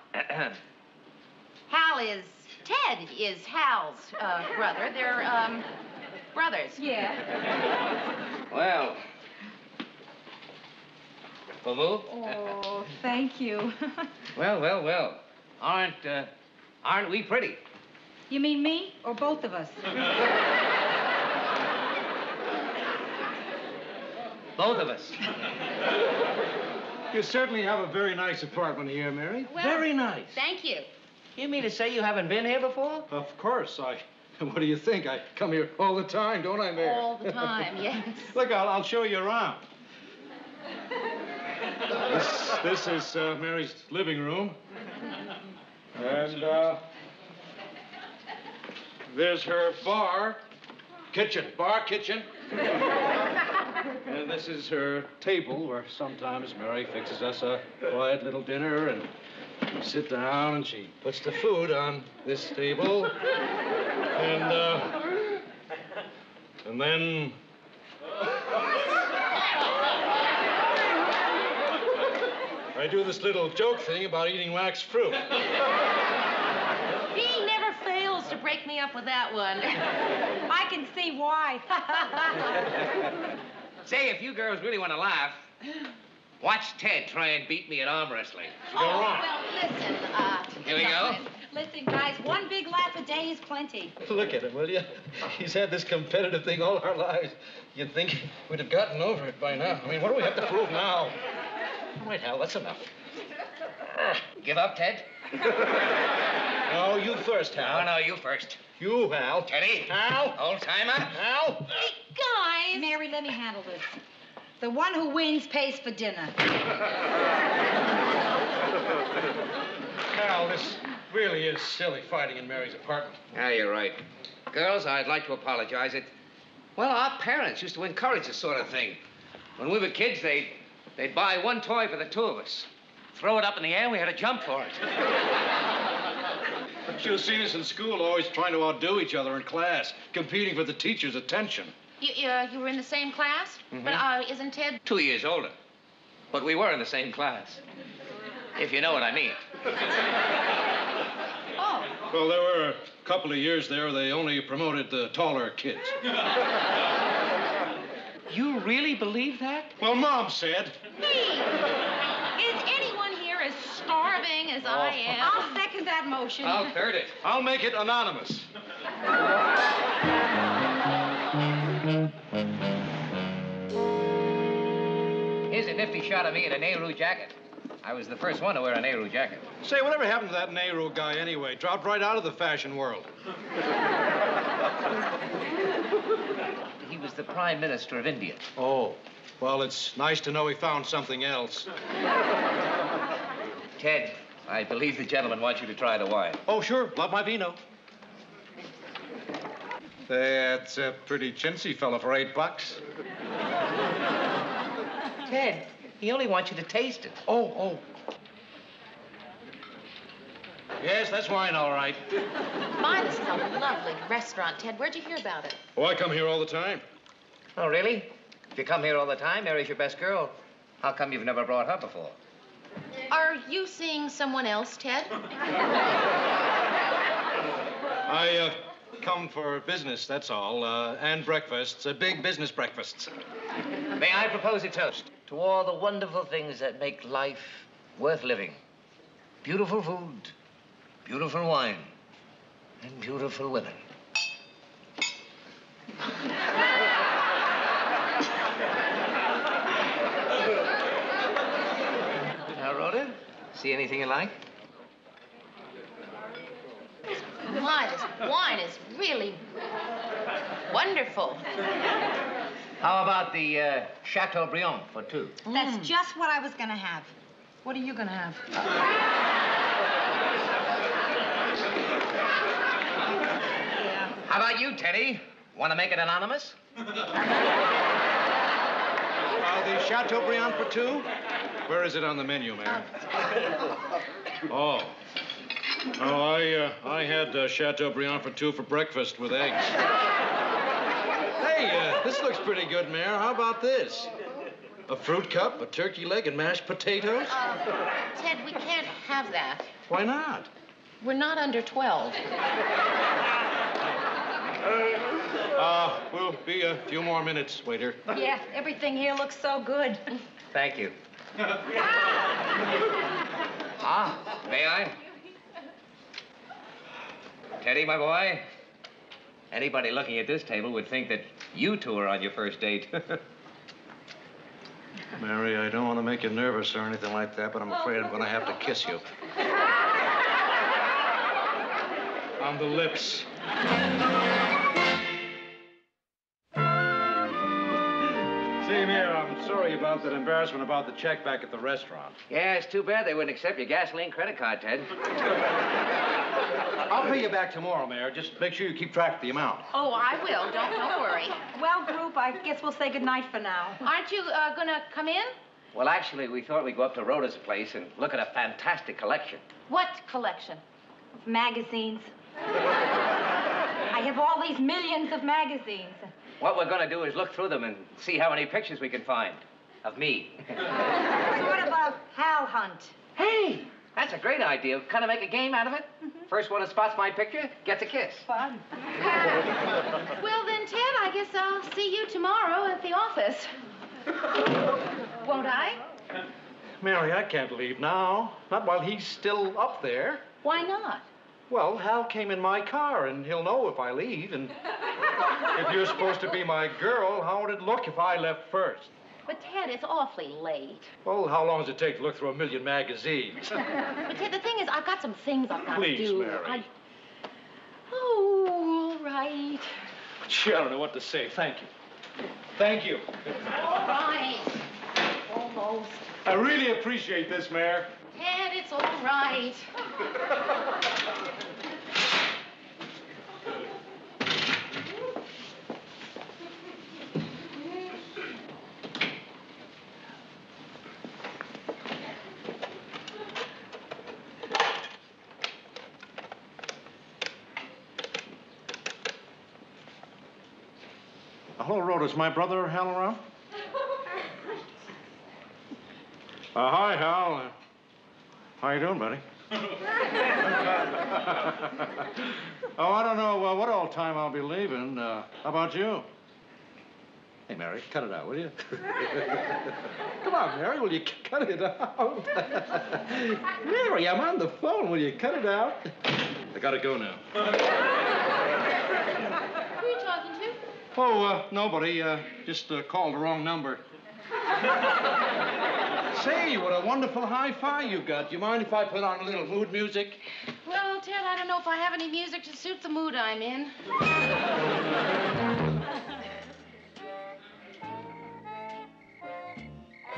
S5: Ted is Hal's brother. They're, brothers.
S11: Yeah.
S20: Well. Boo-boo?
S11: Oh, thank you.
S20: Well. Aren't we pretty?
S11: You mean me or both of us?
S20: Both of us.
S2: You certainly have a very nice apartment here, Mary.
S5: Well,
S2: very nice.
S5: Thank you.
S20: You mean to say you haven't been here before?
S2: Of course. What do you think? I come here all the time, don't I, Mary?
S5: All the time, yes.
S2: Look, I'll show you around. This is Mary's living room. And there's her bar, kitchen. And this is her table where sometimes Mary fixes us a quiet little dinner and we sit down and she puts the food on this table. And then I do this little joke thing about eating waxed fruit.
S5: He never fails to break me up with that one.
S11: I can see why.
S20: Say, if you girls really want to laugh, watch Ted try and beat me at arm wrestling.
S5: Well, listen,
S20: Here we go.
S11: Listen, guys, one big laugh a day is plenty.
S2: Look at him, will you? He's had this competitive thing all our lives. You'd think we'd have gotten over it by now. I mean, what do we have to prove now? All right, Hal, that's enough.
S20: Give up, Ted?
S2: No, you first, Hal.
S20: No, you first.
S2: You, Hal.
S20: Teddy.
S2: Hal.
S20: Old-timer.
S2: Hal.
S5: Hey, guys.
S11: Mary, let me handle this. The one who wins pays for dinner.
S2: Hal, this really is silly fighting in Mary's apartment.
S20: Yeah, you're right. Girls, I'd like to apologize. Well, our parents used to encourage this sort of thing. When we were kids, they'd buy one toy for the two of us. Throw it up in the air, and we had to jump for it.
S2: You should have seen us in school, always trying to outdo each other in class, competing for the teacher's attention.
S5: You were in the same class?
S20: Mhm.
S5: But isn't Ted...
S20: 2 years older. But we were in the same class. If you know what I mean.
S5: Oh.
S2: Well, there were a couple of years there, they only promoted the taller kids.
S20: You really believe that?
S2: Well, Mom said.
S5: Hey, is anyone here as starving as I am?
S11: I'll second that motion.
S20: I'll third it.
S2: I'll make it anonymous.
S20: Here's a nifty shot of me in a Nehru jacket. I was the first one to wear a Nehru jacket.
S2: Say, whatever happened to that Nehru guy anyway? Dropped right out of the fashion world.
S20: He was the Prime Minister of India.
S2: Oh, well, it's nice to know he found something else.
S20: Ted, I believe the gentleman wants you to try the wine.
S2: Oh, sure. Love my vino. That's a pretty chintzy fella for $8.
S20: Ted, he only wants you to taste it.
S2: Oh. Yes, that's wine, all right.
S5: My, this is a lovely restaurant, Ted. Where'd you hear about it?
S2: Oh, I come here all the time.
S20: Oh, really? If you come here all the time, Mary's your best girl. How come you've never brought her before?
S5: Are you seeing someone else, Ted?
S2: I come for business, that's all, and breakfasts, big business breakfasts.
S20: May I propose a toast to all the wonderful things that make life worth living? Beautiful food, beautiful wine, and beautiful women. Now, Rhoda, see anything you like?
S5: My, this wine is really wonderful.
S20: How about the Chateaubriand for two?
S11: That's just what I was gonna have. What are you gonna have?
S20: How about you, Teddy? Want to make it anonymous?
S2: The Chateaubriand for two? Where is it on the menu, Mary? Oh. Oh, I had Chateaubriand for two for breakfast with eggs. Hey, this looks pretty good, Mayor. How about this? A fruit cup, a turkey leg, and mashed potatoes?
S5: Ted, we can't have that.
S2: Why not?
S5: We're not under 12.
S2: We'll be a few more minutes, waiter.
S11: Yeah, everything here looks so good.
S20: Thank you. May I? Teddy, my boy, anybody looking at this table would think that you two are on your first date.
S2: Mary, I don't want to make you nervous or anything like that, but I'm afraid I'm going to have to kiss you. On the lips. See, Mayor, I'm sorry about that embarrassment about the check back at the restaurant.
S20: Yeah, it's too bad they wouldn't accept your gasoline credit card, Ted.
S2: I'll pay you back tomorrow, Mayor. Just make sure you keep track of the amount.
S5: Oh, I will. Don't worry.
S11: Well, group, I guess we'll say goodnight for now.
S5: Aren't you gonna come in?
S20: Well, actually, we thought we'd go up to Rhoda's place and look at a fantastic collection.
S5: What collection?
S11: Magazines. I have all these millions of magazines.
S20: What we're going to do is look through them and see how many pictures we can find of me.
S11: Sort of a Hal hunt.
S20: Hey, that's a great idea. Kind of make a game out of it? First one who spots my picture gets a kiss.
S11: Fun.
S5: Well, then, Ted, I guess I'll see you tomorrow at the office. Won't I?
S2: Mary, I can't leave now. Not while he's still up there.
S5: Why not?
S2: Well, Hal came in my car, and he'll know if I leave. And if you're supposed to be my girl, how would it look if I left first?
S5: But, Ted, it's awfully late.
S2: Well, how long does it take to look through a million magazines?
S5: But, Ted, the thing is, I've got some things I've got to do.
S2: Please, Mary.
S5: Oh, all right.
S2: Gee, I don't know what to say. Thank you. Thank you.
S5: All right. Almost.
S2: I really appreciate this, Mayor.
S5: Ted, it's all right.
S2: Hello, Rhoda. Is my brother Hal around? Hi, Hal. How you doing, buddy? Oh, I don't know what all time I'll be leaving. How about you? Hey, Mary, cut it out, will you? Come on, Mary, will you cut it out? Mary, I'm on the phone. Will you cut it out? I gotta go now.
S5: Who are you talking to?
S2: Oh, nobody. Just called the wrong number. Say, what a wonderful hi-fi you got. Do you mind if I put on a little mood music?
S5: Well, Ted, I don't know if I have any music to suit the mood I'm in.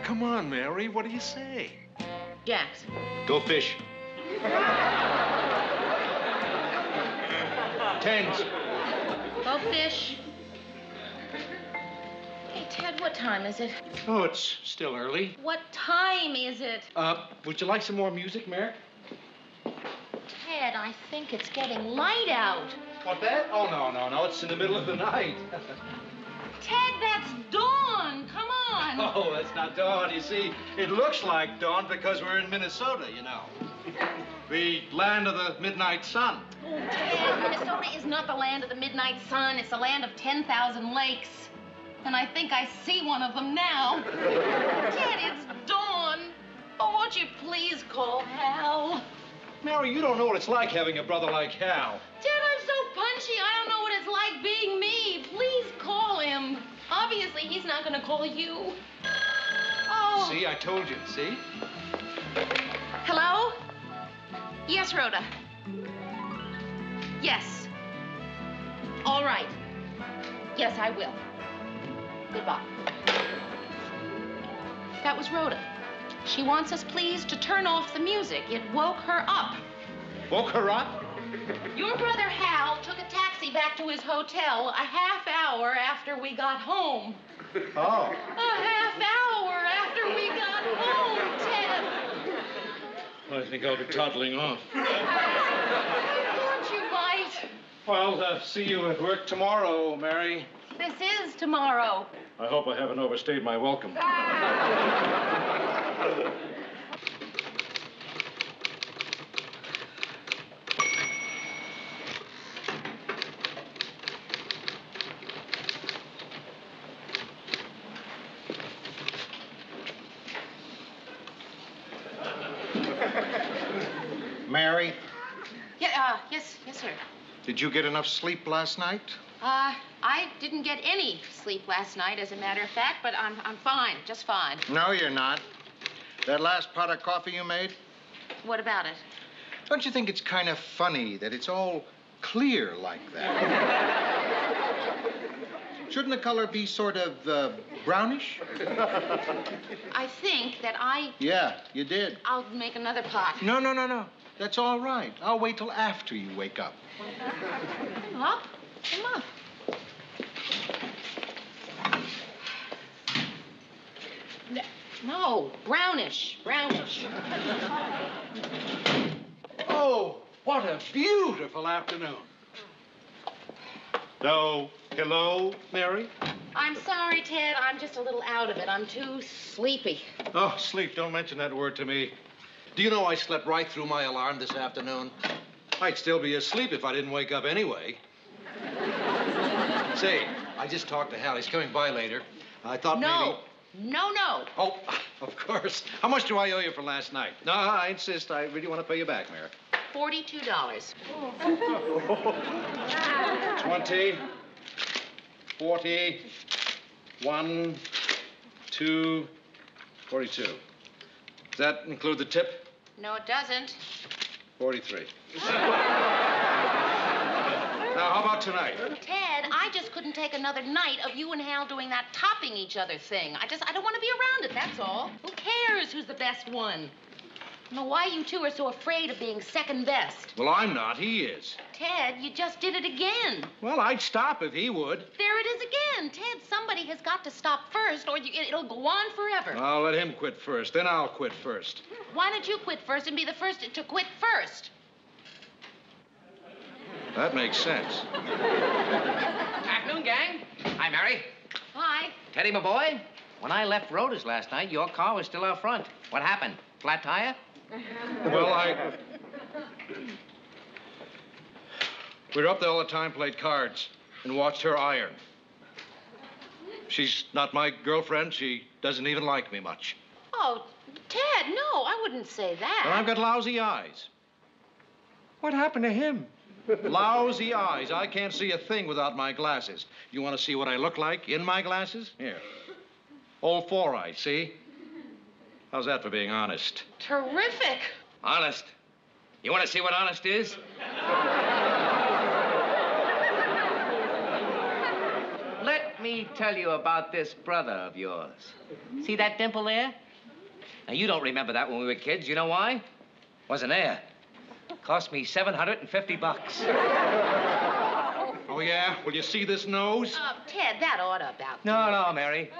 S2: Come on, Mary. What do you say?
S5: Jax.
S2: Go fish. Tens.
S5: Go fish. Hey, Ted, what time is it?
S2: Oh, it's still early.
S5: What time is it?
S2: Would you like some more music, Mary?
S5: Ted. Ted, I think it's getting light out.
S2: What, that? Oh, no. It's in the middle of the night.
S5: Ted, that's dawn. Come on.
S2: Oh, that's not dawn. You see, it looks like dawn because we're in Minnesota, you know. The land of the midnight sun.
S5: Oh, Ted, Minnesota is not the land of the midnight sun. It's the land of 10,000 lakes. And I think I see one of them now. Ted, it's dawn. Oh, won't you please call Hal?
S2: Mary, you don't know what it's like having a brother like Hal.
S5: Ted, I'm so punchy. I don't know what it's like being me. Please call him. Obviously, he's not going to call you. Oh.
S2: See, I told you. See?
S5: Hello? Yes, Rhoda. Yes. All right. Yes, I will. Goodbye. That was Rhoda. She wants us, please, to turn off the music. It woke her up.
S2: Woke her up?
S5: Your brother Hal took a taxi back to his hotel a half hour after we got home.
S2: Oh.
S5: A half hour after we got home, Ted.
S2: I think I'll be toddling off.
S5: Thought you might.
S2: Well, see you at work tomorrow, Mary.
S5: This is tomorrow.
S2: I hope I haven't overstayed my welcome.
S3: Mary,
S5: Yeah, yes, sir.
S3: did you get enough sleep last night?
S5: I didn't get any sleep last night, as a matter of fact, but I'm fine, just fine.
S3: No, you're not. That last pot of coffee you made?
S5: What about it?
S3: Don't you think it's kind of funny that it's all clear like that? Shouldn't the color be sort of brownish?
S5: I think that
S3: Yeah, you did.
S5: I'll make another pot.
S3: No. That's all right. I'll wait till after you wake up.
S5: Up? Come up. No, brownish.
S2: Oh, what a beautiful afternoon. So, hello, Mary?
S5: I'm sorry, Ted. I'm just a little out of it. I'm too sleepy.
S2: Oh, sleep. Don't mention that word to me. Do you know I slept right through my alarm this afternoon? I'd still be asleep if I didn't wake up anyway. Say, I just talked to Hal. He's coming by later. I thought maybe...
S5: No.
S2: Oh, of course. How much do I owe you for last night? No, I insist. I really want to pay you back, Mary.
S5: $42.
S2: 20, 40, 1, 2, 42. Does that include the tip?
S5: No, it doesn't.
S2: 43. Now, how about tonight?
S5: Ted, I just couldn't take another night of you and Hal doing that topping each other thing. I don't want to be around it, that's all. Who cares who's the best one? I don't know why you two are so afraid of being second best.
S2: Well, I'm not. He is.
S5: Ted, you just did it again.
S2: Well, I'd stop if he would.
S5: There it is again. Ted, somebody has got to stop first, or it'll go on forever.
S2: I'll let him quit first, then I'll quit first.
S5: Why don't you quit first and be the first to quit first?
S2: That makes sense.
S20: Afternoon, gang. Hi, Mary.
S5: Hi.
S20: Teddy, my boy, when I left Rhoda's last night, your car was still out front. What happened? Flat tire?
S2: Well, we were up there all the time, played cards, and watched her iron. She's not my girlfriend. She doesn't even like me much.
S5: Oh, Ted, no, I wouldn't say that.
S2: And I've got lousy eyes.
S10: What happened to him?
S2: Lousy eyes. I can't see a thing without my glasses. You want to see what I look like in my glasses? Here. Old four eyes, see? How's that for being honest?
S5: Terrific.
S20: Honest. You want to see what honest is? Let me tell you about this brother of yours. See that dimple there? Now, you don't remember that when we were kids. You know why? Wasn't there. Cost me $750.
S2: Oh, yeah? Will you see this nose?
S5: Ted, that ought to about...
S20: No, Mary.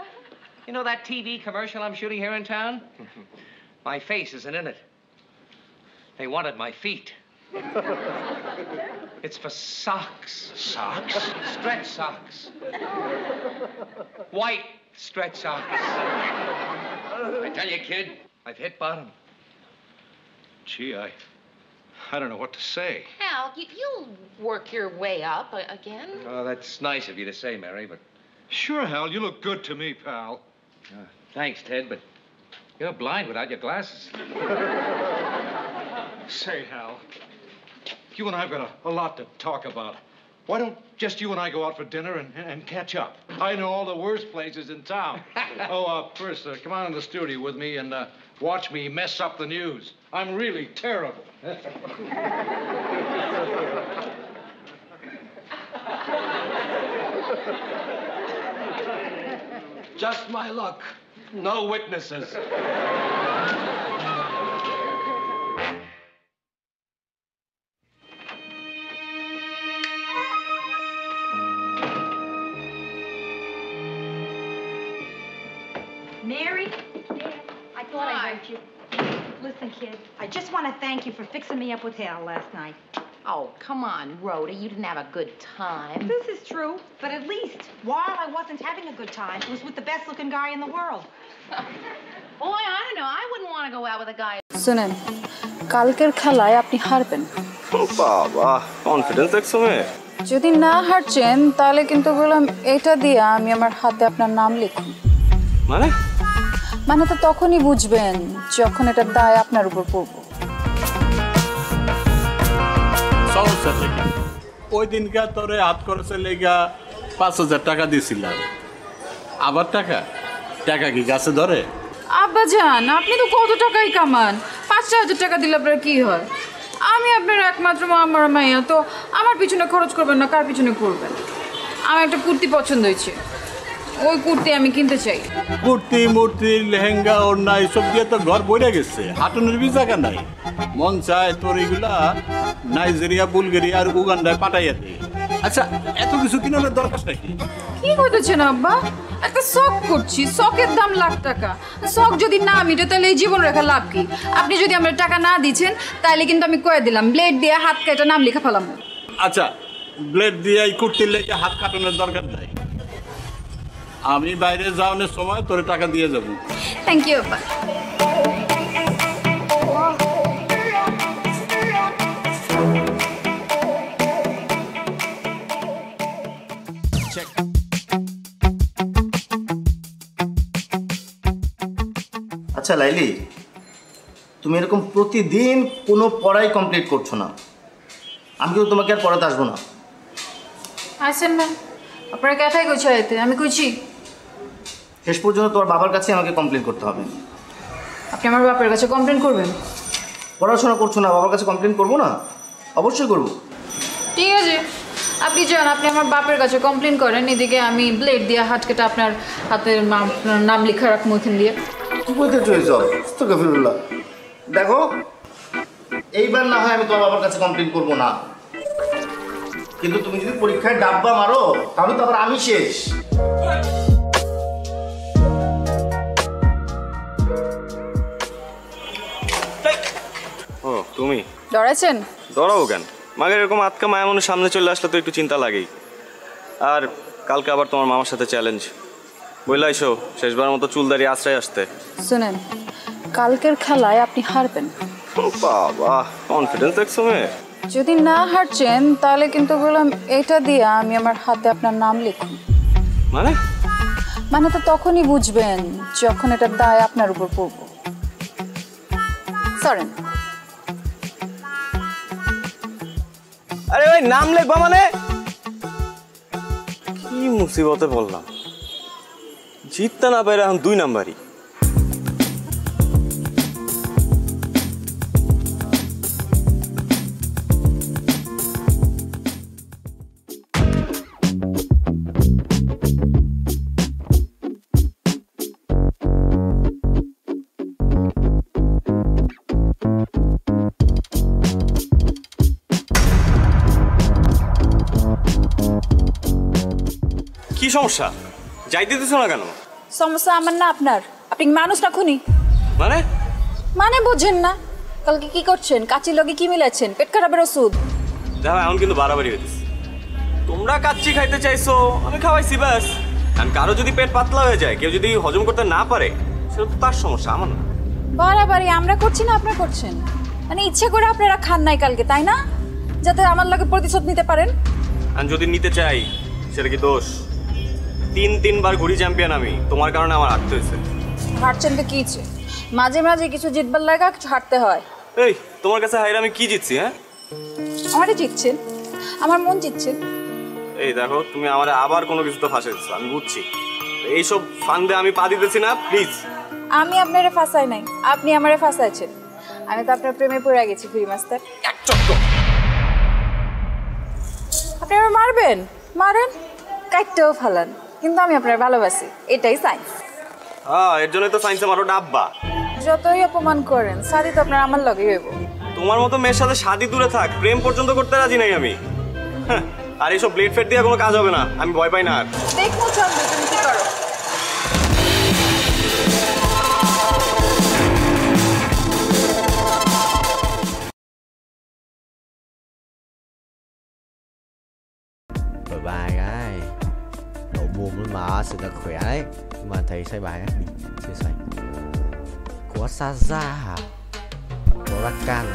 S20: You know that TV commercial I'm shooting here in town? My face isn't in it. They wanted my feet. It's for socks.
S2: Socks?
S20: Stretch socks. White stretch socks. I tell you, kid, I've hit bottom.
S2: Gee, I don't know what to say.
S5: Hal, you'll work your way up again.
S20: Oh, that's nice of you to say, Mary, but...
S2: Sure, Hal, you look good to me, pal.
S20: Thanks, Ted, but you're blind without your glasses.
S2: Say, Hal, you and I have got a lot to talk about. Why don't just you and I go out for dinner and catch up? I know all the worst places in town. First, come on in the studio with me and watch me mess up the news. I'm really terrible.
S4: Just my luck. No witnesses.
S11: Mary? I thought I heard you. Listen, kid, I just want to thank you for fixing me up with Hal last night.
S5: Oh, come on, Rhoda. You didn't have a good time.
S11: This is true, but at least while I wasn't having a good time, it was with the best-looking guy in the world.
S5: Boy, I don't know. I wouldn't want to go out with a guy.
S21: শুনেন কালকের খেলায় আপনি হারবেন
S22: বাবা confidence দেখছো মে
S21: যদি না হারছেন তাহলে কিন্তু বললাম এটা দিয়ে আমি আমার হাতে আপনার নাম লিখুন মানে তো তখনই বুঝবেন যখন এটা দায় আপনার উপর পড়বে
S23: সমস্যা থেকে ওই দিনকা তোরে হাত খরচের লেগা ৫,০০০ টাকা দিয়েছিলাম আবার টাকা কি গাছে ধরে
S21: আব্বা জান আপনি তো কত টাকাই কামান ৫,০০০ টাকা দিলে আপনার কি হয় আমি আপনার একমাত্র আমার মাইয়া তো আমার পিছনে খরচ করবেন না কার পিছনে করবেন আমার একটা কুর্তি পছন্দ হয়েছে ওই কুর্তি আমি কিনতে চাই
S23: কুর্তি মূর্তি লেহেঙ্গা ওড়না এসব দিয়ে তো ঘর বইরা গেছে হাঁটুনের বি জায়গা নাই মন চায় তোর এগুলা নাইজেরিয়া বুলগেরিয়া আর উগান্ডায় পাঠাইয়া দে আচ্ছা এত কিছু কিনার দরকার নাকি
S21: কি করতেছেন আব্বা একটা শখ করছি শখের দাম লাখ টাকা শখ যদি না মিটে তাহলে এই জীবন রেখা লাভ কি আপনি যদি আমার টাকা না দিচ্ছেন তাহলে কিন্তু আমি কয়ে দিলাম ব্লেড দিয়ে হাত কেটে নাম লেখা ফেলাম
S23: আচ্ছা ব্লেড দিয়ে এই কুর্তির লেগে হাত কাটানোর দরকার নাই আমি বাইরে যাওয়ার সময় তোর টাকা দিয়ে যাব
S21: থ্যাংক ইউ আব্বা
S24: আচ্ছা লাইলি তুমি এরকম প্রতিদিন কোনো পড়াই কমপ্লিট করছো না আমি কিন্তু তোমাকে আর পড়াতে আসবো না
S21: আসেন না আপনারা কথাই কইছো এতে আমি কইছি
S24: শেষ পর্যন্ত তোমার বাবার কাছে আমাকে কমপ্লেন করতে হবে
S21: আপনি আমার বাবার কাছে কমপ্লেন করবেন
S24: পড়াশোনা করছো না বাবার কাছে কমপ্লেন করবো না অবশ্যই করবো
S21: ঠিক আছে আপনি যান আপনি আমার বাপের কাছে কমপ্লেন করেন এদিকে আমি ব্লেড দিয়ে হাত কেটে আপনার হাতের নাম লেখা রাখবো ওখান দিয়ে
S24: কি বলতে চলেছ আস্তাগফিরুল্লাহ দেখো এইবার না হয় আমি তোমার বাবার কাছে কমপ্লেন করবো না কিন্তু তুমি যদি পরীক্ষায় ডাব্বা মারো তাহলে তো আবার আমি শেষ
S22: ও তুমি
S21: ডরাইছেন
S22: ডরাবো কেন মাগের এরকম আটকা মায়া মনের সামনে চলে আসলে তো একটু চিন্তা লাগেই আর কালকে আবার তোমার মামার সাথে চ্যালেঞ্জ বইলা এসো শেষবার মতো চুলদারি আশ্রয় আসতে
S21: শুনেন কালকের খেলায় আপনি হারবেন
S22: বাবা কনফিডেন্স দেখছো মে
S21: যদি না হারছেন তাহলে কিন্তু বললাম এটা দিয়ে আমি আমার হাতে আপনার নাম লিখুন মানে তো তখনই বুঝবেন যখন এটা দায় আপনার উপর পড়বে সরেন
S22: আরে ভাই নাম লিখবা মানে কি মুসিবতে বললাম জিততে না পারে এখন 2 নাম্বারই কি সমস্যা যাইতে দিছো না কেন
S21: সমস্যা আমার না আপনার আপনি মানুষ না খুনি
S22: মানে
S21: বোঝেন না কালকে কি করছেন? কাচির লগে কি মিলাচ্ছেন? পেট খারাপের ওষুধ?
S22: দেখো এখন কিন্তু বাড়াবাড়ি হইতেছে। তোমরা কাচ্চি খাইতে চাইছো, আমি খাওয়াইছি ব্যাস। কারণ কারো যদি পেট পাতলা হয়ে যায়, কেউ যদি হজম করতে না পারে, সেটা তো তার সমস্যা, আমার না।
S21: বাড়াবাড়ি আমরা করছি না আপনারা করছেন? মানে ইচ্ছে করে আপনারা খান নাই কালকে, তাই না? যাতে আমার লগে প্রতিশোধ নিতে পারেন।
S22: আর যদি নিতে চাই সেটা কি দোষ? 3-3বার ঘুরি চ্যাম্পিয়ন আমি, তোমার কারণে আমার হারতে হয়েছে।
S21: হারছেন তো কি হচ্ছে? মাঝে মাঝে কিছু জিতবার লাগা কিছু হারতে হয়।
S22: এই তোমার কাছে হাইরে আমি কি জিতছি? হ্যাঁ,
S21: আমারই জিতছেন, আমার মন জিতছেন।
S22: এই দেখো তুমি আমার আবার কোনো কিছু তো ফাঁসে দিচ্ছ, আমি বুঝছি। এইসব ফান্দে আমি পা দিতেছি না, প্লিজ।
S21: আমি আপনারে ফাঁসাই নাই, আপনি আমারে ফাঁসাইছেন। আমি তো আপনার প্রেমে পড়ে গেছি ফ্রি মাস্টার। আপনি আমার মারবেন, মারেন, কাটতেও ফালান, কিন্তু আমি আপনার ভালোবাসি, এটাই সায়েন্স।
S22: হ্যাঁ, এর জন্যই তো সায়েন্সে মারো ডাব্বা।
S21: যতই অপমান করেন, শাদি তো আপনার আমার লগেই হইব।
S22: তোমার মতো মেয়ের সাথে শাদি দূরে থাক, প্রেম পর্যন্ত করতে রাজি নাই আমি। আর এইসব ব্লেড ফেড দিয়ে কোনো কাজ হবে না, আমি ভয় পাই না আর।
S21: দেখো চন্দ্র, তুমি কি করো।
S1: Bài cái độ buồn lên mà sự thật khỏe đấy, nhưng mà thầy xây bài ấy chưa xây có Saza hả, có Rakan,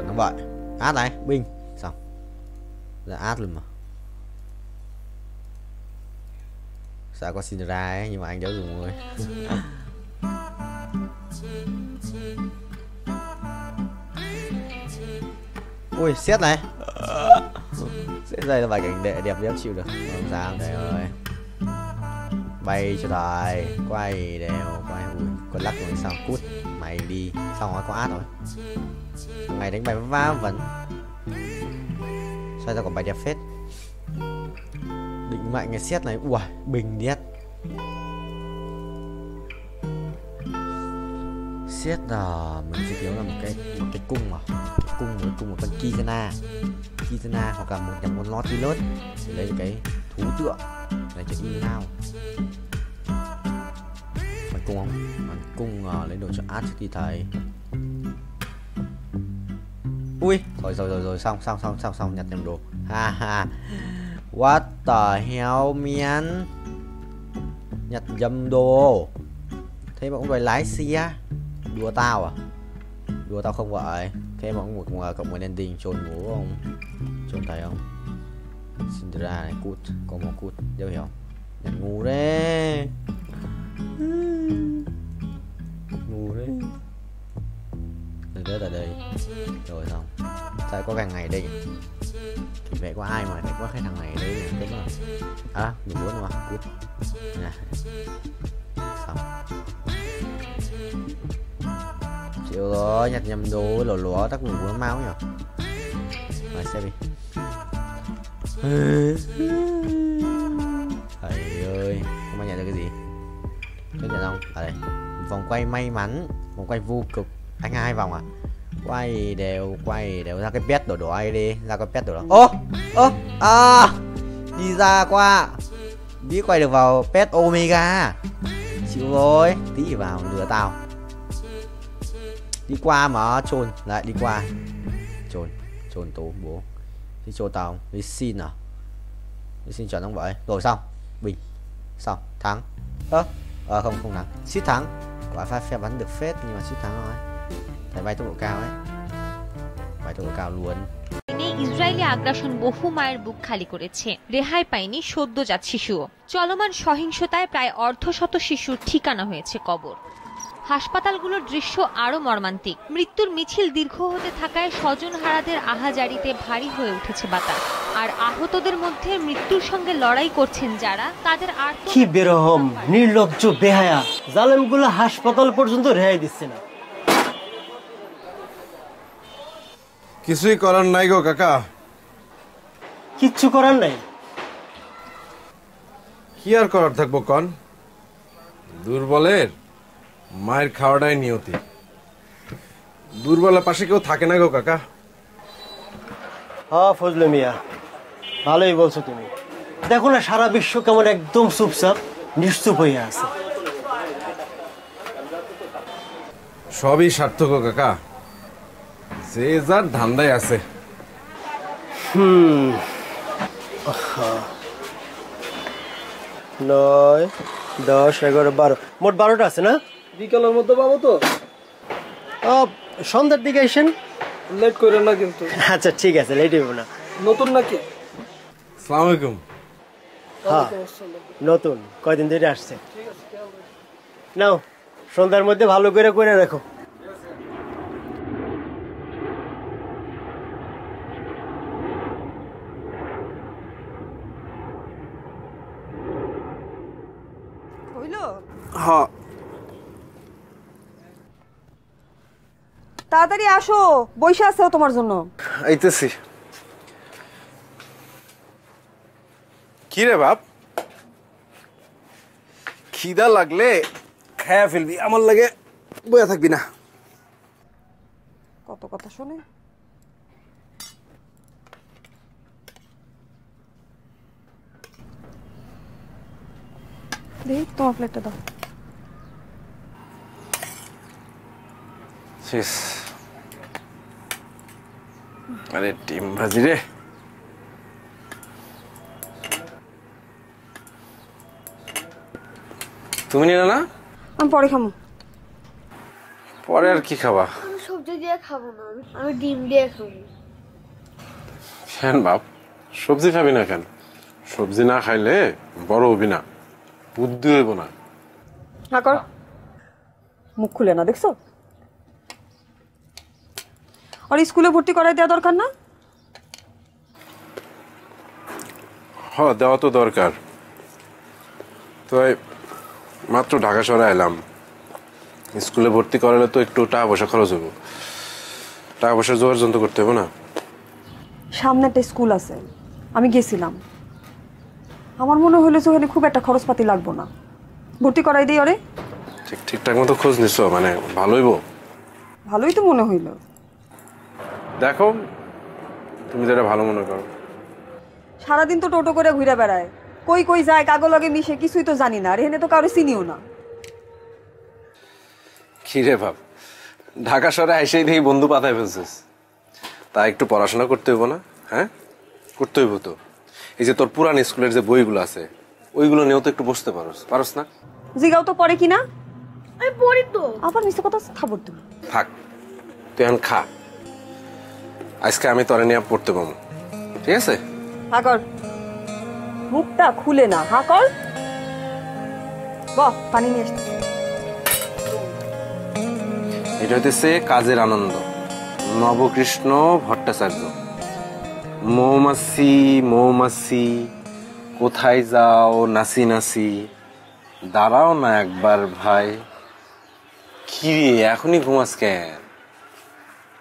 S1: Đúng vậy, át này, binh, xong là át luôn mà. Sao có xin ra ấy, nhưng mà anh đéo dùng rồi. Ui, xét này. Xét đây là bài cảnh đệ đẹp đéo chịu được. Không sao, thầy ơi. Bay cho thầy, quay đều, quay, ui, con lắc rồi sao, cút, mày đi, xong rồi có át rồi. Thằng này đánh bài va vẫn sao ra còn bài đẹp phết. Định mạnh cái xét này, ui bình điết. Xét là mình sẽ thiếu là một cái cung mà, cung một con Kizuna hoặc là một Nautilus để lấy cái thú tượng này cho in nào. Bắn cung không? Bắn cung lấy đồ cho art thì thầy. Ui, rồi xong nhặt nhầm đồ. Ha ha. What the hell man? Nhặt nhầm đồ. Thế mà cũng đòi lái xe. Đùa tao à? Đùa tao không vậy. Thế mà cũng cộng một ending trồn ngủ không? Trồn thấy không? Cinderella này cút, có một cút, dấu hiểu. Nhặt ngu đấy. Ngu đấy. Rớt ở đây. Rồi xong. Sao có càng ngày đây nhỉ? Thì vậy có ai mà lại có cái thằng này đây nhỉ? Đúng không? À, 14 mà, cút. Nè. Xong. Chịu rồi, nhặt nhầm đồ, lỗ tắc ngủ nó máu nhỉ? Rồi xem đi. Thầy ơi, không ai nhận được cái gì? Có nhận không? Ở đây. Vòng quay may mắn, vòng quay vô cực. Anh 2 vòng à? Quay đều ra cái pet đổ ai đi, ra cái pet đổ đó. Đi ra qua. Biết quay được vào pet Omega. Chịu rồi, tí vào lừa tao. Đi qua mà trồn, lại đi qua. Trồn tố bố. Đi trồn tao, đi xin à? Đi xin chọn không vậy? Rồi xong, bình. Xong, thắng. Không thắng. Suýt thắng. Quả phe bắn được phết nhưng mà suýt thắng thôi. Thầy bay tốc độ cao ấy. Bay tốc độ cao luôn.
S8: Israeli আগ্রাসন বহু মায়ের বুক খালি করেছে, রেহাই পায়নি সদ্যজাত শিশুও। চলমান সহিংসতায় প্রায় অর্ধশত শিশুর ঠিকানা হয়েছে কবর। হাসপাতালগুলোর দৃশ্য আরো মর্মান্তিক। মৃত্যুর মিছিল দীর্ঘ হতে থাকায় স্বজনহারাদের আহাজারিতে ভারী হয়ে উঠেছে বাতাস। আর আহতদের মধ্যে মৃত্যুর সঙ্গে লড়াই করছেন যারা, তাদের আর
S12: কি বেরহম, নির্লজ্জ, বেহায়া জালেমগুলো হাসপাতাল পর্যন্ত রেহাই দিচ্ছে না।
S7: কিছুই করার নাই গো কাকা।
S12: কিচ্ছু করার নাই?
S7: কি আর করার থাকবো কন? দুর্বলের মায়ের খাওয়াটাই নিয়তি। দুর্বলের পাশে কেউ থাকে না গো কাকা।
S12: হ্যাঁ ফজলে মিয়া, ভালোই বলছো তুমি। দেখো না সারা বিশ্ব কেমন একদম চুপচাপ নিশ্চুপ হয়ে আছে।
S7: সবই সার্থক কাকা, যে যার ধান্দায় আছে।
S12: 9, 10, 11, 12, মোট 12টা আছে না?
S13: বিকালের মধ্যে পাবো তো?
S12: সন্ধ্যার দিকে আসেন,
S13: লেট করেন না কিন্তু।
S12: আচ্ছা ঠিক আছে, লেট হইব না।
S13: নতুন নাকি?
S7: আসসালামু আলাইকুম।
S12: হ্যাঁ নতুন, কয়দিন ধরে আসছে। নাও সন্ধ্যার মধ্যে ভালো করে করে রাখো।
S13: হ্যাঁ
S14: তাড়াতাড়ি আসো, বইসা আছে তোমার জন্য।
S7: আইতেছি। কি রে বাপ, খিদা লাগলে খায়া ফেলবি, আমার লাগে বইয়া থাকবি না।
S14: কত কথা শুনে। দেখ তোমার প্লেটটা দাও।
S7: শেষ। আরে ডিম ভাজি রে। তুমি নিলে না?
S14: আমি পরে খাবো।
S7: পরে আর কি খাবা?
S19: আমি সবজি দিয়ে খাবো না, আমি ডিম দিয়ে খাবো।
S16: কেন বাপ, সবজি খাবি না কেন? সবজি না খাইলে বড় হবি না, বুদ্ধি হইব না।
S14: না কর, মুখ খুলে না, দেখছো? আর স্কুলে ভর্তি করাই দেওয়া দরকার না?
S16: হ্যাঁ দেওয়া তো দরকার। তো মাত্র ঢাকা শহরে এলাম, স্কুলে ভর্তি করালে তো একটু টাকা পয়সা খরচ হইব, টাকা পয়সা জোগাড় যন্ত্র করতে হবে না?
S14: সামনে একটা স্কুল আছে, আমি গেছিলাম। আমার মনে হইলো যে ওখানে খুব একটা খরচপাতি লাগবো না, ভর্তি করাই দিই। আরে
S16: ঠিকঠাক মতো খোঁজ নিছ? মানে ভালো হইব?
S14: ভালোই তো মনে হইলো।
S16: দেখো তুমি যেটা ভালো মনে করো।
S14: সারাদিন তো টোটো করে ঘুরে বেড়ায়, কই কই যায়, কাগো লগে মিশে, কিছুই তো জানি না। আর এখানে তো কারো চিনিও না।
S16: কি রে ভাব, ঢাকা শহরে এসেই দেখি বন্ধু পাতায় ফেলছিস। তা একটু পড়াশোনা করতে হইব না? হ্যাঁ করতে হইব তো। এই যে তোর পুরান স্কুলের যে বইগুলো আছে ওইগুলো নিয়েও তো একটু বসতে পারস না?
S14: জিগাও তো পড়ে কিনা?
S19: আমি পড়ি তো।
S14: আবার মিছে কথা থাবর তুমি।
S16: থাক, তুই এখন খা, আজকে আমি তোরে নিয়ে পড়তে পাবো, ঠিক আছে?
S14: হাকর, মুখটা খুলে না, হাকর। বাহ, পানি নিয়ে আসতে।
S16: এটা হইতেছে কাজের আনন্দ, নবকৃষ্ণ ভট্টাচার্য। মৌমাছি মৌমাছি কোথায় যাও নাসি নাসি, দাঁড়াও না একবার ভাই। কি রে এখনই ঘুমাস কেন?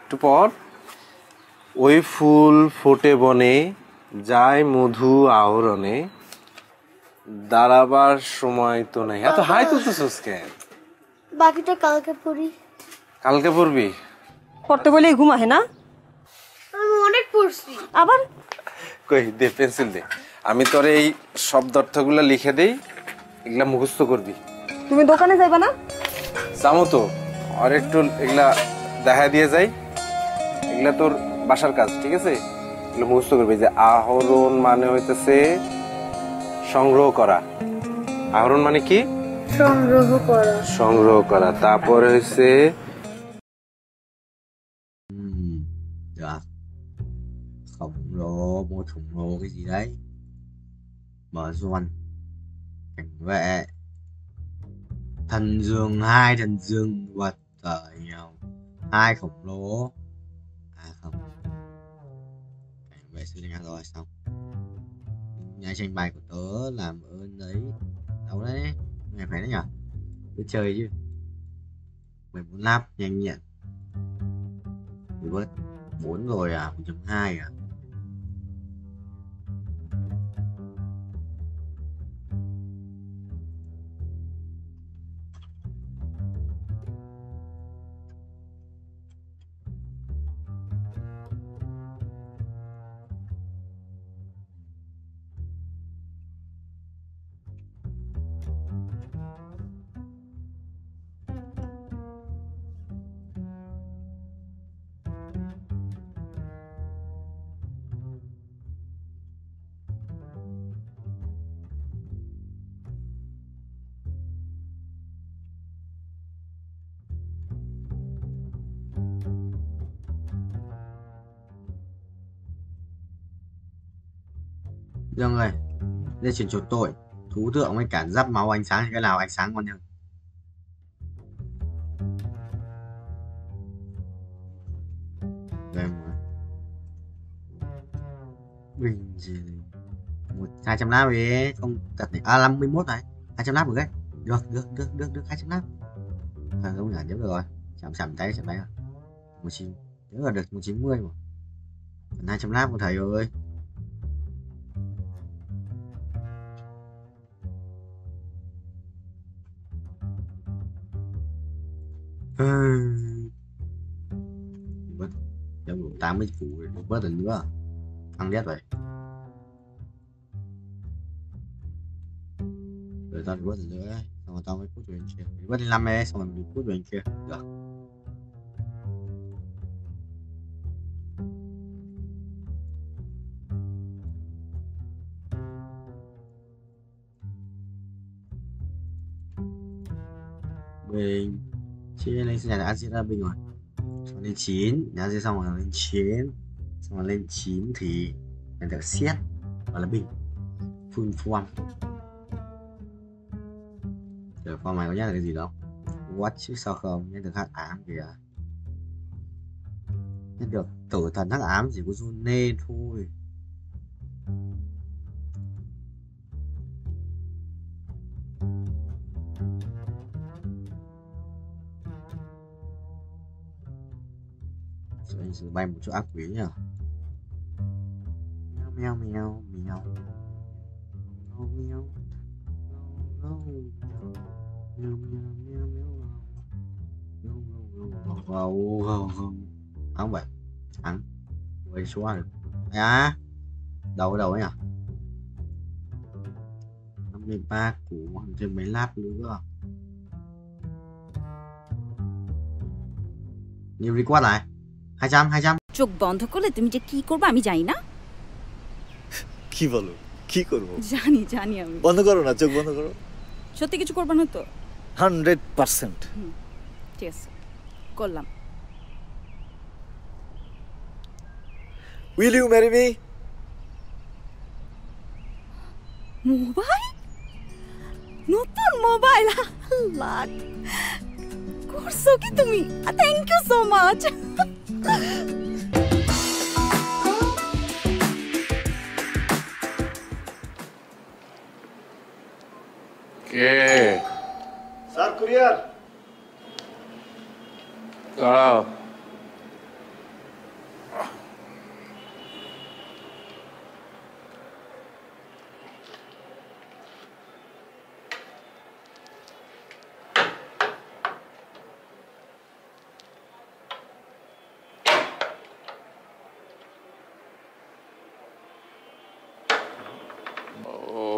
S16: একটু পর। ওই ফুল ফোটে বনে, যায় মধু আহরণে, দাঁড়াবার সময় তো নেই। এত হাই তুলতেছিস কেন?
S19: বাকিটা কালকে পড়ি।
S16: কালকে পড়বি?
S14: পড়তে বলেই ঘুমা, হে না?
S19: আমি অনেক পড়ছি।
S14: আবার
S16: কই দে, পেন্সিল দে, আমি তোর এই শব্দার্থগুলো লিখে দেই, এগুলা মুখস্থ করবি।
S14: তুমি দোকানে যাইবা না?
S16: যাবো তো, আর একটু এগুলা দেখা দিয়ে যাই। এগুলা তোর বাসার কাজ, ঠিক আছে? এগুলো মুখস্থ করবি। যে আহরণ মানে হইতেছে সংগ্রহ করা। আহরণ মানে কি?
S19: সংগ্রহ করা।
S16: সংগ্রহ করা। তারপরে হইছে
S1: Dạ. Khổng lồ, một khổng lồ cái gì đấy? Mở doan. Cảnh vệ. Thần dương, hai thần dương vật ở nhau. Hai khổng lồ. À không. Cảnh vệ xử lý ngang rồi, xong. Nhà tranh bài của tớ làm ơn đấy. Đâu đấy? Ngày khỏe đấy nhở? Cứ chơi chứ. 14 lap nhanh nhẹn. Bớt 1.4 rồi à, 1.2 à. Dương ơi, đây chuyển chuột tội, thú tượng với cả giáp máu ánh sáng thì cái nào ánh sáng ngon hơn? Đây mà. Bình gì 200 nắp đi, không thật này. À 51 này, 200 nắp được đấy. Được 200 nắp. À không nhả tiếp được rồi. Chạm tay rồi. 19. Nếu là được 190 mà. Còn 200 nắp của thầy ơi. Bớt em đủ 80 củ bớt lần nữa ăn đét vậy rồi tao bớt lần nữa ấy. Xong rồi tao mới cút về bên kia bớt lên 5 ấy xong rồi mình cút về bên kia được bình chia lên nhà đã chia ra bình rồi xong lên 9 nhà chia xong rồi lên 9 xong rồi lên 9 thì mình được xét và là bình full form rồi form này có nhắc là cái gì đâu what chứ sao không nhắc được hắc ám kìa nhắc được tử thần hắc ám chỉ có June thôi sự bay một chỗ ác quỷ nhỉ mèo mèo mèo không vậy ăn quay xóa được à đầu ấy à 53 củ thêm mấy lát nữa nhiều record lại 200
S9: চোখ বন্ধ করলে তুমি যে কি করবে আমি জানি না
S15: কি বলো কি করব
S9: জানি আমি
S15: বন্ধ করো না চোখ বন্ধ করো
S9: সত্যি কিছু করবে না তো
S15: 100%
S9: ঠিক আছে করলাম
S15: Will you marry me?
S9: Mobile নতুন মোবাইল লাখ করছো কি তুমি থ্যাংক ইউ সো মাচ
S16: কে
S15: স্যার কুরিয়ার
S16: দাঁড়াও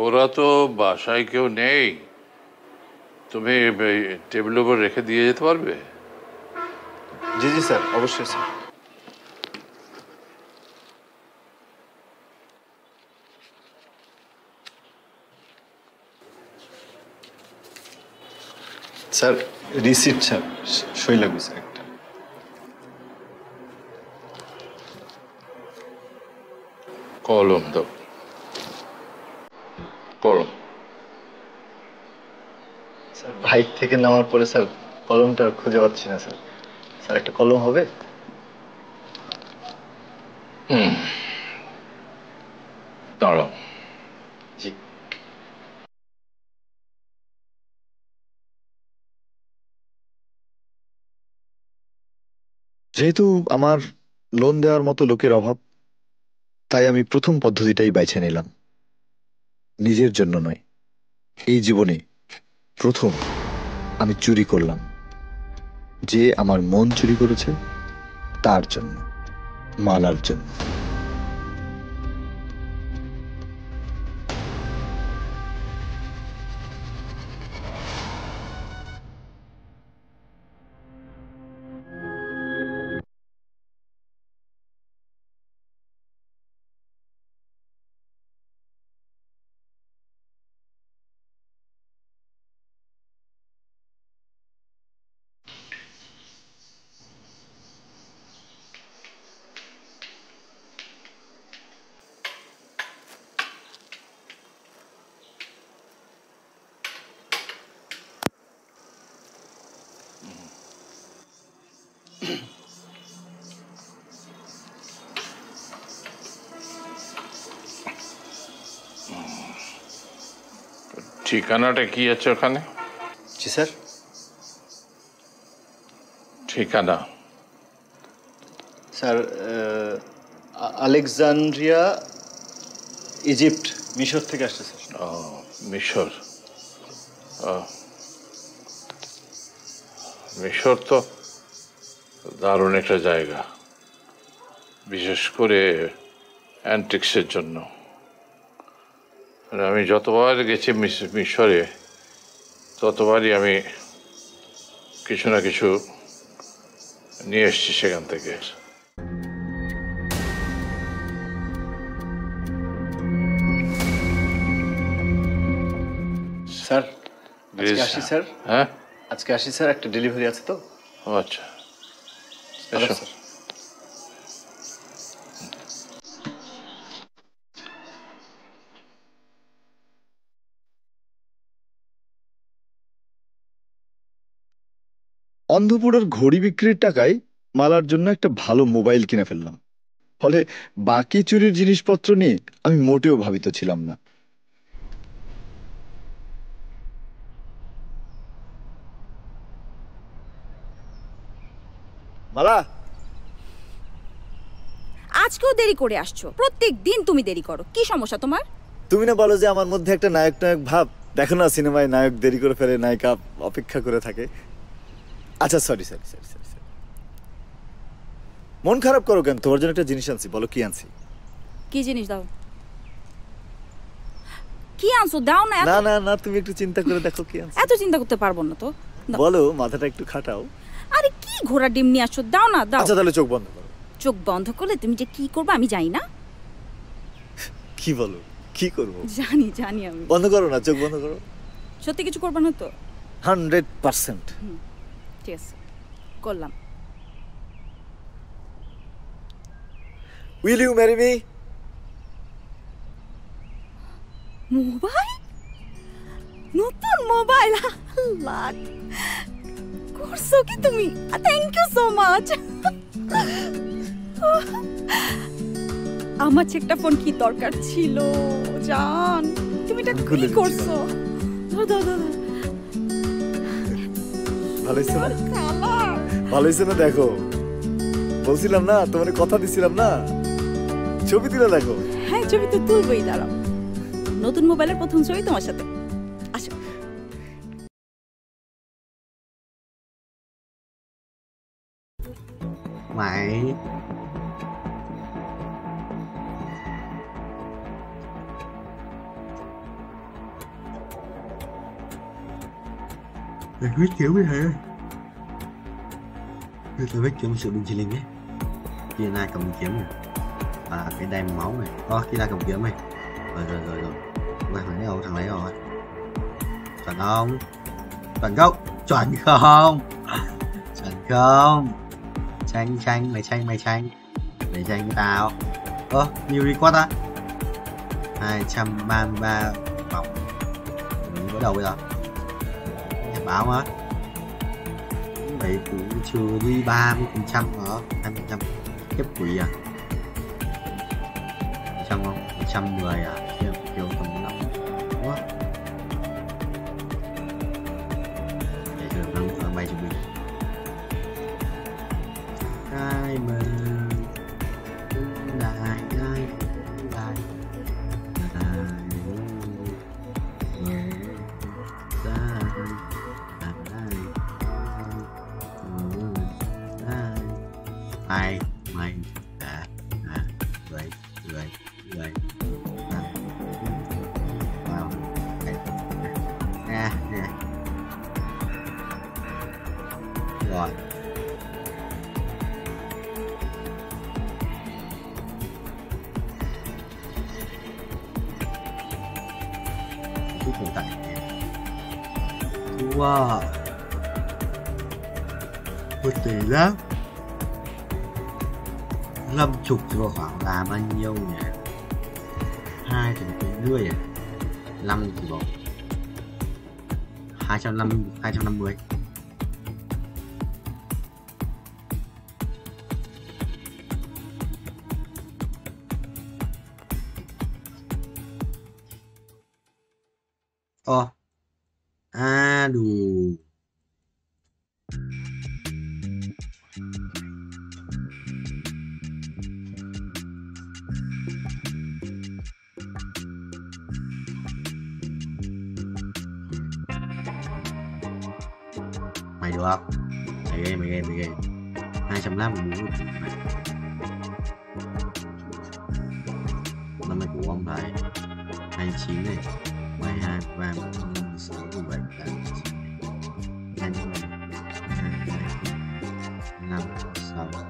S16: ওরা তো বাসায় কেউ নেই তুমি টেবিলের উপর রেখে দিয়ে যেতে পারবে
S15: জি জি স্যার অবশ্যই স্যার স্যার রিসিপ্ট স্যার সই লাগবে স্যার একটা
S16: কলম দাও কলম
S15: স্যার বাইক থেকে নামার পরে স্যার কলমটা খুঁজে পাচ্ছি না স্যার স্যার একটা কলম হবে
S16: দাঁড়াও
S15: জি যেহেতু আমার লোন দেওয়ার মতো লোকের অভাব, তাই আমি প্রথম পদ্ধতিটাই বেছে নিলাম। নিজের জন্য নয়, এই জীবনে প্রথম আমি চুরি করলাম। যে আমার মন চুরি করেছে তার জন্য, মালার জন্য।
S3: ঠিকানাটা কি আছে ওখানে?
S15: জি স্যার।
S3: ঠিকানা
S15: স্যার, আলেকজান্দ্রিয়া, ইজিপ্ট, মিশর থেকে আসছে স্যার।
S3: ও, মিশর। মিশর তো দারুণ একটা জায়গা, বিশেষ করে অ্যান্টিক্সের জন্য। আমি যতবার গেছি মিশরে, ততবারই আমি কিছু না কিছু নিয়ে এসছি সেখান থেকে।
S15: স্যার আজকে আসি স্যার।
S3: হ্যাঁ
S15: আজকে আসি স্যার, একটা ডেলিভারি আছে তো।
S3: ও আচ্ছা, এসো।
S15: অন্ধপুরের ঘড়ি বিক্রির টাকায় মালার জন্য একটা ভালো মোবাইল কিনে ফেললাম। ফলে বাকি চুরির জিনিসপত্র নিয়ে আমি মোটেও ভাবিত ছিলাম না। মালা,
S9: আজকেও দেরি করে আসছো। প্রত্যেক দিন তুমি দেরি করো, কি সমস্যা তোমার?
S15: তুমি না বলো যে আমার মধ্যে একটা নায়ক নায়ক ভাব? দেখো না সিনেমায় নায়ক দেরি করে ফেলে, নায়িকা অপেক্ষা করে থাকে। আচ্ছা সরি সরি সরি সরি। মন খারাপ করো কেন? তোমার জন্য একটা জিনিস আনছি, বলো কি আনছি।
S9: কি জিনিস? দাও। কি আনছো? দাও না।
S15: না না না, তুমি একটু চিন্তা করে দেখো কি আনছি।
S9: এত চিন্তা করতে পারবো না তো।
S15: বলো, মাথাটা একটু খাটাও।
S9: আরে কি ঘোড়া ডিম নিয়ে আসছো? দাও না, দাও।
S15: আচ্ছা তাহলে চোখ বন্ধ করো।
S9: চোখ বন্ধ করলে তুমি যে কি করবে আমি জানি না।
S15: কি বলো? কি করব?
S9: জানি জানি আমি।
S15: বন্ধ করো না, চোখ বন্ধ করো।
S9: সত্যি কিছু করবে না তো?
S15: 100%।
S9: ঠিক আছে, করলাম।
S15: Will you marry me?
S9: Mobile, নতুন মোবাইল। লাখ করছো কি তুমি? Thank you so much. আমার একটা ফোন কি দরকার ছিল জান? তুমি এটা কি করছো? দাও দাও দাও।
S15: ভালো হয়েছে না? ভালো হয়েছে না? দেখো, বলছিলাম না তোমার, কথা দিছিলাম না, ছবি তুলে দেখো।
S9: হ্যাঁ ছবি তো তুলবই, দাঁড়াও। নতুন মোবাইলের প্রথম ছবি তোমার সাথে। আসো।
S1: Mày Mày viết kiểu gì hả? Tôi viết kiểu sự bình chilling ấy. Kia na cầm kiếm này. À cái đai máu này. Kia na cầm kiếm này. Rồi. Quay thằng lấy đâu? Thằng lấy rồi. Chuẩn không? Chuẩn không? Chuẩn không? Chuẩn không? Tranh mày tranh mày tranh với tao. Nhiều đi quá ta. 233 vòng. Mình bắt đầu bây giờ. Nhật báo á. Vậy cũng chưa đi 30% hả? 20% kiếp quỷ à? 100 không? 110 à? Kiểu tầm 5. Đúng không? Để cho được 5 bay cho mình. Hai mình mày người vào nè rồi chút hiện tại wow một tỷ lắm 50 thì vào khoảng là bao nhiêu nhỉ? 2 thì tính rưỡi à? 5 thì vào 250. Đủ mày được không? Mày ghê 250 muốn năm nay của ông thầy 29 này 12 3 4 5 6 17 18 19 5 6 7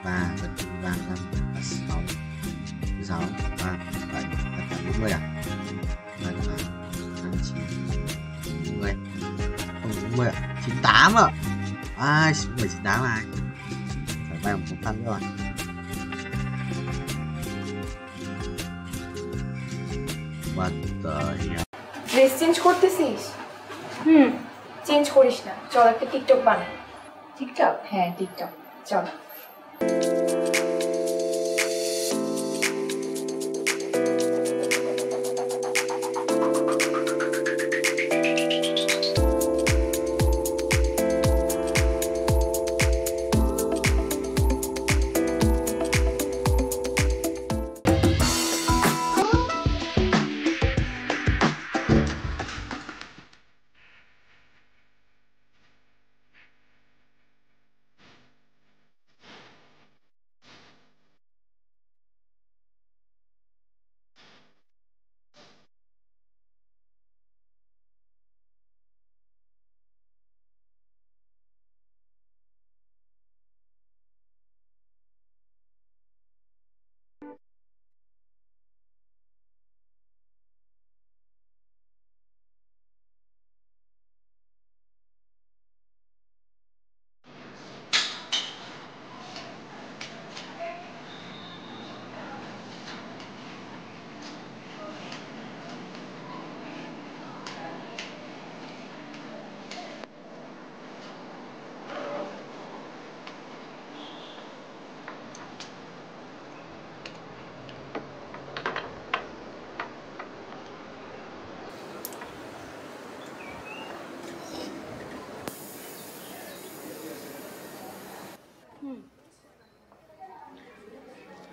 S1: 8 9 3 6 6 3 7 8 40 à? 10 không 10 98 à? Ai 98 ai? Phải vay một phần rồi. What the hell?
S21: Dress change করতেছিস? Change করিস না, চল একটা TikTok বানাই। TikTok? হ্যাঁ TikTok, চল।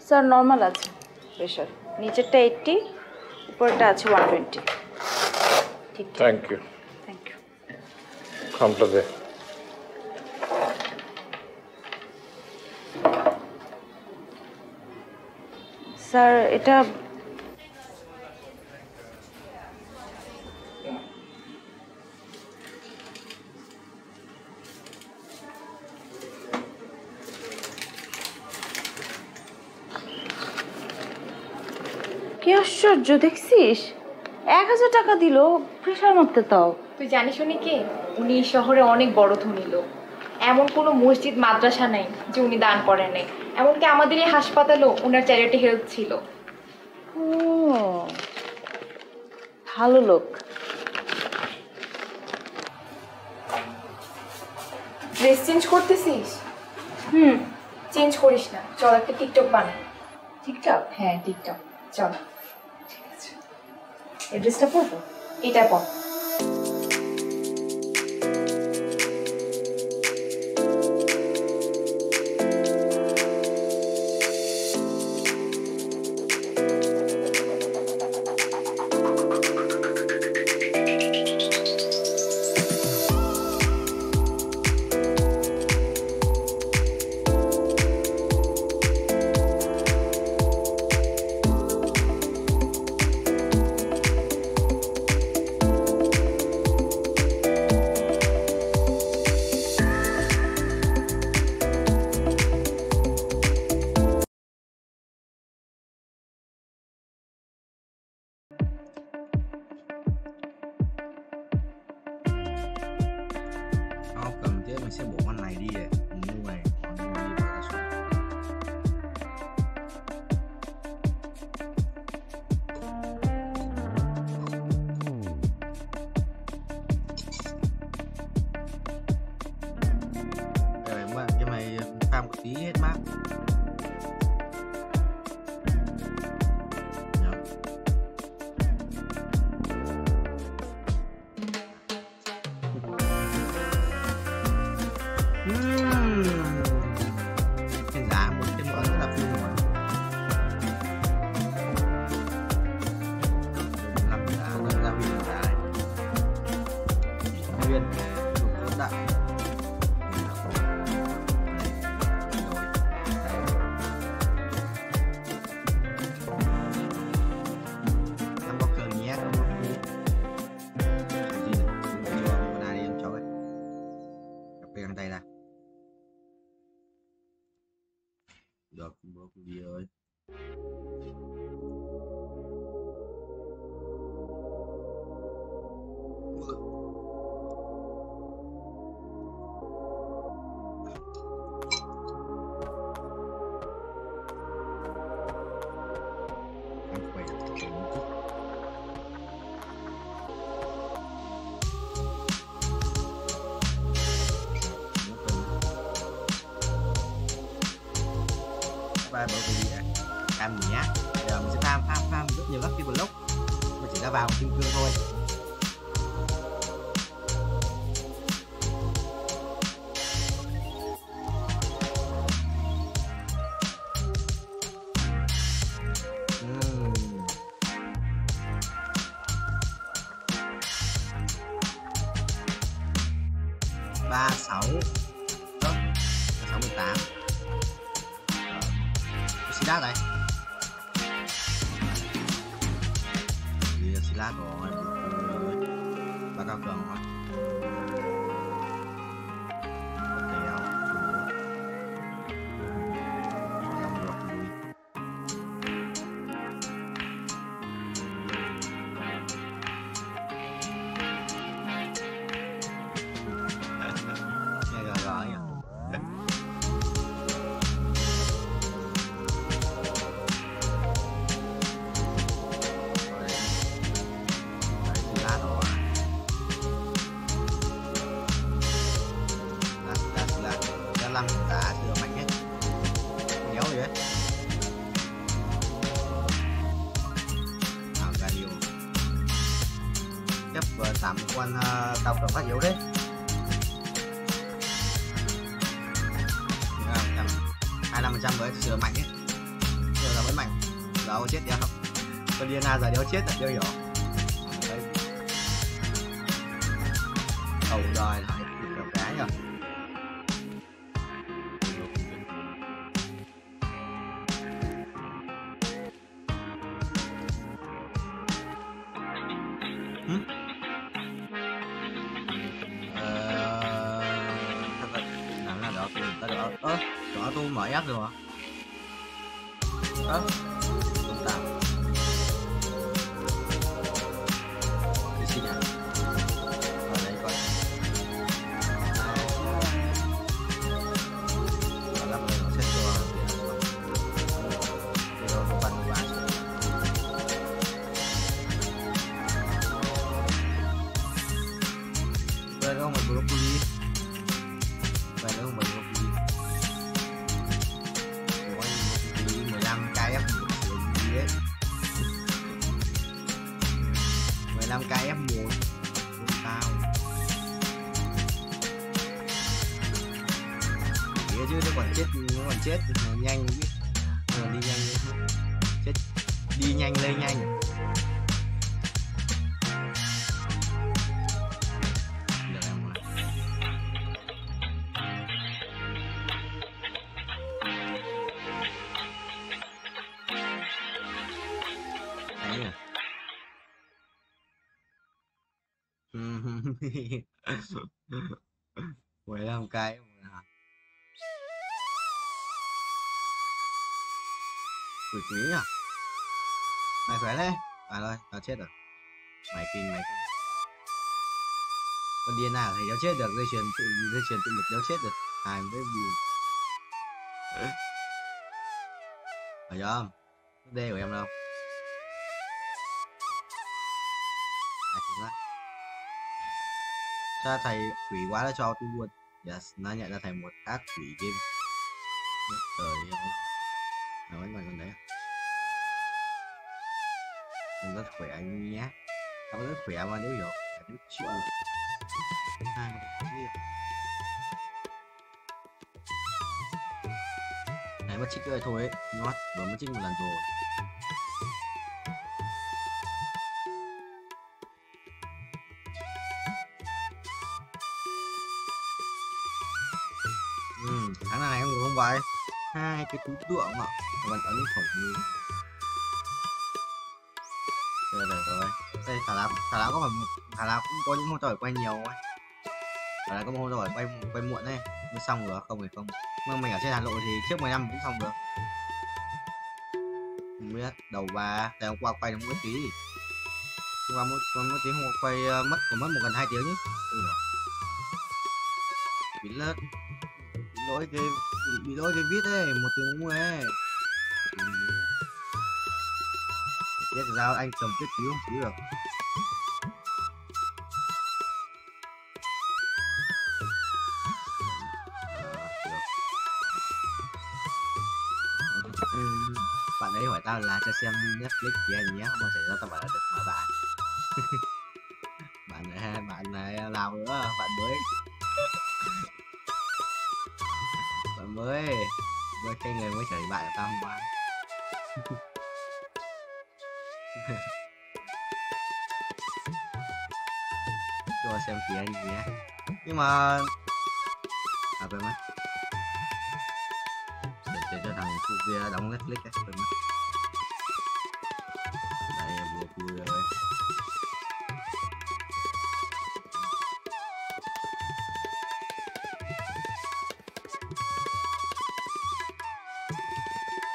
S21: Sir normal আছে pressure, নিচেরটা 80, উপরটা আছে 120। ঠিক।
S3: Thank you. খামটা দে।
S21: স্যার এটা কি আশ্চর্য দেখছিস, 1000 টাকা দিল প্রেশার মারতে। তাও
S6: তুই জানিস উনি কে? উনি শহরে অনেক বড় ধনী লোক। এমন কোনো মসজিদ মাদ্রাসা নাই যে উনি দান করেন নাই। এমনকি আমাদের এই হাসপাতালও ওনার চ্যারিটি হেল্প ছিল।
S21: ও ভালো লোক।
S6: ড্রেস চেঞ্জ করতেছিস? চেঞ্জ করিস না, চল একটা টিকটক বানাই। টিকটক? হ্যাঁ টিকটক, চল। ঠিক আছে, এই ড্রেসটা পরবো, এটা পর।
S1: tí hết map. Cái giá một cái món rất là phun rồi. Làm ra huyền giá này. Huyền đủ rất đại. Được, broccoli ơi. Ba broccoli này cam nhá. Giờ mình sẽ farm rất nhiều lucky block. Mình chỉ ra vào kim cương thôi. Ba sáu, sáu 18. Silat này, đi là Silat rồi, ba cao cường rồi, kéo, làm được vui, nghe gỏi nhỉ. Lăng cả sửa mạnh hết, kéo gì đấy, radio chấp tạm quan cao cường phát yếu đấy, 25% với sửa mạnh hết, sửa là vẫn mạnh, đâu chết đéo không, con Diana giờ đéo chết là chưa hiểu, đầu đời lại kiểu cái rồi. Đó tôi mở ép rồi hả? Tụi tao đi xin nhá. Ở đây coi. Lắp lên nó set cho cái đó nó bắn vào. Đây không phải broccoli. Đây không phải broccoli. 15 k F1 tao nghĩa chứ nó còn chết nhanh biết đi nhanh chết đi nhanh lên nhanh được em ạ. Đấy à. 15 cái quỷ quý nhỉ. Mày khỏe đấy à, rồi tao chết rồi. Mày kinh con điên nào thì đéo chết được, dây chuyền tự lực đéo chết được. Hai với điều phải không? D của em đâu? Cho thầy quỷ quá là cho tôi luôn. Yes, nó nhận ra thầy một ác quỷ game. Trời ơi. Nói mà con đấy. Mình rất khỏe anh nhé. Tao rất khỏe mà nếu hiểu. Phải chịu. Này mất chích rồi thôi ấy. Nó vừa mất chích một lần rồi. Tháng này em ngủ không vậy? Hai cái túi tượng ạ. Vẫn ấn khẩu như. Rồi. Đây thả lá có phải thả lá cũng có những hôm tỏi quay nhiều ấy. Thả lá có một hôm tỏi quay muộn ấy. Mới xong được không thì không. Nhưng mình ở trên Hà Nội thì trước 10 năm cũng xong được. Không biết đầu ba tại hôm qua quay được mỗi tí. Hôm qua mỗi tí hôm qua quay mất một gần 2 tiếng chứ. Bị lết. Bị lỗi cái viết ấy, 1 tiếng 40 ấy. Biết sao anh cầm tiết cứu không cứu được. Bạn ấy hỏi tao là cho xem Netflix gì anh nhé, không bao giờ tao bảo là được mà bạn. bạn này nào nữa, bạn mới cái người mới chửi bạn của tao hôm qua. Cho xem kìa anh nhé. Nhưng mà quên mất. Để cho thằng phụ kia đóng Netflix ấy, quên mất. Đây vừa vui rồi.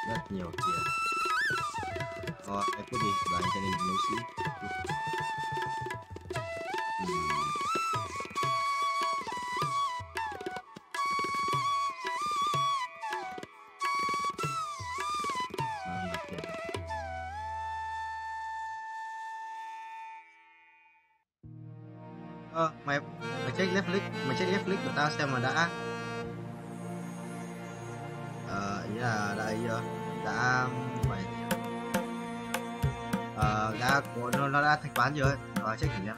S1: Rất nhiều tiền. Em cứ đi đoàn cho nên nấu xí. Mày check Netflix của tao xem mà đã. Ý là đây đã phải đã có nó đã thanh toán rồi. Check thử nhá.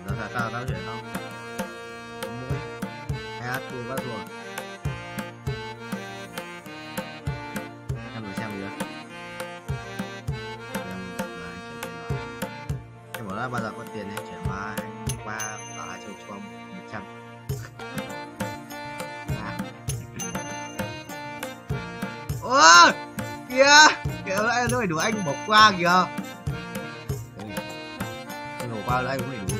S1: Đây tao chuyển không. Mũi. Hai tua bắt rồi. Em thử xem được. Em bảo là bao giờ có tiền em chuyển qua bảo là cho 100. Ôi kìa lại nó phải đủ anh bỏ qua kìa. Anh bỏ qua là anh cũng phải đủ.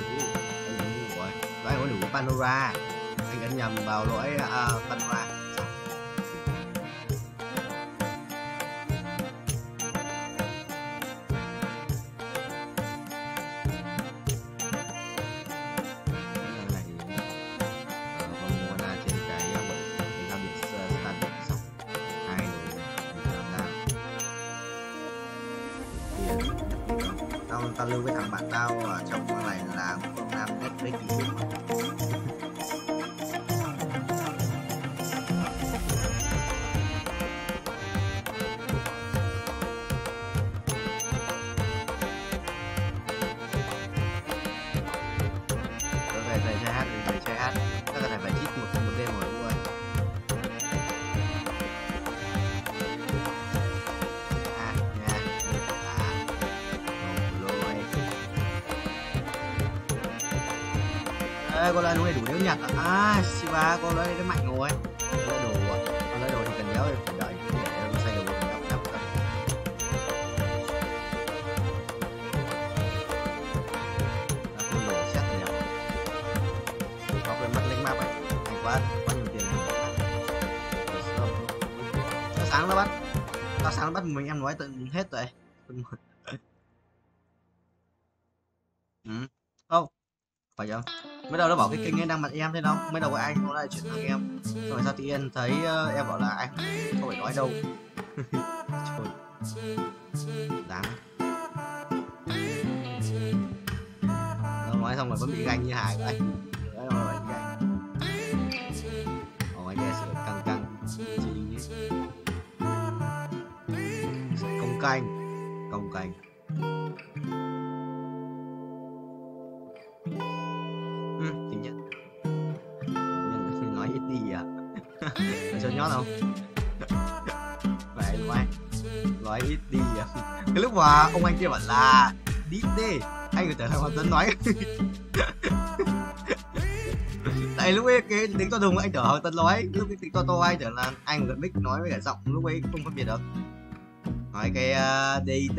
S1: Anh có đủ Pandora. Anh ấn nhầm vào lỗi Pandora. Tao lưu với thằng bạn tao ở trong con này là con nam Netflix gì về chơi hát chắc là phải chít một đêm rồi luôn. Ê, con lấy đúng đủ đéo nhặt à? Shiba con lấy cái mạnh rồi. Con lấy đồ thì cần đéo thì phải đợi để nó xây đồ đéo đắp cần. Con đồ xét rồi nhỉ. Học lên mắt lên map ấy. Hay quá nhiều tiền này. Tao sáng nó bắt mình em nói tận hết rồi. Không phải không? Mới đầu nó bảo cái kênh ấy đang mặt em thế đâu, mới đầu anh nó lại chuyển thằng em, xong rồi sao tự nhiên thấy em bảo là anh không phải nói đâu. Trời đáng. nói xong rồi vẫn bị ganh như Hải vậy. Đấy rồi anh ganh. Anh nghe sự căng căng công canh tính nhất nhân nói ít đi à cho nhót không vậy nói ít đi à. Cái lúc mà ông anh kia bảo là đi đi anh người tưởng là Hoàng Tuấn nói tại lúc ấy cái tính to đùng anh tưởng Hoàng Tuấn nói, lúc cái tính to anh tưởng là anh gần mic nói với cả giọng lúc ấy không phân biệt được nói cái DIT